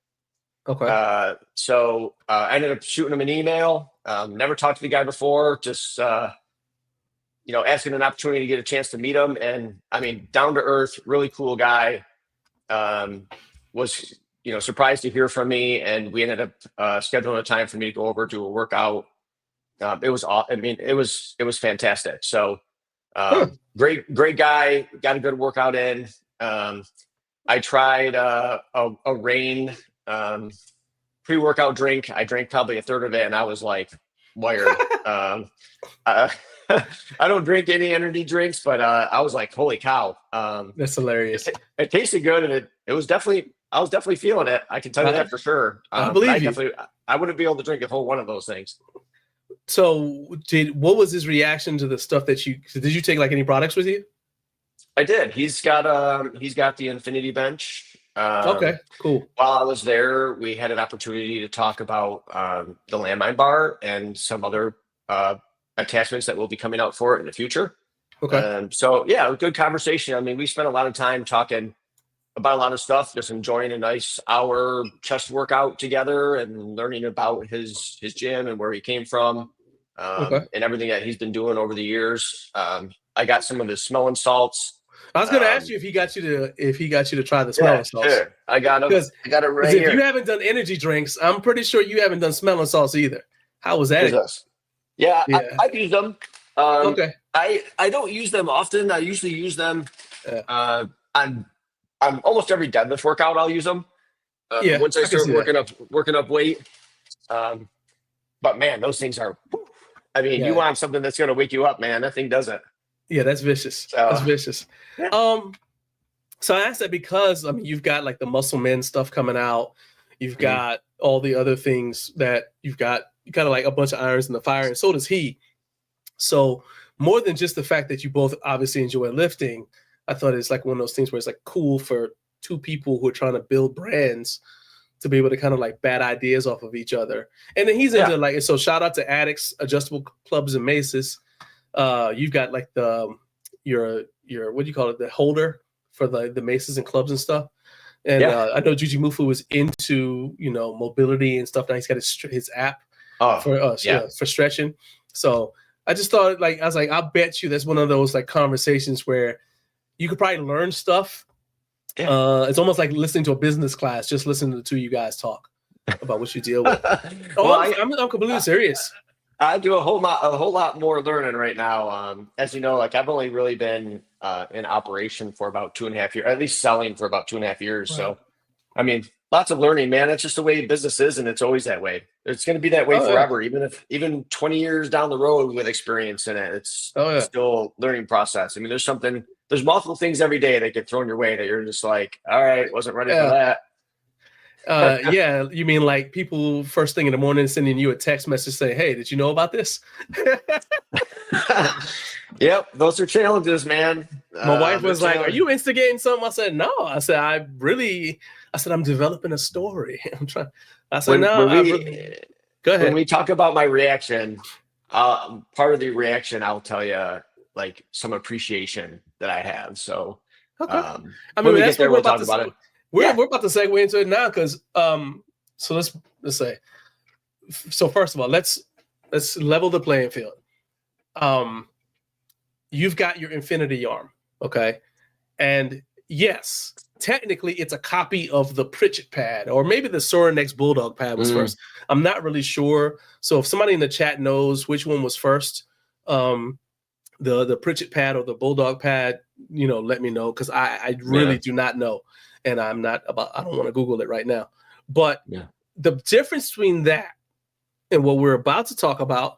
Okay. So I ended up shooting him an email. Never talked to the guy before, just asking an opportunity to get a chance to meet him. And I mean, down to earth, really cool guy. Was surprised to hear from me, and we ended up scheduling a time for me to go over to a workout. It was fantastic. So great guy, got a good workout in. I tried a Rain pre-workout drink. I drank probably a third of it, and I was like wired. I don't drink any energy drinks, but I was like, holy cow. That's hilarious. It tasted good, and I was definitely feeling it. I can tell you that for sure. I believe you. I wouldn't be able to drink a whole one of those things. So what was his reaction to the stuff did you take like any products with you? I did. He's got the Infinity Bench. Okay, cool. While I was there, we had an opportunity to talk about the landmine bar and some other attachments that will be coming out for it in the future. Okay. So yeah, good conversation. I mean, we spent a lot of time talking about a lot of stuff, just enjoying a nice hour chest workout together and learning about his gym and where he came from, and everything that he's been doing over the years. I got some of his smelling salts. I was going to ask you if he got you to try the smelling salts. Sure. I got it right here. If you haven't done energy drinks, I'm pretty sure you haven't done smelling salts either. How was that? Yeah. I've used them. Okay. I don't use them often. I usually use them on almost every deadlift workout. I'll use them once I start working up weight. But man, those things are. I mean, you want something that's going to wake you up, man. That thing doesn't. Yeah, that's vicious. That's vicious. So I asked that because you've got like the Muscle Men stuff coming out. You've got all the other things that you've got. You kind of like a bunch of irons in the fire, and so does he. So more than just the fact that you both obviously enjoy lifting, I thought it's like one of those things where it's like cool for two people who are trying to build brands to be able to kind of like bat ideas off of each other. And then he's into like, so shout out to Addicts, Adjustable Clubs and Maces. You've got like your what do you call it? The holder for the maces and clubs and stuff. And I know Juji Mufu was into, mobility and stuff. Now he's got his app for stretching. So I just thought I was like, I'll bet you that's one of those like conversations where you could probably learn stuff. Yeah. It's almost like listening to a business class, just listening to the two of you guys talk about what you deal with. I'm completely serious. I do a whole lot more learning right now. As you know, like I've only really been in operation for about 2.5 years, at least selling for about 2.5 years. Right. So, I mean, lots of learning, man. That's just the way business is, and it's always that way. It's going to be that way forever, even 20 years down the road with experience in it. It's still learning process. I mean, there's multiple things every day that get thrown your way that you're just like, all right, wasn't ready for that. You mean like people first thing in the morning sending you a text message saying, hey, did you know about this? Yep, those are challenges, man. My wife was like, are you instigating something? I said, no. I said, I'm developing a story. Go ahead. When we talk about my reaction, part of the reaction, I'll tell you like some appreciation that I have. So when we get there, we'll talk about it. We're about to segue into it now because so let's say, so first of all, let's level the playing field. You've got your Infinity arm, okay? And yes, technically it's a copy of the Pritchett pad, or maybe the Sorinex Bulldog pad was first. I'm not really sure. So if somebody in the chat knows which one was first, the Pritchett pad or the Bulldog pad, let me know, because I really do not know. And I don't want to Google it right now. But the difference between that and what we're about to talk about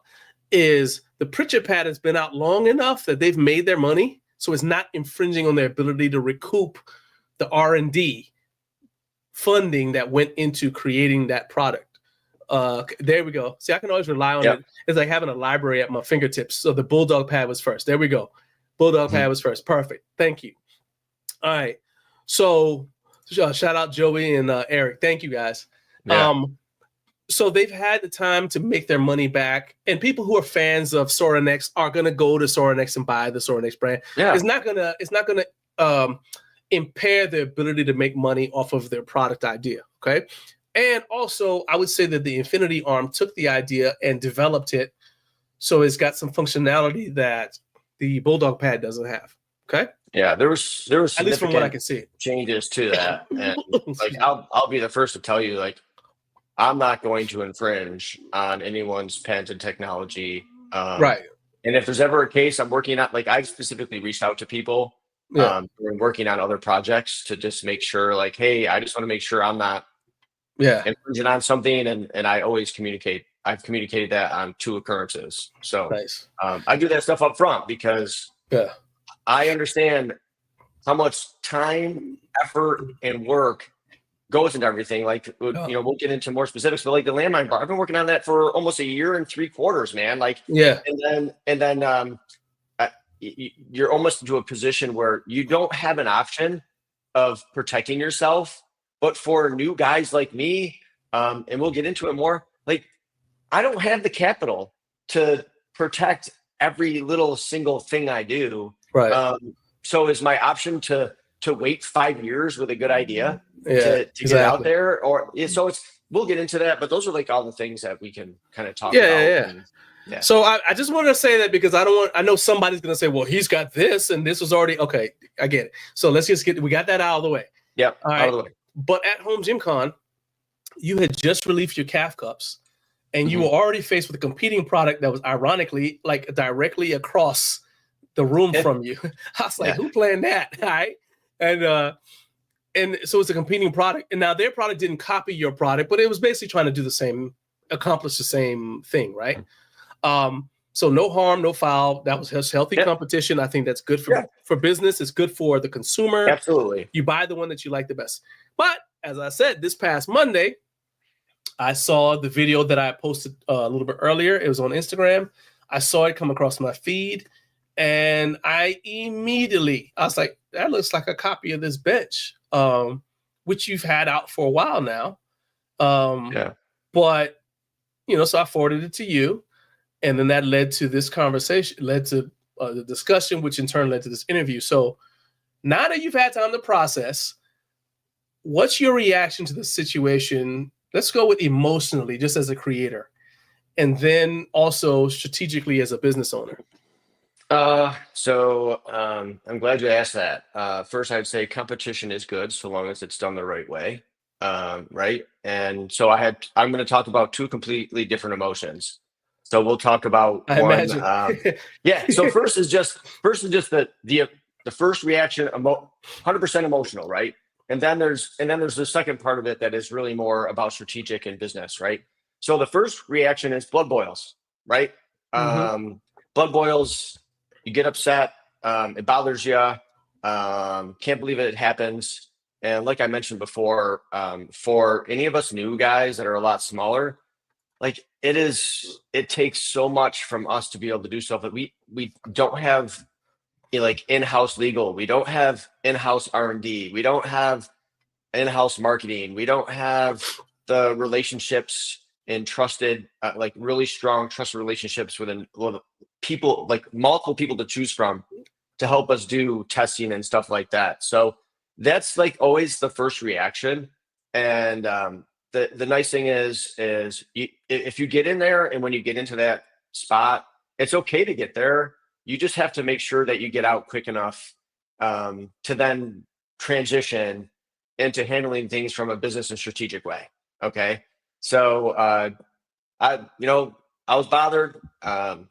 is the Pritchett pad has been out long enough that they've made their money. So it's not infringing on their ability to recoup the R&D funding that went into creating that product. There we go. See, I can always rely on it. It's like having a library at my fingertips. So the Bulldog pad was first. There we go. Bulldog pad was first. Perfect. Thank you. All right. So shout out Joey and Eric. Thank you guys. Yeah. So they've had the time to make their money back, and people who are fans of Sorinex are going to go to Sorinex and buy the Sorinex brand. Yeah. It's not gonna impair their ability to make money off of their product idea. Okay. And also I would say that the Infinity arm took the idea and developed it. So it's got some functionality that the Bulldog pad doesn't have. Okay. Yeah, there was at least from what I can see changes to that, and like I'll be the first to tell you, like I'm not going to infringe on anyone's patented technology, right? And if there's ever a case, I'm working on, like I specifically reached out to people who are working on other projects to just make sure, like, hey, I just want to make sure I'm not infringing on something, and I always communicate. I've communicated that on 2 occurrences, so nice. I do that stuff up front because I understand how much time, effort, and work goes into everything. Like, we'll get into more specifics, but like the landmine bar, I've been working on that for almost 1 year and 3/4, man. Like, and then you're almost into a position where you don't have an option of protecting yourself. But for new guys like me, and we'll get into it more, like I don't have the capital to protect every little single thing I do. Right. So is my option to wait 5 years with a good idea to get out there, or so we'll get into that, but those are like all the things that we can kind of talk about. And, so I just wanted to say that because I know somebody's going to say, well, he's got this and this was already, okay, I get it. So let's just we got that out of the way. Yep. All right. Out of the way. But at HomeGymCon, you had just released your calf cups and you were already faced with a competing product that was ironically like directly across the room from you. I was like, who playing that? All right. And so it's a competing product. And now their product didn't copy your product, but it was basically trying to accomplish the same thing, right? So no harm, no foul. That was just healthy competition. I think that's good for business. It's good for the consumer. Absolutely. You buy the one that you like the best. But as I said, this past Monday, I saw the video that I posted a little bit earlier. It was on Instagram. I saw it come across my feed, and I was like, that looks like a copy of this bench, which you've had out for a while now. But, so I forwarded it to you, and then that led to this conversation, led to the discussion, which in turn led to this interview. So now that you've had time to process, what's your reaction to the situation? Let's go with emotionally, just as a creator, and then also strategically as a business owner. So I'm glad you asked that. First, I'd say competition is good so long as it's done the right way. Right. And so I'm going to talk about two completely different emotions. So we'll talk about yeah. So first is just the first reaction, 100% emotional, right? And then there's the second part of it that is really more about strategic and business, right? So the first reaction is blood boils, right? Blood boils, you get upset, it bothers you, can't believe it happens. And like I mentioned before, for any of us new guys that are a lot smaller, like it takes so much from us to be able to do stuff that we don't have, like in-house legal, we don't have in-house R&D, we don't have in-house marketing, we don't have the relationships and trusted, like really strong trusted relationships with people, like multiple people to choose from to help us do testing and stuff like that. So that's like always the first reaction. And the nice thing is if you get in there, and when you get into that spot, it's okay to get there. You just have to make sure that you get out quick enough to then transition into handling things from a business and strategic way. Okay. So I was bothered, 10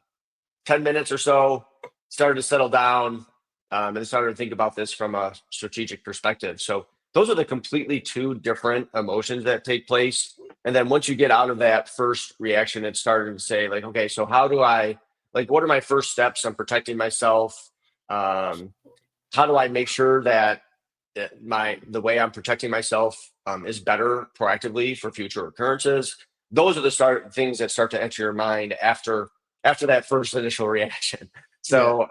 minutes or so, started to settle down, and started to think about this from a strategic perspective. So those are the completely two different emotions that take place. And then once you get out of that first reaction, it's starting to say like, okay, so how do I, like, what are my first steps on protecting myself? How do I make sure that the way I'm protecting myself is better proactively for future occurrences? Those are the things that start to enter your mind after that first initial reaction. So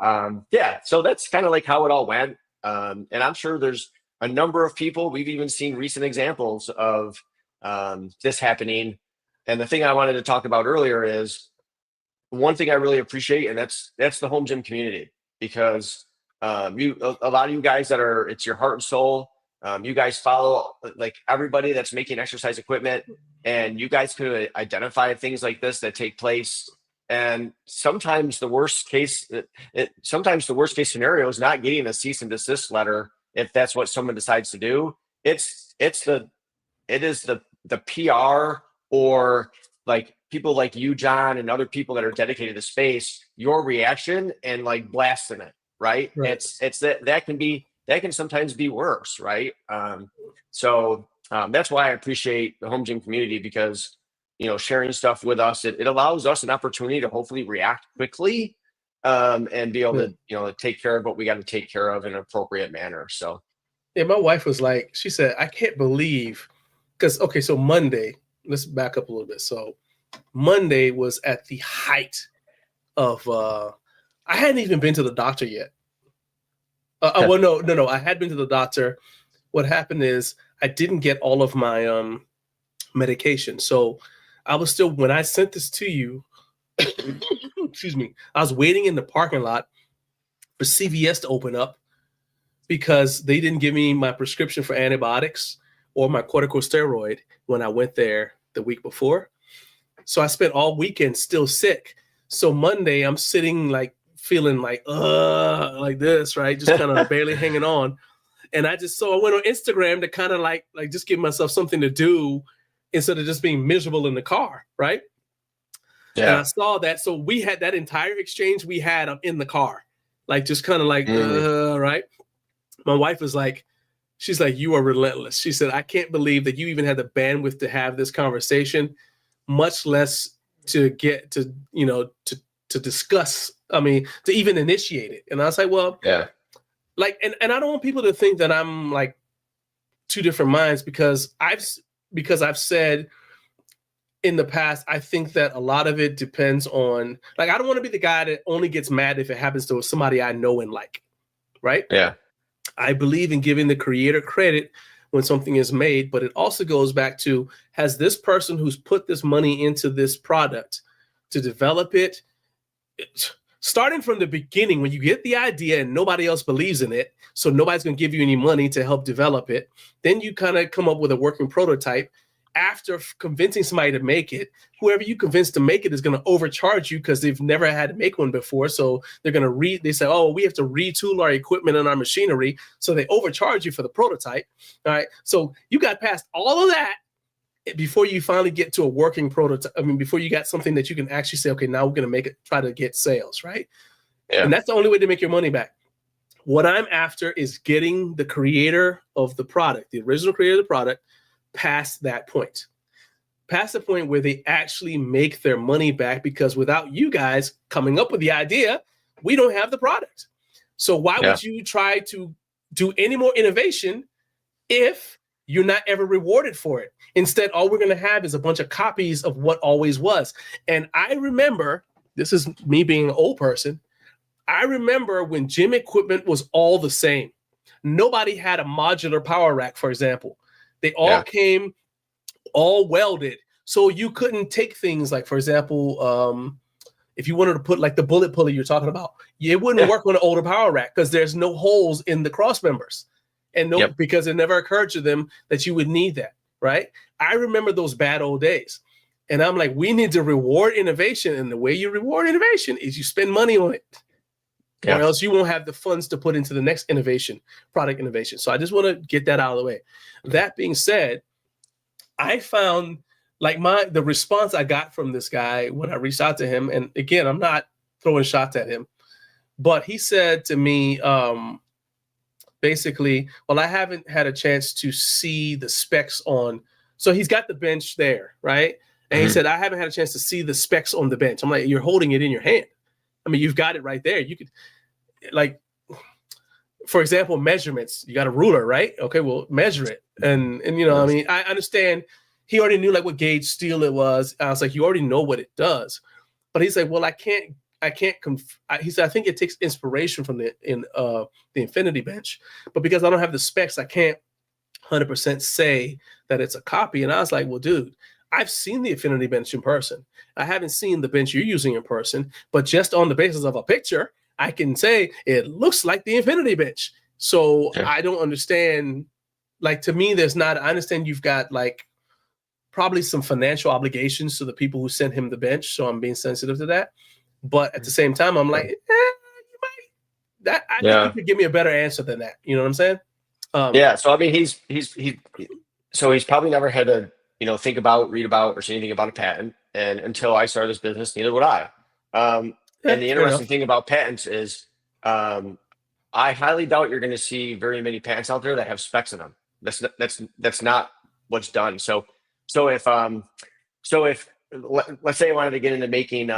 so that's kind of like how it all went. And I'm sure there's a number of people, we've even seen recent examples of this happening. And the thing I wanted to talk about earlier is one thing I really appreciate, and that's the home gym community, because a lot of you guys it's your heart and soul. You guys follow like everybody that's making exercise equipment, and you guys could identify things like this that take place. And sometimes the worst case scenario is not getting a cease and desist letter if that's what someone decides to do. It is the PR, or like people like you, John, and other people that are dedicated to space, your reaction and like blasting it, right? It's that can sometimes be worse, right? So that's why I appreciate the home gym community, because sharing stuff with us, it allows us an opportunity to hopefully react quickly, and be able to take care of what we got to take care of in an appropriate manner. So my wife was like, she said, I can't believe, because so Monday, let's back up a little bit. So Monday was at the height of I hadn't even been to the doctor yet. Well, no, I had been to the doctor. What happened is I didn't get all of my medication. So I was still, when I sent this to you, excuse me, I was waiting in the parking lot for CVS to open up, because they didn't give me my prescription for antibiotics or my corticosteroid when I went there the week before. So I spent all weekend still sick. So Monday I'm sitting like feeling like this, right? Just kind of barely hanging on. And I went on Instagram to kind of like just give myself something to do instead of just being miserable in the car, right? Yeah. And I saw that. So we had that entire exchange we had in the car, like just kind of like, right? My wife was like, she's like, you are relentless. She said, I can't believe that you even had the bandwidth to have this conversation, much less to get to, to discuss, to even initiate it. And I was like, well, yeah. Like, and I don't want people to think that I'm like two different minds, because I've said in the past, I think that a lot of it depends on, like, I don't want to be the guy that only gets mad if it happens to somebody I know and like, right? Yeah. I believe in giving the creator credit when something is made, but it also goes back to, has this person who's put this money into this product to develop it, starting from the beginning, when you get the idea and nobody else believes in it, so nobody's going to give you any money to help develop it, then you kind of come up with a working prototype. After convincing somebody to make it, whoever you convince to make it is going to overcharge you because they've never had to make one before. So they're going to they say, oh, we have to retool our equipment and our machinery. So they overcharge you for the prototype. All right. So you got past all of that before you finally get to a working prototype. I mean, before you got something that you can actually say, okay, now we're going to make it, try to get sales. Right. Yeah. And that's the only way to make your money back. What I'm after is getting the creator of the product, the original creator of the product, past that point, past the point where they actually make their money back, because without you guys coming up with the idea, we don't have the product. So why would you try to do any more innovation if you're not ever rewarded for it? Instead, all we're going to have is a bunch of copies of what always was. And I remember, this is me being an old person, I remember when gym equipment was all the same. Nobody had a modular power rack, for example. They all came all welded. So you couldn't take things like, for example, if you wanted to put like the bullet pulley you're talking about, it wouldn't work on an older power rack because there's no holes in the cross members. And because it never occurred to them that you would need that, right? I remember those bad old days. And I'm like, we need to reward innovation. And the way you reward innovation is you spend money on it. Or else you won't have the funds to put into the next innovation, product innovation. So I just want to get that out of the way. That being said, I found like the response I got from this guy when I reached out to him, and again, I'm not throwing shots at him, but he said to me, basically, well, I haven't had a chance to see the specs on. So he's got the bench there, right? And he said, I haven't had a chance to see the specs on the bench. I'm like, you're holding it in your hand. I mean, you've got it right there. You could, like, for example, measurements. You got a ruler, right? Okay, well, measure it. And you know, I mean, I understand he already knew like what gauge steel it was. I was like, you already know what it does. But he's like, well, I can't. He said, I think it takes inspiration from the Infinity bench, but because I don't have the specs, I can't 100% say that it's a copy. And I was like, well, dude, I've seen the Infinity bench in person. I haven't seen the bench you're using in person, but just on the basis of a picture, I can say it looks like the Infinity bench. So I don't understand. Like, to me, I understand you've got like probably some financial obligations to the people who sent him the bench. So I'm being sensitive to that. But at the same time, I'm like, you might, I think you could give me a better answer than that. You know what I'm saying? So I mean, he's probably never had to, think about, read about, or see anything about a patent. And until I started this business, neither would I. And the interesting thing about patents is, I highly doubt you're going to see very many patents out there that have specs in them. That's not what's done. So if let's say I wanted to get into making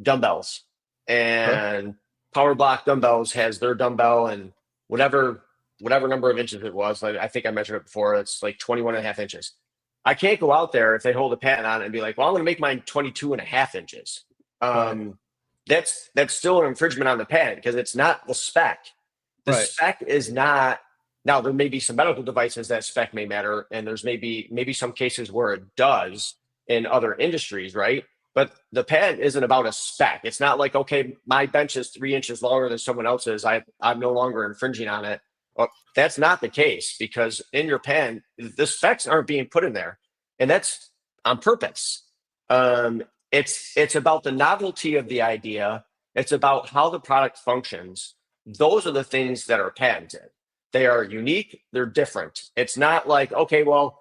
dumbbells, and Power Block Dumbbells has their dumbbell and whatever number of inches it was. Like, I think I measured it before. It's like 21.5 inches. I can't go out there if they hold a patent on it and be like, well, I'm going to make mine 22.5 inches. That's still an infringement on the patent because it's not the spec. The spec is not. Now, there may be some medical devices that spec may matter, and there's maybe some cases where it does in other industries, right? But the patent isn't about a spec. It's not like, okay, my bench is 3 inches longer than someone else's. I'm no longer infringing on it. Well, that's not the case, because in your patent, the specs aren't being put in there, and that's on purpose. It's about the novelty of the idea. It's about how the product functions. Those are the things that are patented. They are unique. They're different. It's not like, okay, well,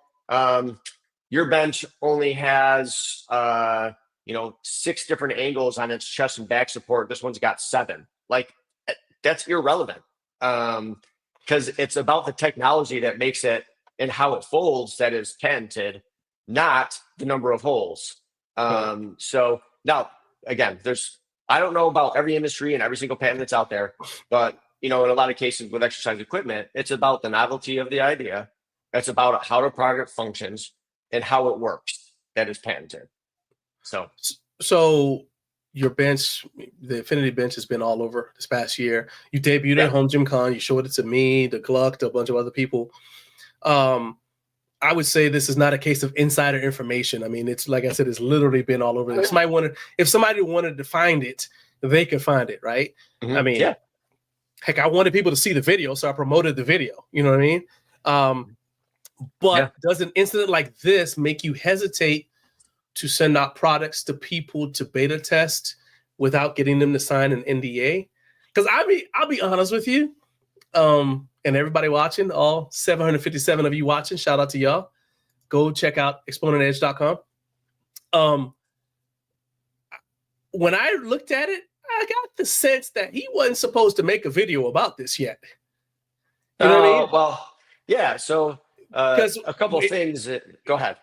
your bench only has 6 different angles on its chest and back support. This one's got 7. Like, that's irrelevant. Because it's about the technology that makes it and how it folds that is patented, not the number of holes. So now, again, I don't know about every industry and every single patent that's out there, but in a lot of cases with exercise equipment, it's about the novelty of the idea. It's about how the product functions and how it works. that is patented. So your bench, the Infinity bench, has been all over this past year. You debuted at HomeGymCon. You showed it to me, to Gluck, to a bunch of other people. I would say this is not a case of insider information. I mean, it's like I said, it's literally been all over. If somebody wanted to find it, they could find it, right? Mm-hmm. I mean, heck, I wanted people to see the video, so I promoted the video. You know what I mean? But does an incident like this make you hesitate to send out products to people to beta test without getting them to sign an NDA? Because I'll be honest with you, and everybody watching, all 757 of you watching, shout out to y'all. Go check out exponentedge.com. When I looked at it, I got the sense that he wasn't supposed to make a video about this yet. You know what I mean? Well, yeah. So a couple of things. Go ahead.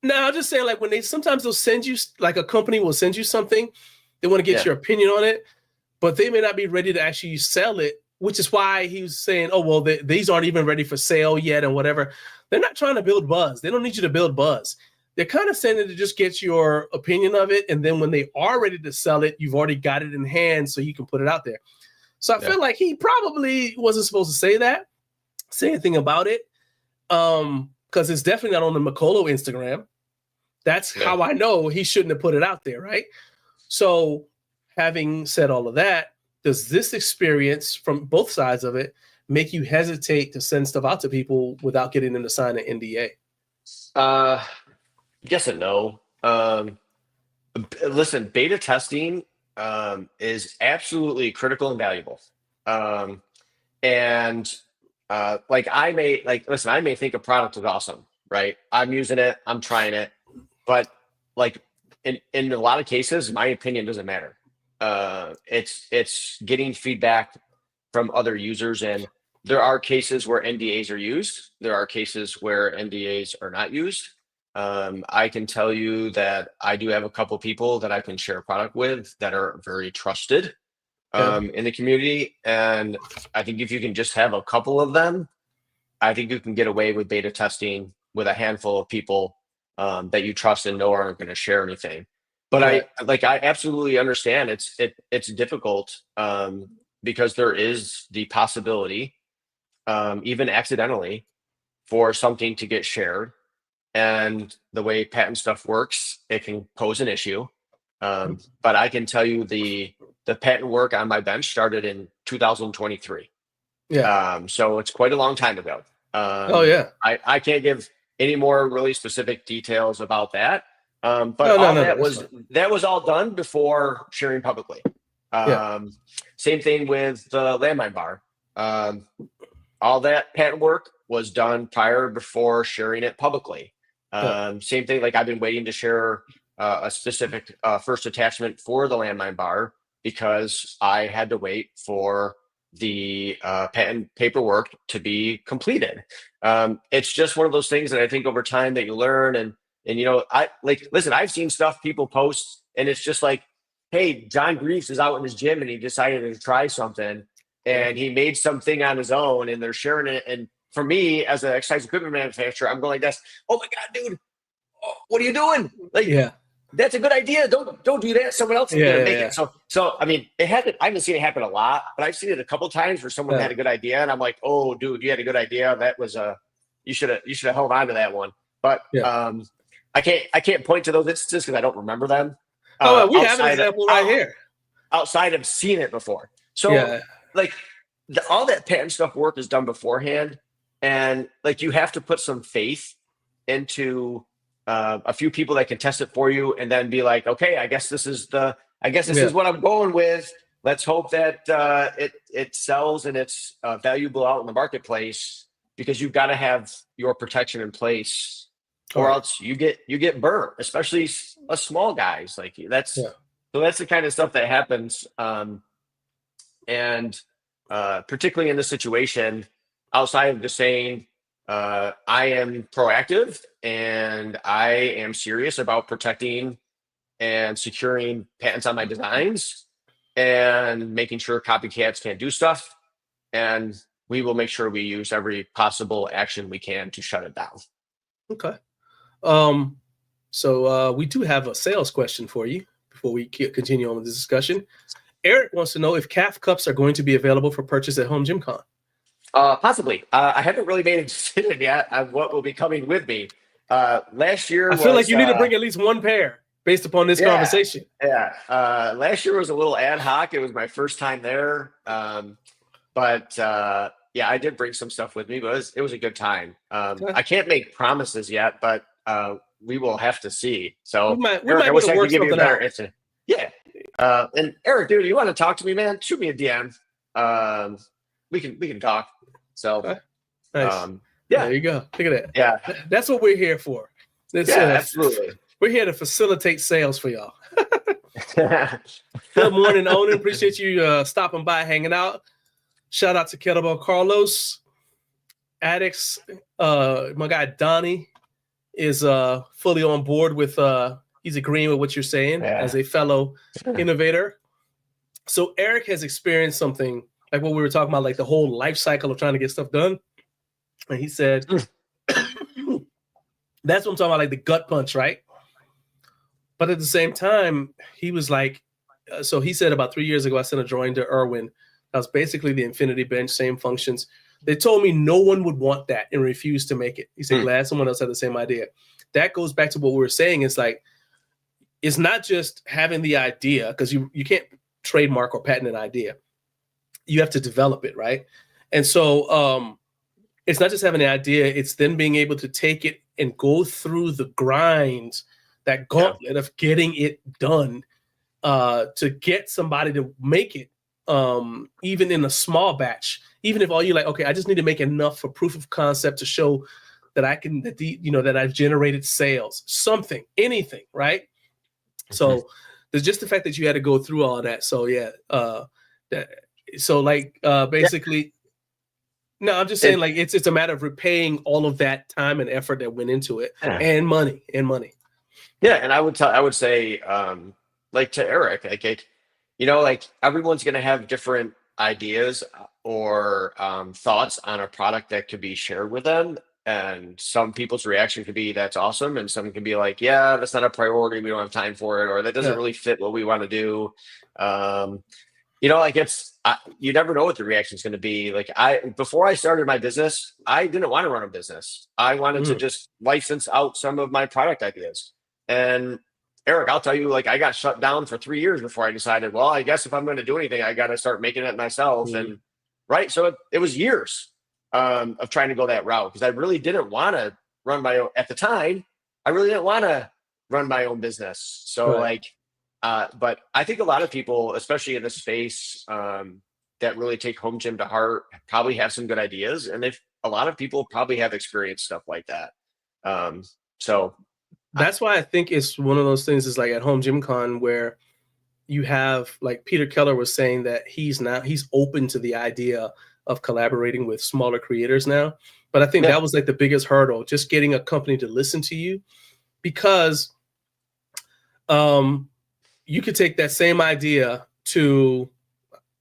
No, I'm just saying, like, when sometimes they'll send you, like, a company will send you something, they want to get your opinion on it, but they may not be ready to actually sell it, which is why he was saying, oh, well, these aren't even ready for sale yet and whatever. They're not trying to build buzz. They don't need you to build buzz. They're kind of saying it to just get your opinion of it, and then when they are ready to sell it, you've already got it in hand so you can put it out there. So I feel like he probably wasn't supposed to say anything about it, because it's definitely not on the Makolo Instagram. That's how I know he shouldn't have put it out there, right? So having said all of that, does this experience from both sides of it make you hesitate to send stuff out to people without getting them to sign an NDA? Yes and no. Listen, beta testing is absolutely critical and valuable. Like I may think a product is awesome, right? I'm using it, I'm trying it, but like in a lot of cases, my opinion doesn't matter. It's getting feedback from other users, and there are cases where NDAs are used. There are cases where NDAs are not used. I can tell you that I do have a couple people that I can share a product with that are very trusted in the community. And I think if you can just have a couple of them, I think you can get away with beta testing with a handful of people that you trust and know aren't going to share anything. But I absolutely understand it's difficult because there is the possibility, even accidentally, for something to get shared. And the way patent stuff works, it can pose an issue. But I can tell you the patent work on my bench started in 2023. So it's quite a long time ago. I can't give any more really specific details about that. But that was all done before sharing publicly. Same thing with the landmine bar. All that patent work was done before sharing it publicly. Same thing, like I've been waiting to share a specific first attachment for the landmine bar because I had to wait for the patent paperwork to be completed. It's just one of those things that I think over time that you learn, and listen, I've seen stuff people post and it's just like, hey, John Greaves is out in his gym and he decided to try something and he made something on his own and they're sharing it. And for me, as an exercise equipment manufacturer, I'm going like this. Oh my God, dude, what are you doing? That's a good idea. Don't do that. Someone else is gonna make it. So I mean, I haven't seen it happen a lot, but I've seen it a couple of times where someone had a good idea, and I'm like, oh, dude, you had a good idea. That was you should have held on to that one. But I can't point to those instances because I don't remember them. We have an example right here. Outside of seeing it before, so all that patent stuff work is done beforehand, and like you have to put some faith into a few people that can test it for you, and then be like, okay, I guess this is what I'm going with. Let's hope that it sells and it's valuable out in the marketplace, because you've got to have your protection in place, or else you get burnt, especially us small guys. Like so that's the kind of stuff that happens. And particularly in this situation, outside of just saying, I am proactive and I am serious about protecting and securing patents on my designs and making sure copycats can't do stuff. And we will make sure we use every possible action we can to shut it down. Okay. So we do have a sales question for you before we continue on with this discussion. Eric wants to know if calf cups are going to be available for purchase at HomeGymCon. Possibly. I haven't really made a decision yet on what will be coming with me. Last year I feel like you need to bring at least one pair based upon this conversation. Yeah. Last year was a little ad hoc. It was my first time there. But I did bring some stuff with me, but it was a good time. I can't make promises yet, but we will have to see. So we Eric, might I wish I work could give you a something better out. answer. Yeah. And Eric, dude, you want to talk to me, man? Shoot me a DM. We can talk. So Nice. There you go. Look at that. Yeah. That's what we're here for. Absolutely. We're here to facilitate sales for y'all. Good morning, Onan. Appreciate you stopping by, hanging out. Shout out to Kettlebell Carlos. Addicts. My guy Donnie is fully on board with he's agreeing with what you're saying as a fellow innovator. So Eric has experienced something like what we were talking about, like the whole life cycle of trying to get stuff done. And he said, that's what I'm talking about, like the gut punch, right? But at the same time, he was like, so he said about 3 years ago, I sent a drawing to Irwin. That was basically the infinity bench, same functions. They told me no one would want that and refused to make it. He said, glad someone else had the same idea. That goes back to what we were saying. It's like, it's not just having the idea, because you can't trademark or patent an idea. You have to develop it, right? And so it's not just having an idea, it's then being able to take it and go through the grind, that gauntlet of getting it done to get somebody to make it, even in a small batch. Even if all you're like, okay, I just need to make enough for proof of concept to show that I can, that I've generated sales, something, anything, right? So there's just the fact that you had to go through all that. So basically, no, I'm just saying like it's a matter of repaying all of that time and effort that went into it, and money. Yeah, and I would say, like to Eric, like everyone's going to have different ideas or thoughts on a product that could be shared with them. And some people's reaction could be, that's awesome. And some can be like, yeah, that's not a priority. We don't have time for it. Or that doesn't really fit what we want to do. You never know what the reaction is going to be. Like before I started my business, I didn't want to run a business. I wanted to just license out some of my product ideas. And Eric, I'll tell you, like I got shut down for 3 years before I decided, well, I guess if I'm going to do anything, I got to start making it myself. And so it was years of trying to go that route, because I really didn't want to run my own at the time. I really didn't want to run my own business. So but I think a lot of people, especially in this space, that really take home gym to heart, probably have some good ideas. And a lot of people probably have experienced stuff like that. So that's why I think it's one of those things is like at HomeGymCon where you have, like Peter Keller was saying, that he's open to the idea of collaborating with smaller creators now. But I think that was like the biggest hurdle, just getting a company to listen to you, because you could take that same idea to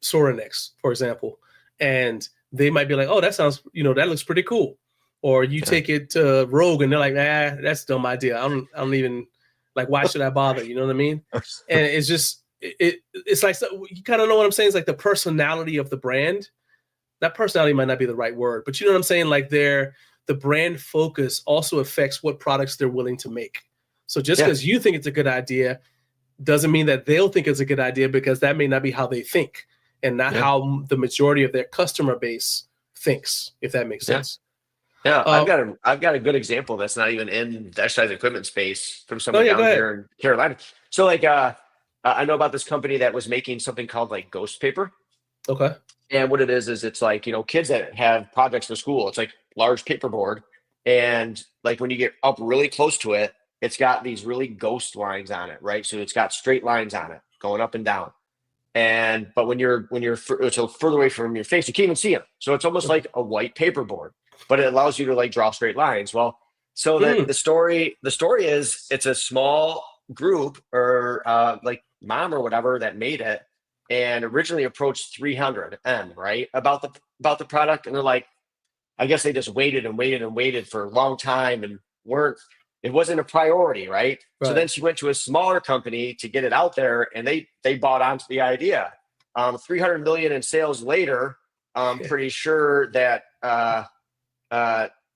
Sorinex, for example, and they might be like, oh, that sounds, that looks pretty cool. Or you take it to Rogue and they're like, nah, that's a dumb idea. I don't even, like, why should I bother? You know what I mean? And it's just, it's like, so you kind of know what I'm saying? It's like the personality of the brand. That personality might not be the right word, but you know what I'm saying? Like the brand focus also affects what products they're willing to make. So just because you think it's a good idea doesn't mean that they'll think it's a good idea, because that may not be how they think and not how the majority of their customer base thinks, if that makes sense. Yeah, I've got a good example that's not even in the exercise equipment space from someone down here in Carolina. So like I know about this company that was making something called like ghost paper. Okay. And what it is it's like, kids that have projects for school, it's like large paperboard. And like when you get up really close to it, it's got these really ghost lines on it, right? So it's got straight lines on it going up and down. But when you're so further away from your face, you can't even see them. So it's almost like a white paperboard, but it allows you to like draw straight lines. Well, so the story is it's a small group or like mom or whatever that made it, and originally approached 300M, right, about the product, and they're like, I guess they just waited and waited and waited for a long time and weren't it wasn't a priority, right? So Right. then she went to a smaller company to get it out there, and they bought onto the idea. 300 million in sales later, I'm pretty sure that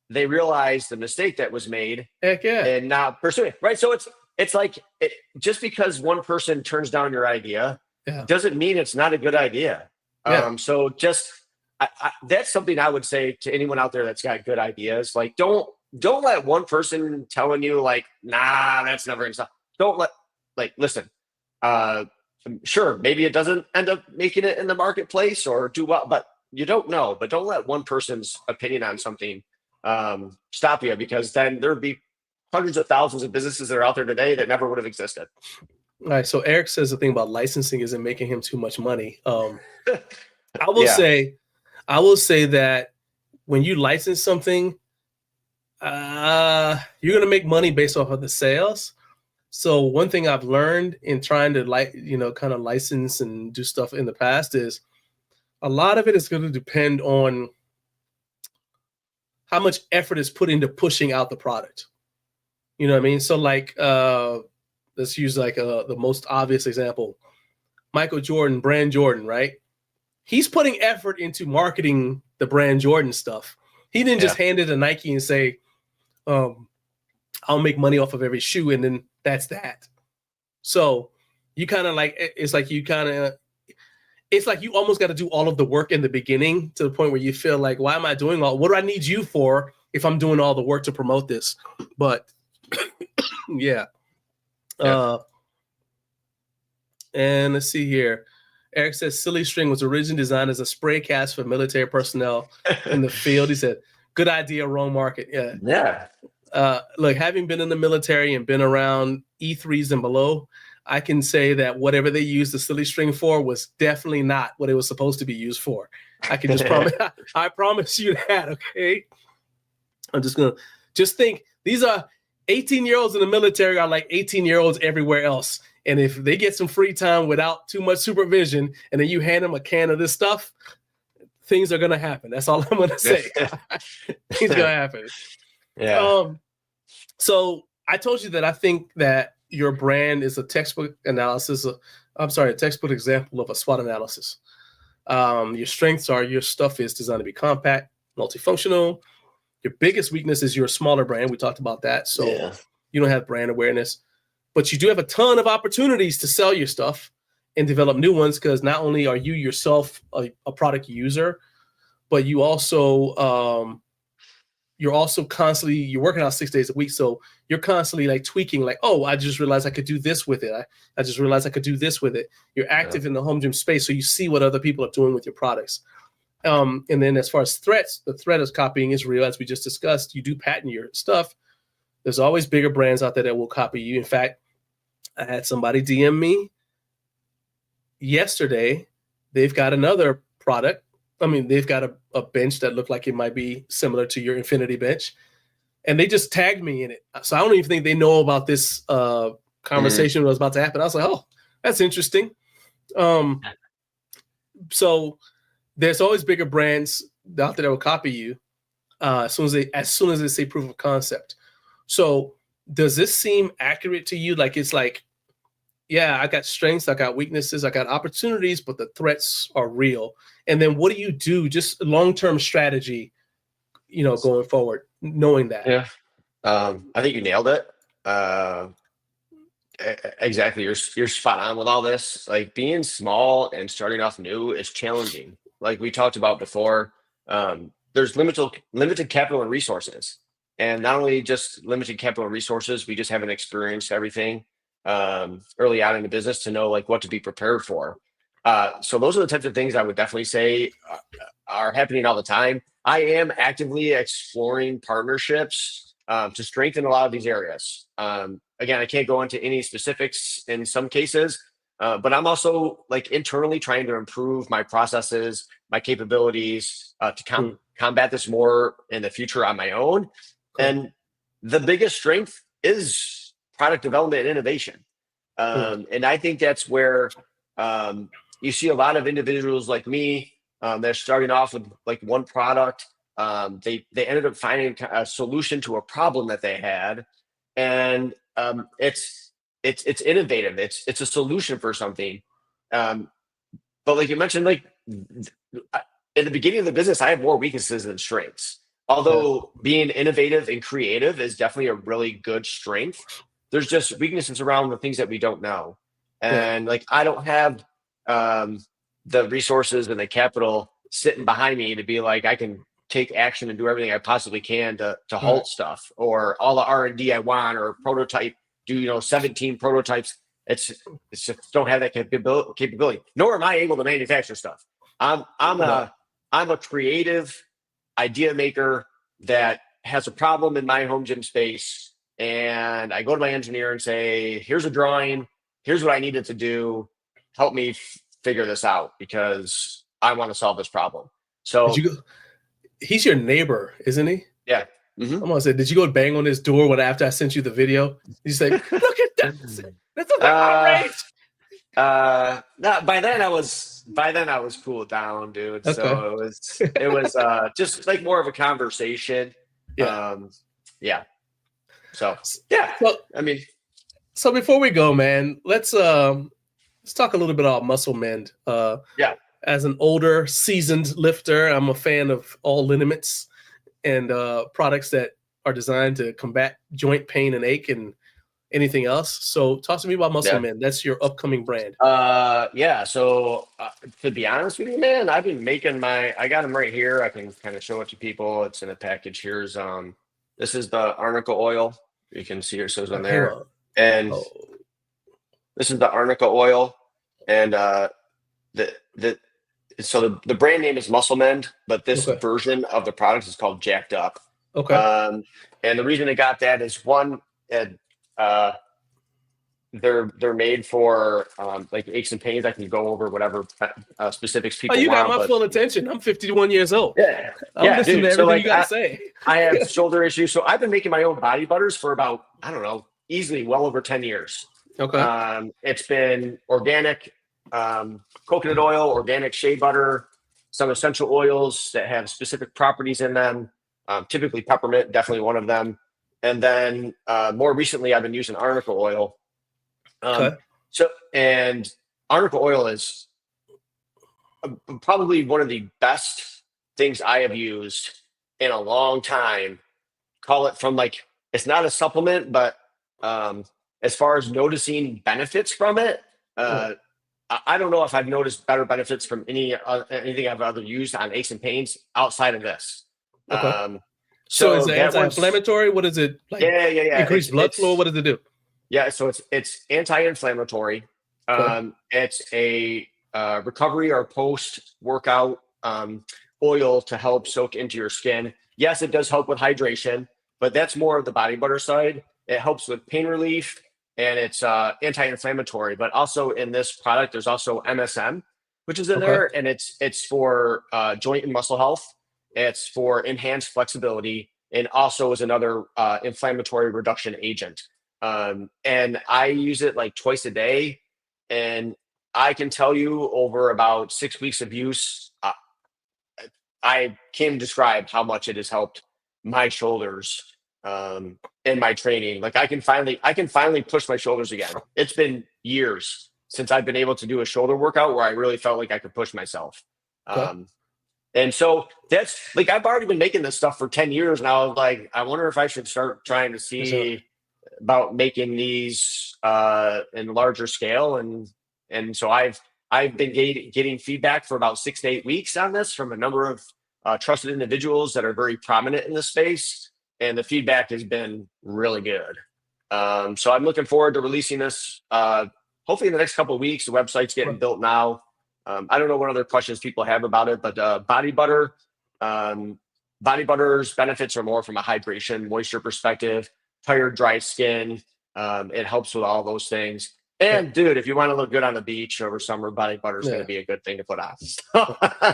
they realized the mistake that was made Heck yeah. and not pursuing it, right? So it's like just because one person turns down your idea Yeah. doesn't mean it's not a good idea. Yeah. So just that's something I would say to anyone out there that's got good ideas. Like, don't let one person telling you like, nah, that's never gonna stop. Don't listen. Sure, maybe it doesn't end up making it in the marketplace or do well, but you don't know. But don't let one person's opinion on something stop you, because then there'd be hundreds of thousands of businesses that are out there today that never would have existed. All right. So Eric says the thing about licensing isn't making him too much money. I will say that when you license something, you're gonna make money based off of the sales. So one thing I've learned in trying to kind of license and do stuff in the past is a lot of it is going to depend on how much effort is put into pushing out the product. You know what I mean? So like, let's use like the most obvious example, Michael Jordan, brand Jordan, right? He's putting effort into marketing the brand Jordan stuff. He didn't just hand it to Nike and say, I'll make money off of every shoe, and then that's that. So you kind of like, it's like you almost got to do all of the work in the beginning to the point where you feel like, why am I doing what do I need you for if I'm doing all the work to promote this? But yeah. And let's see here. Eric says Silly String was originally designed as a spray cast for military personnel in the field. He said, good idea, wrong market. Yeah. Yeah. Look, having been in the military and been around E3s and below, I can say that whatever they used the Silly String for was definitely not what it was supposed to be used for. I can just promise. I promise you that. Okay. I'm just gonna think these are 18-year-olds in the military are like 18-year-olds everywhere else. And if they get some free time without too much supervision, and then you hand them a can of this stuff, things are gonna happen. That's all I'm gonna say. Things are gonna happen. Yeah. So I told you that I think that your brand is a textbook analysis. A textbook example of a SWOT analysis. Your strengths are your stuff is designed to be compact, multifunctional. Your biggest weakness is you're a smaller brand. We talked about that. So you don't have brand awareness, but you do have a ton of opportunities to sell your stuff and develop new ones, because not only are you yourself a product user, but you also you're working out 6 days a week. So you're constantly like tweaking, like, oh, I just realized I could do this with it. I just realized I could do this with it. You're active in the home gym space. So you see what other people are doing with your products. And then as far as threats, the threat of copying is real. As we just discussed, you do patent your stuff. There's always bigger brands out there that will copy you. In fact, I had somebody DM me yesterday. They've got another product. I mean, they've got a bench that looked like it might be similar to your Infinity bench, and they just tagged me in it. So I don't even think they know about this conversation that was about to happen. I was like, oh, that's interesting. So there's always bigger brands out there that will copy you as soon as they say proof of concept. So does this seem accurate to you? Like, it's like, yeah, I got strengths, I got weaknesses, I got opportunities, but the threats are real. And then what do you do? Just long-term strategy, going forward, knowing that. Yeah. I think you nailed it. Exactly. You're spot on with all this. Like, being small and starting off new is challenging. Like we talked about before, there's limited capital and resources. And not only just limited capital and resources, we just haven't experienced everything early on in the business to know like what to be prepared for. So those are the types of things I would definitely say are happening all the time. I am actively exploring partnerships to strengthen a lot of these areas. Again, I can't go into any specifics in some cases, but I'm also like internally trying to improve my processes, my capabilities to combat this more in the future on my own. And the biggest strength is product development and innovation. And I think that's where you see a lot of individuals like me, they're starting off with like one product. They ended up finding a solution to a problem that they had. and it's innovative. It's a solution for something. But like you mentioned, like in the beginning of the business, I have more weaknesses than strengths. Although being innovative and creative is definitely a really good strength, there's just weaknesses around the things that we don't know. And like I don't have the resources and the capital sitting behind me to be like I can take action and do everything I possibly can to halt stuff, or all the R&D I want, or prototype, do 17 prototypes. It's just don't have that capability. Nor am I able to manufacture stuff. I'm a creative idea maker that has a problem in my home gym space, and I go to my engineer and say, here's a drawing, here's what I needed to do, help me figure this out because I want to solve this problem. So he's your neighbor, isn't he? Yeah. I'm gonna say, did you go bang on his door after I sent you the video? You say, look at that, that's outrage. By then I was cooled down, dude. Okay. So it was just like more of a conversation. Yeah. So yeah. Well, I mean, so before we go, man, let's talk a little bit about muscle mend. As an older, seasoned lifter, I'm a fan of all lineaments and products that are designed to combat joint pain and ache and anything else. So talk to me about Muscle Man. That's your upcoming brand. So to be honest with you, man, I've been making I got them right here. I can kind of show it to people. It's in a package. Here's this is the arnica oil. You can see it says on there. And this is the arnica oil. And so the brand name is Muscle Mend, but this version of the product is called Jacked Up. Okay. And the reason they got that is one, they're made for like aches and pains. I can go over whatever specifics people want. You got my full attention. I'm 51 years old. Yeah. I'm listening to everything you got to say. I have shoulder issues. So I've been making my own body butters for about, I don't know, easily well over 10 years. Okay. It's been organic coconut oil, organic shea butter, some essential oils that have specific properties in them. Typically peppermint, definitely one of them. And then more recently, I've been using arnica oil. And arnica oil is probably one of the best things I have used in a long time. Call it from like, it's not a supplement, but as far as noticing benefits from it, I don't know if I've noticed better benefits from anything I've ever used on aches and pains outside of this. So is it anti-inflammatory? What is it like? Yeah. Increase blood flow? What does it do? Yeah, so it's anti-inflammatory. It's a recovery or post-workout oil to help soak into your skin. Yes, it does help with hydration, but that's more of the body butter side. It helps with pain relief, and it's anti-inflammatory. But also in this product, there's also MSM, which is in there, and it's for joint and muscle health. It's for enhanced flexibility, and also is another inflammatory reduction agent. And I use it like twice a day, and I can tell you over about 6 weeks of use, I can't describe how much it has helped my shoulders in my training. Like I can finally push my shoulders again. It's been years since I've been able to do a shoulder workout where I really felt like I could push myself. And so that's like, I've already been making this stuff for 10 years. And I was like, I wonder if I should start trying to see about making these in larger scale. And so I've been getting feedback for about 6 to 8 weeks on this from a number of trusted individuals that are very prominent in this space. And the feedback has been really good. So I'm looking forward to releasing this hopefully in the next couple of weeks. The website's getting built now. I don't know what other questions people have about it, but body butter's benefits are more from a hydration, moisture perspective, tired, dry skin. It helps with all those things. And dude, if you want to look good on the beach over summer, body butter is going to be a good thing to put on.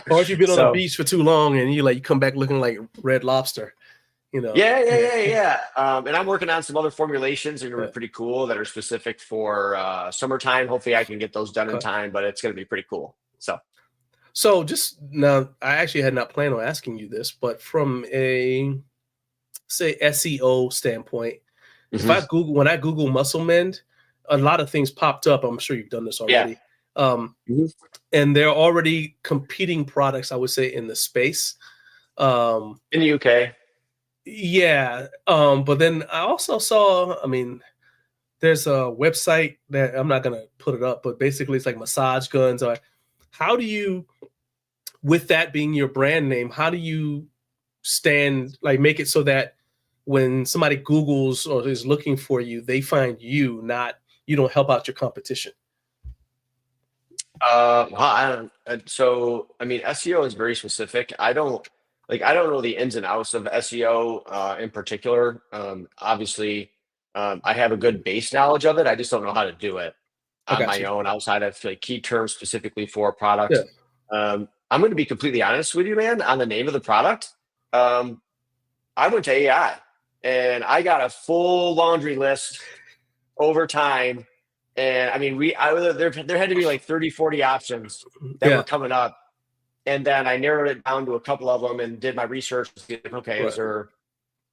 Or if you've been on the beach for too long and you come back looking like Red Lobster, Yeah. And I'm working on some other formulations that are pretty cool that are specific for summertime. Hopefully I can get those done in time, but it's going to be pretty cool. So just now, I actually had not planned on asking you this, but from a, say, SEO standpoint, If I Google, when I Google muscle mend, a lot of things popped up. I'm sure you've done this already. And they're already competing products, I would say, in the space. In the UK. Yeah. But then I also saw, I mean, there's a website that I'm not going to put it up, but basically it's like massage guns. Or how do you, with that being your brand name, how do you make it so that when somebody Googles or is looking for you, they find you, not you don't help out your competition? So I mean, SEO is very specific. I don't know the ins and outs of SEO in particular. Obviously, I have a good base knowledge of it. I just don't know how to do it on my own outside of like key terms specifically for a product. I'm going to be completely honest with you, man, on the name of the product. I went to AI and I got a full laundry list over time. And I mean, there had to be like 30, 40 options that were coming up. And then I narrowed it down to a couple of them and did my research. Okay, is there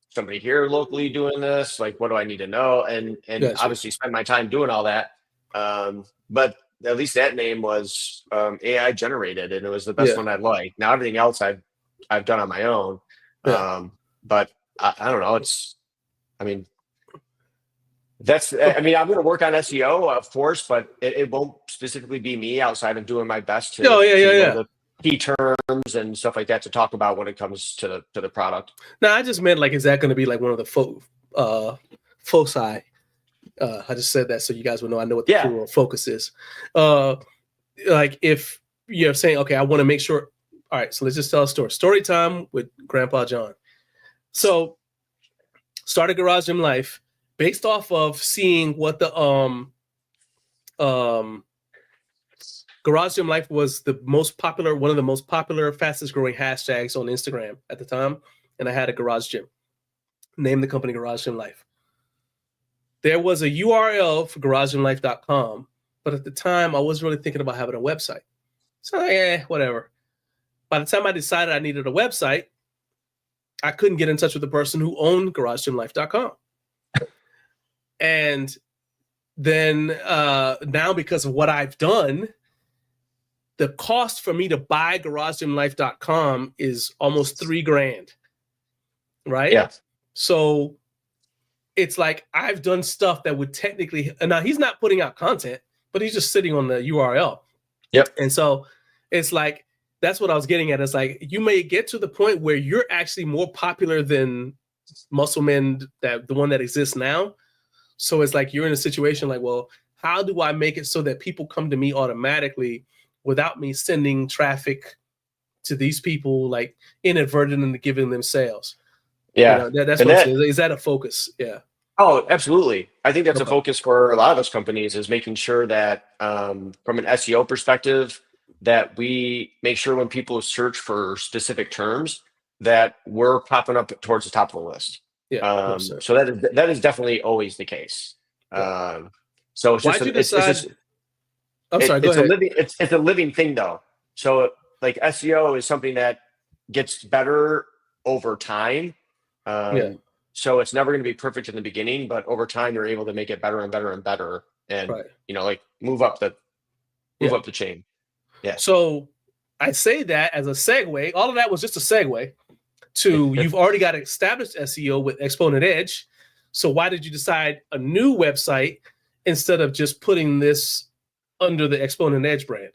somebody here locally doing this? Like, what do I need to know? And obviously spend my time doing all that. But at least that name was AI generated, and it was the best one I liked. Now everything else I've done on my own. But I don't know. I'm going to work on SEO, of course, but it won't specifically be me outside of doing my best to know the key terms and stuff like that to talk about when it comes to the product. No, I just meant like, is that going to be like one of the foci? I just said that so you guys will know I know what the plural focus is. Like if you're saying, okay, I want to make sure. All right, so let's just tell a story. Story time with Grandpa John. So started Garage Gym Life based off of seeing what the Garage Gym Life was one of the most popular, fastest growing hashtags on Instagram at the time. And I had a garage gym. Named the company Garage Gym Life. There was a URL for GarageGymLife.com, but at the time I wasn't really thinking about having a website. So whatever. By the time I decided I needed a website, I couldn't get in touch with the person who owned GarageGymLife.com. And then now, because of what I've done, the cost for me to buy GarageGymLife.com is almost $3,000, right? Yeah. So it's like I've done stuff that would technically, and now he's not putting out content, but he's just sitting on the URL. Yep. And so it's like, that's what I was getting at. It's like, you may get to the point where you're actually more popular than Muscle Men, the one that exists now. So it's like, you're in a situation like, well, how do I make it so that people come to me automatically without me sending traffic to these people, like inadvertently giving them sales? Yeah. You know, that's what I'm saying. Is that a focus? Yeah. Oh, absolutely. I think that's a focus for a lot of us companies, is making sure that from an SEO perspective, that we make sure when people search for specific terms that we're popping up towards the top of the list. Yeah. So that is definitely always the case. So it's just I'm sorry, go ahead. It's a living thing though. So like SEO is something that gets better over time. So it's never going to be perfect in the beginning, but over time you're able to make it better and better and better, and like move up the chain. Yeah. So I say that as a segue. All of that was just a segue to you've already got established SEO with Exponent Edge. So why did you decide a new website instead of just putting this under the Exponent Edge brand?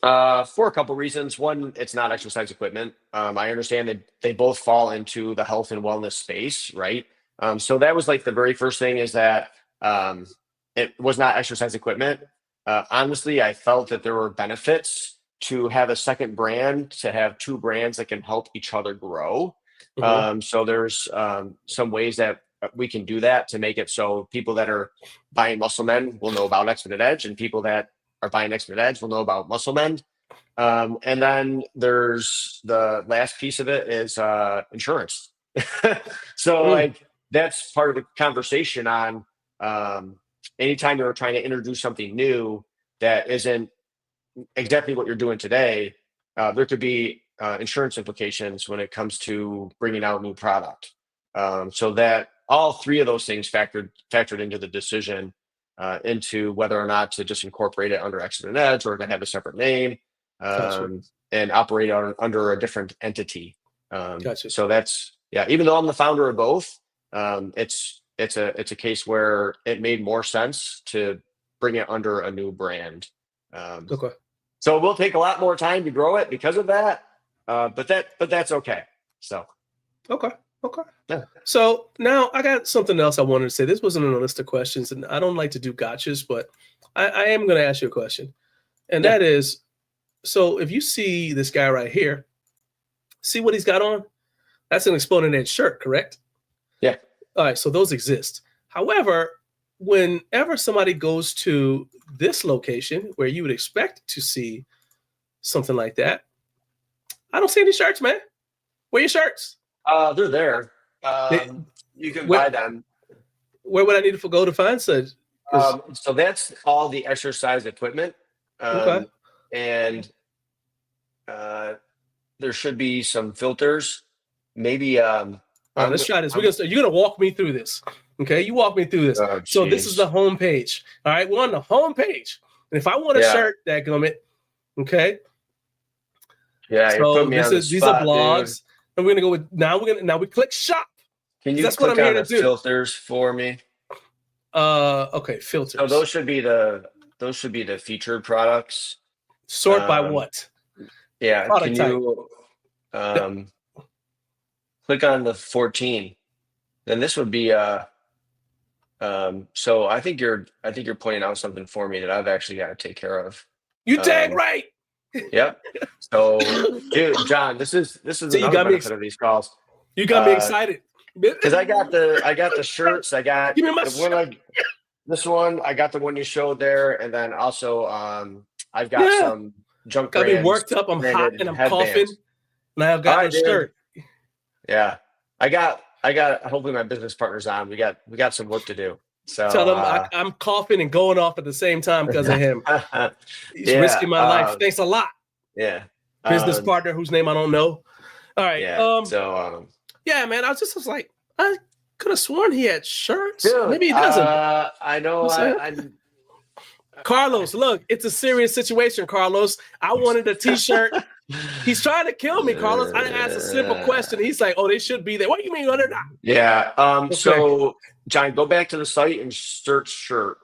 For a couple reasons. One, it's not exercise equipment. I understand that they both fall into the health and wellness space, right? So that was like the very first thing, is that it was not exercise equipment. Honestly, I felt that there were benefits to have a second brand, to have two brands that can help each other grow. So there's some ways that we can do that to make it so people that are buying Muscle Men will know about Exponent Edge, and people that are buying Exponent Edge will know about Muscle Men. And then there's the last piece of it is insurance. So like that's part of the conversation on anytime you're trying to introduce something new that isn't exactly what you're doing today, there could be insurance implications when it comes to bringing out a new product. So that all three of those things factored into the decision into whether or not to just incorporate it under Exponent Edge or to have a separate name and operate under a different entity. Gotcha. So that's, even though I'm the founder of both, it's a case where it made more sense to bring it under a new brand. Okay. So it will take a lot more time to grow it because of that. But that's okay. So. Okay. Yeah. So now I got something else I wanted to say. This wasn't on a list of questions, and I don't like to do gotchas, but I am going to ask you a question. And that is, so if you see this guy right here, see what he's got on? That's an Exponent Edge shirt, correct? Yeah. All right. So those exist. However, whenever somebody goes to this location where you would expect to see something like that, I don't see any shirts, man. Where are your shirts? They're there. You can buy them. Where would I need to go to find such? So that's all the exercise equipment. Okay. And there should be some filters. Maybe. Let's try this. You're gonna walk me through this. Okay, you walk me through this. Oh, so this is the home page. All right, we're on the home page. And if I want a shirt, dadgummit, okay. Yeah. So these are blogs. Dude. And we're gonna go with now we click shop. Can you that's click what I'm on here the to do. Filters for me? Okay, filters. So those should be the featured products. Sort by what? Yeah. Product can you click on the 14? Then this would be so I think you're pointing out something for me that I've actually got to take care of. You dang right. Yep. So, dude, John, this is another benefit of these calls. You got me excited because I got the shirts. I got Give me my this one. I got the one you showed there, and then also I've got some junk. Got me worked up. I'm hot and I'm coughing, and I've got a shirt. Yeah, I got. Hopefully, my business partner's on. We got some work to do. So tell them I'm coughing and going off at the same time because of him. He's risking my life. Thanks a lot. Yeah. Business partner whose name I don't know. All right. Yeah. Yeah, man. I was like, I could have sworn he had shirts. Dude, maybe he doesn't. I know. Carlos, look, it's a serious situation, Carlos. I wanted a T-shirt. He's trying to kill me, Carlos. I asked a simple question. He's like, "Oh, they should be there." What do you mean they're not? Yeah. So, John, go back to the site and search shirt.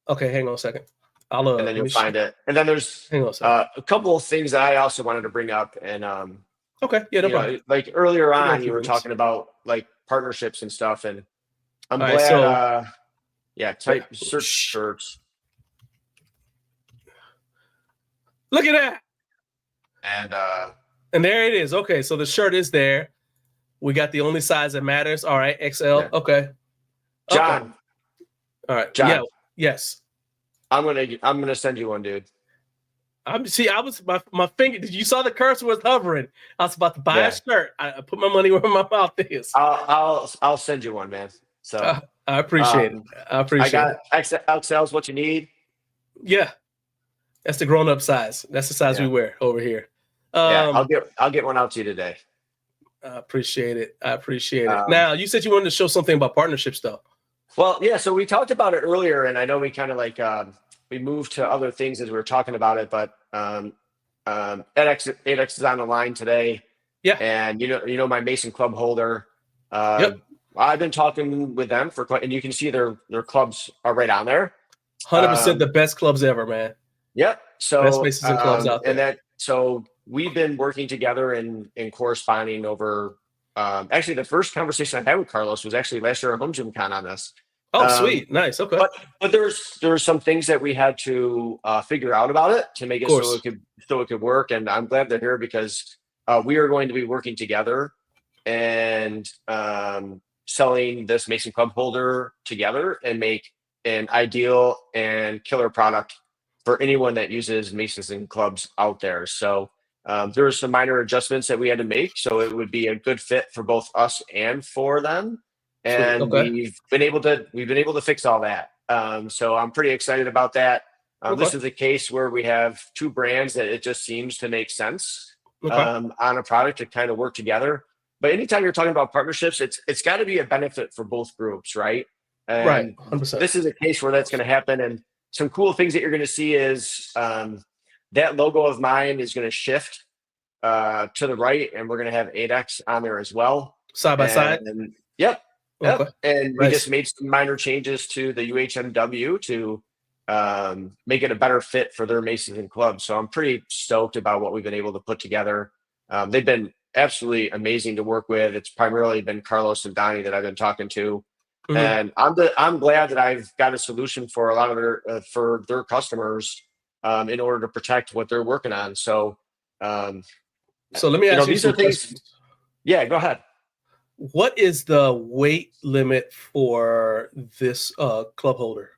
Okay, hang on a second. And then you'll find it. And then there's a couple of things that I also wanted to bring up. And okay, yeah, no problem. Like earlier on, you were talking about like partnerships and stuff, and I'm glad. Type search shirts. Look at that. And there it is. Okay, so the shirt is there. We got the only size that matters. All right, XL. Yeah. Okay. John. Okay. All right. John. Yeah. Yes. I'm gonna send you one, dude. I was my finger. You saw the cursor was hovering. I was about to buy a shirt. I put my money where my mouth is. I'll send you one, man. So I appreciate it. I got XL's what you need. Yeah. That's the grown-up size. That's the size we wear over here. I'll get one out to you today. I appreciate it. Now, you said you wanted to show something about partnerships, though. Well, yeah. So we talked about it earlier, and I know we kind of like we moved to other things as we were talking about it. But 8X is on the line today. Yeah. And you know my Mason Club holder. I've been talking with them and you can see their clubs are right on there. 100% the best clubs ever, man. Yep. So best places and clubs out there. So we've been working together and corresponding over. Actually, the first conversation I had with Carlos was actually last year at HomeGymCon on this. Oh, sweet, nice, okay. But there were some things that we had to figure out about it to make it so it could work. And I'm glad they're here because we are going to be working together and selling this Mason Club holder together and make an ideal and killer product for anyone that uses Masons and clubs out there. So there were some minor adjustments that we had to make, so it would be a good fit for both us and for them. And we've been able to fix all that. So I'm pretty excited about that. This is a case where we have two brands that it just seems to make sense on a product to kind of work together. But anytime you're talking about partnerships, it's got to be a benefit for both groups, right? And Right. 100%. this is a case where that's going to happen. And some cool things that you're going to see is that logo of mine is going to shift to the right, and we're going to have 8X on there as well. Side by side? Yep. Okay. And we Nice. just made some minor changes to the UHMW to make it a better fit for their maces and clubs. So I'm pretty stoked about what we've been able to put together. They've been absolutely amazing to work with. It's primarily been Carlos and Donnie that I've been talking to. Mhm. And I'm glad that I've got a solution for a lot of their for their customers in order to protect what they're working on. So So let me ask you these some are things. questions. Yeah, go ahead. What is the weight limit for this club holder?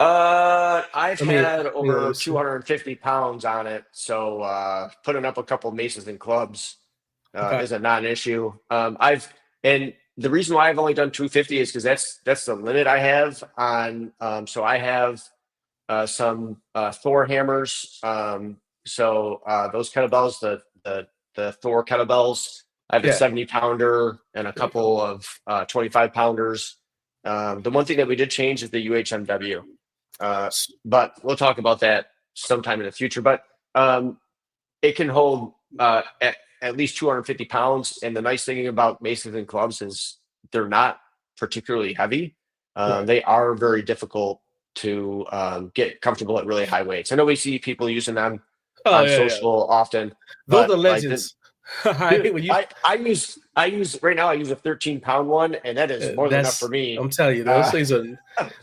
I've Let me- had let me over see. 250 pounds on it, so putting up a couple of maces and clubs Okay. is a non-issue. And the reason why I've only done 250 is because that's the limit I have on. So I have some Thor hammers. So those kettlebells, the Thor kettlebells. I have Yeah. a 70 pounder and a couple of 25 pounders. The one thing that we did change is the UHMW. But we'll talk about that sometime in the future. But it can hold at least 250 pounds. And the nice thing about maces and clubs is they're not particularly heavy. Right. They are very difficult to get comfortable at really high weights. I know we see people using them on social often. Those but, are like, legends. dude, I use right now. I use a 13-pound one, and that is more than enough for me. I'm telling you, those things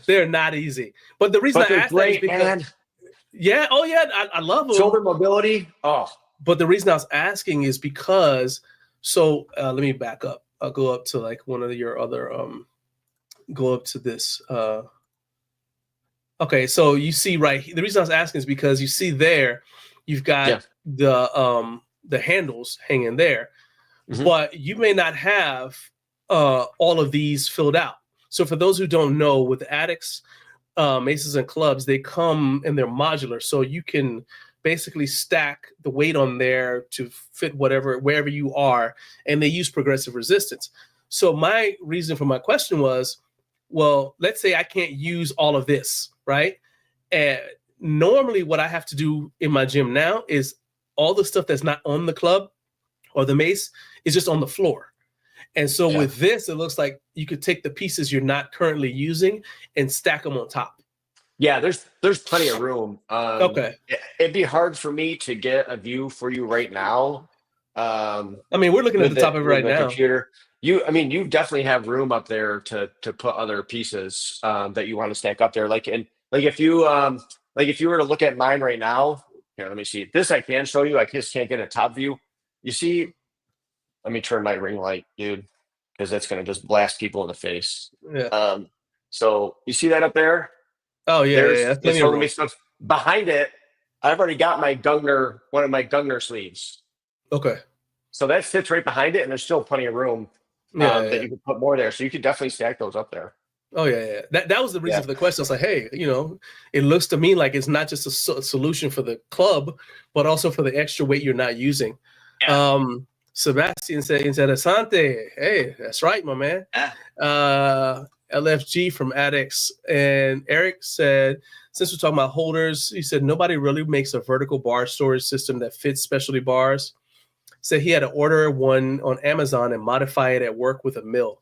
they're not easy. But the reason I they're asked that is great, because man. yeah, I love them. Shoulder mobility. Oh, But the reason I was asking is because let me back up. I'll go up to like one of your other go up to this. Okay, so you see the reason I was asking is because you see there, you've got the handles hanging there, but you may not have all of these filled out. So for those who don't know, with addicts, maces and clubs, they come and they're modular, so you can basically stack the weight on there to fit wherever you are, and they use progressive resistance. So my reason for my question was, well, let's say I can't use all of this, right? And normally what I have to do in my gym now is all the stuff that's not on the club or the mace is just on the floor. And so with this, it looks like you could take the pieces you're not currently using and stack them on top. Yeah, there's plenty of room. Okay. It'd be hard for me to get a view for you right now. I mean, we're looking at the top of it right now. Computer. You definitely have room up there to put other pieces that you want to stack up there. Like if you were to look at mine right now, here, let me see. This I can show you. I just can't get a top view. You see, let me turn my ring light, dude, because that's gonna just blast people in the face. Yeah. So you see that up there? Oh yeah. There's so many stuff behind it. I've already got one of my Gungner sleeves. Okay. So that sits right behind it, and there's still plenty of room that you can put more there. So you could definitely stack those up there. Oh yeah. That was the reason for the question. I was like, hey, it looks to me like it's not just a solution for the club, but also for the extra weight you're not using. Yeah. Sebastian said, "Interesante." Hey, that's right, my man. Yeah. LFG from Addicts, and Eric said, since we're talking about holders, he said nobody really makes a vertical bar storage system that fits specialty bars. Said he had to order one on Amazon and modify it at work with a mill.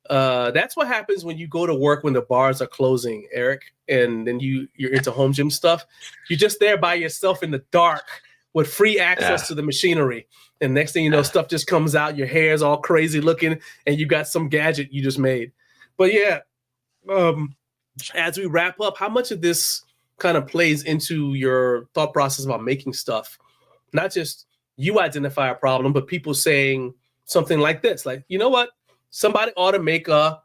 That's what happens when you go to work when the bars are closing, Eric, and then you're into home gym stuff. You're just there by yourself in the dark with free access to the machinery. And next thing you know, stuff just comes out, your hair's all crazy looking, and you got some gadget you just made. But as we wrap up, how much of this kind of plays into your thought process about making stuff? Not just you identify a problem, but people saying something like this, like, you know what? Somebody ought to make a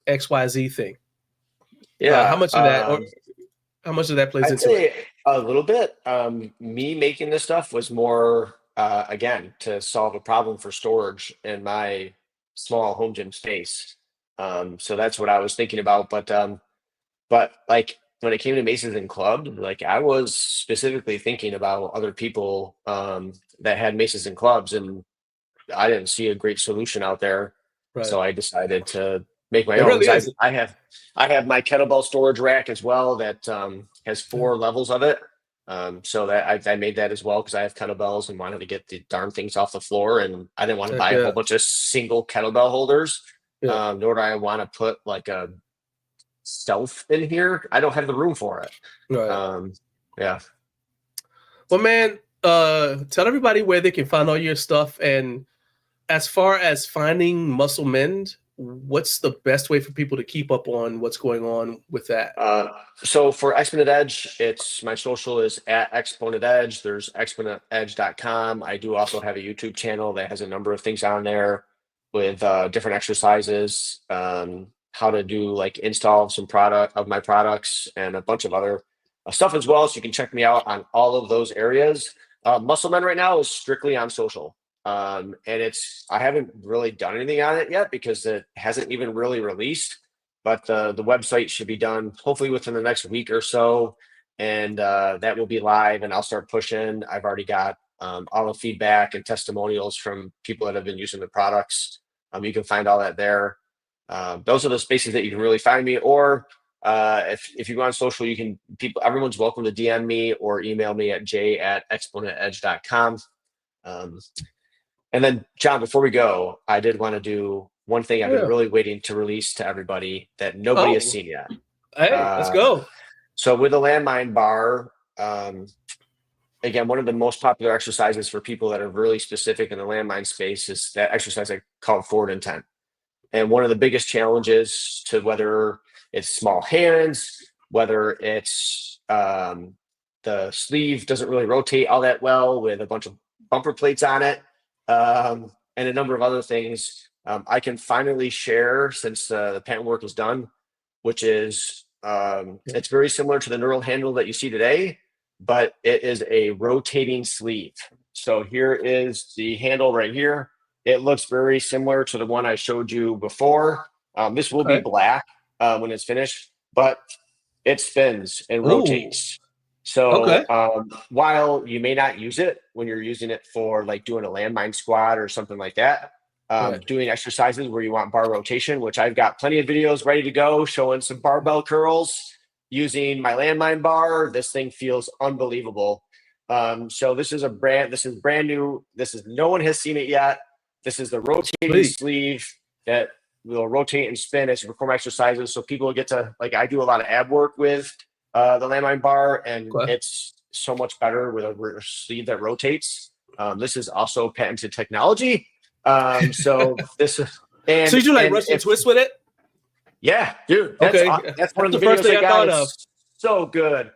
XYZ thing. Yeah. How much of that plays into it? A little bit. Me making this stuff was more, again, to solve a problem for storage in my small home gym space. So that's what I was thinking about. But like when it came to maces and clubs, like I was specifically thinking about other people that had maces and clubs, and I didn't see a great solution out there. Right. So I decided to make my It own. really is. I have my kettlebell storage rack as well that has 4 levels of it. So that I made that as well because I have kettlebells and wanted to get the darn things off the floor, and I didn't want to Heck buy a yeah. whole bunch of single kettlebell holders. Yeah. Nor do I want to put like a stealth in here. I don't have the room for it. Right. Yeah. Well, man, tell everybody where they can find all your stuff. And as far as finding Muscle Mend, what's the best way for people to keep up on what's going on with that? So for Exponent Edge, my social is at Exponent Edge. There's exponentedge.com. I do also have a YouTube channel that has a number of things on there with different exercises, how to do like install some of my products and a bunch of other stuff as well. So you can check me out on all of those areas. Muscle Men right now is strictly on social. And I haven't really done anything on it yet because it hasn't even really released, but the website should be done hopefully within the next week or so. And that will be live and I'll start pushing. I've already got all the feedback and testimonials from people that have been using the products. You can find all that there. Those are the spaces that you can really find me, or if you go on social, everyone's welcome to DM me or email me at j@exponentedge.com. And then, John, before we go, I did want to do one thing I've been really waiting to release to everybody that nobody has seen yet. Hey, let's go. So with a landmine bar, again, one of the most popular exercises for people that are really specific in the landmine space is that exercise I call forward intent. And one of the biggest challenges to whether it's small hands, whether it's the sleeve doesn't really rotate all that well with a bunch of bumper plates on it, and a number of other things, I can finally share since the patent work is done, which is it's very similar to the neural handle that you see today, but it is a rotating sleeve. So here is the handle right here. It looks very similar to the one I showed you before. This will be black when it's finished, but it spins and rotates. So while you may not use it when you're using it for like doing a landmine squat or something like that, doing exercises where you want bar rotation, which I've got plenty of videos ready to go showing some barbell curls using my landmine bar. This thing feels unbelievable. So this is brand new. No one has seen it yet. This is the rotating sleeve that will rotate and spin as you perform exercises. So people get to, like, I do a lot of ab work with the landmine bar, and it's so much better with a sleeve that rotates. This is also patented technology. So this is, and so you do like Russian twists with it? Yeah, dude. That's one of the first videos thing I thought of. So good.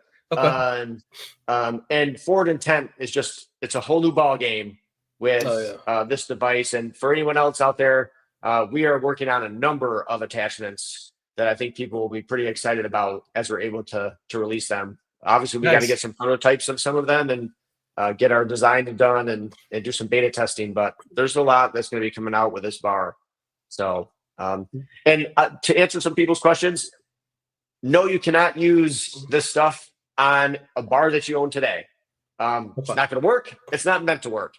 And forward intent is it's a whole new ball game with this device. And for anyone else out there, we are working on a number of attachments that I think people will be pretty excited about as we're able to release them. Obviously, we got to get some prototypes of some of them and get our design done and do some beta testing. But there's a lot that's going to be coming out with this bar. So, and to answer some people's questions, no, you cannot use this stuff on a bar that you own today. It's not going to work. It's not meant to work.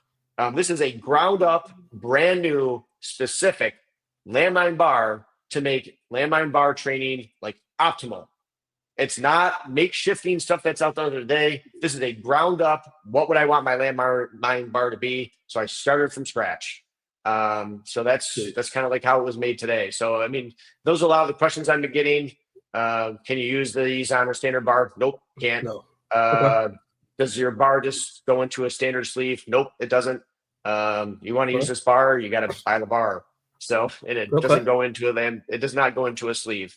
This is a ground up, brand new, specific landmine bar to make landmine bar training like optimal. It's not makeshifting stuff that's out there today. This is a ground up, what would I want my landmine bar to be? So I started from scratch. So that's kind of like how it was made today. So, I mean, those are a lot of the questions I've been getting. Can you use these on a standard bar? Nope, can't. No. Does your bar just go into a standard sleeve? Nope, it doesn't. You want to use this bar, you got to buy the bar. So it doesn't go into it does not go into a sleeve.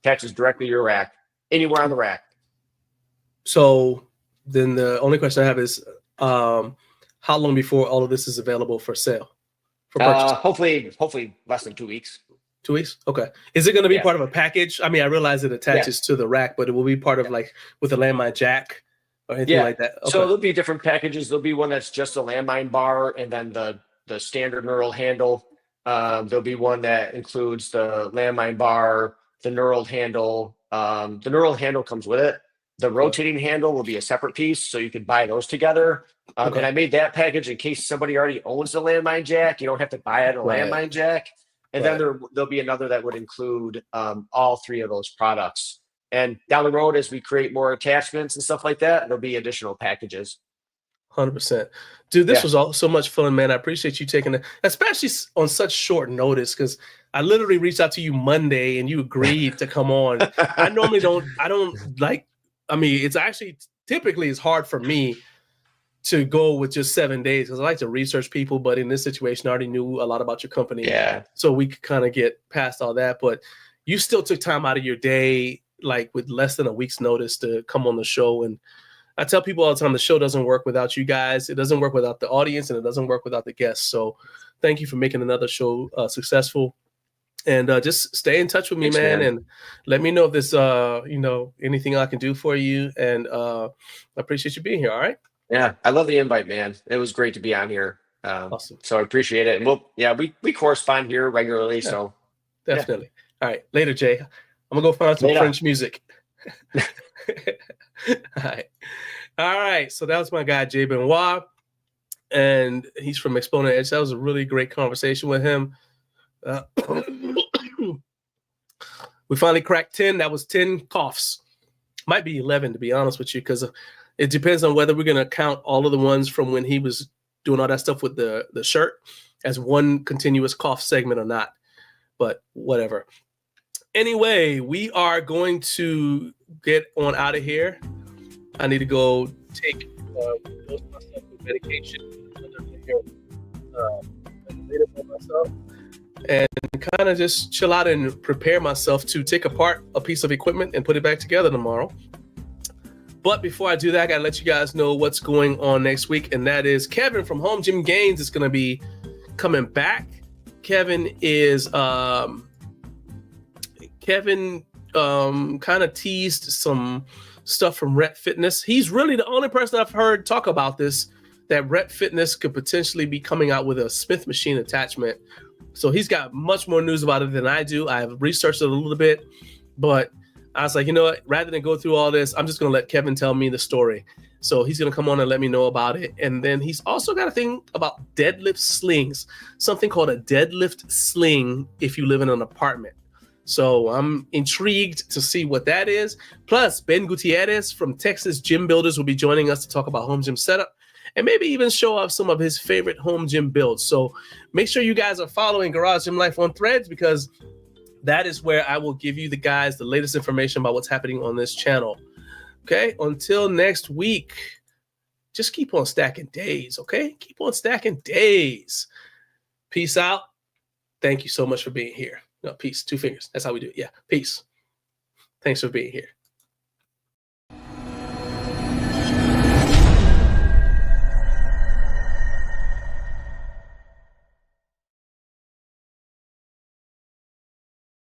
Attaches directly to your rack, anywhere on the rack. So then the only question I have is, how long before all of this is available for sale? For purchase? Hopefully less than 2 weeks. 2 weeks? Okay. Is it going to be part of a package? I mean, I realize it attaches to the rack, but it will be part of like with a landmine jack or anything like that. Okay. So there'll be different packages. There'll be one that's just a landmine bar and then the standard knurled handle. There'll be one that includes the landmine bar, the knurled handle. The knurled handle comes with it. The rotating handle will be a separate piece, so you could buy those together. And I made that package in case somebody already owns the landmine jack. You don't have to buy it a landmine jack. And then there'll be another that would include all three of those products. And down the road, as we create more attachments and stuff like that, there'll be additional packages. 100%. Dude, this was all so much fun, man. I appreciate you taking it, especially on such short notice, because I literally reached out to you Monday and you agreed to come on. I normally don't like, I mean, it's actually typically it's hard for me to go with just 7 days because I like to research people. But in this situation, I already knew a lot about your company. Yeah. So we could kind of get past all that. But you still took time out of your day, like with less than a week's notice, to come on the show. And I tell people all the time, the show doesn't work without you guys. It doesn't work without the audience, and it doesn't work without the guests. So thank you for making another show successful. And just stay in touch with me, man, and let me know if there's anything I can do for you. And I appreciate you being here. All right. Yeah, I love the invite, man. It was great to be on here. Awesome. So I appreciate it. And we correspond here regularly. Yeah, so definitely. Yeah. All right. Later, Jay. I'm gonna go find some French music. All right. So that was my guy, Jay Benoit, and he's from Exponent Edge. That was a really great conversation with him. We finally cracked 10. That was 10 coughs. Might be 11, to be honest with you, because it depends on whether we're going to count all of the ones from when he was doing all that stuff with the shirt as one continuous cough segment or not. But whatever. Anyway, we are going to get on out of here. I need to go take dose myself with medication for myself, and kind of just chill out and prepare myself to take apart a piece of equipment and put it back together tomorrow. But before I do that, I gotta let you guys know what's going on next week, and that is Kevin from Home Gym Gains is gonna be coming back. Kevin is kind of teased some stuff from Rep Fitness. He's really the only person I've heard talk about this, that Rep Fitness could potentially be coming out with a Smith machine attachment. So he's got much more news about it than I do. I've researched it a little bit, but I was like, you know what? Rather than go through all this, I'm just going to let Kevin tell me the story. So he's going to come on and let me know about it. And then he's also got a thing about deadlift slings, something called a deadlift sling if you live in an apartment. So I'm intrigued to see what that is. Plus, Ben Gutierrez from Texas Gym Builders will be joining us to talk about home gym setup and maybe even show off some of his favorite home gym builds. So make sure you guys are following Garage Gym Life on Threads, because that is where I will give you the guys the latest information about what's happening on this channel. Okay, until next week, just keep on stacking days, okay? Keep on stacking days. Peace out. Thank you so much for being here. No, peace, 2 fingers. That's how we do it. Yeah, peace. Thanks for being here.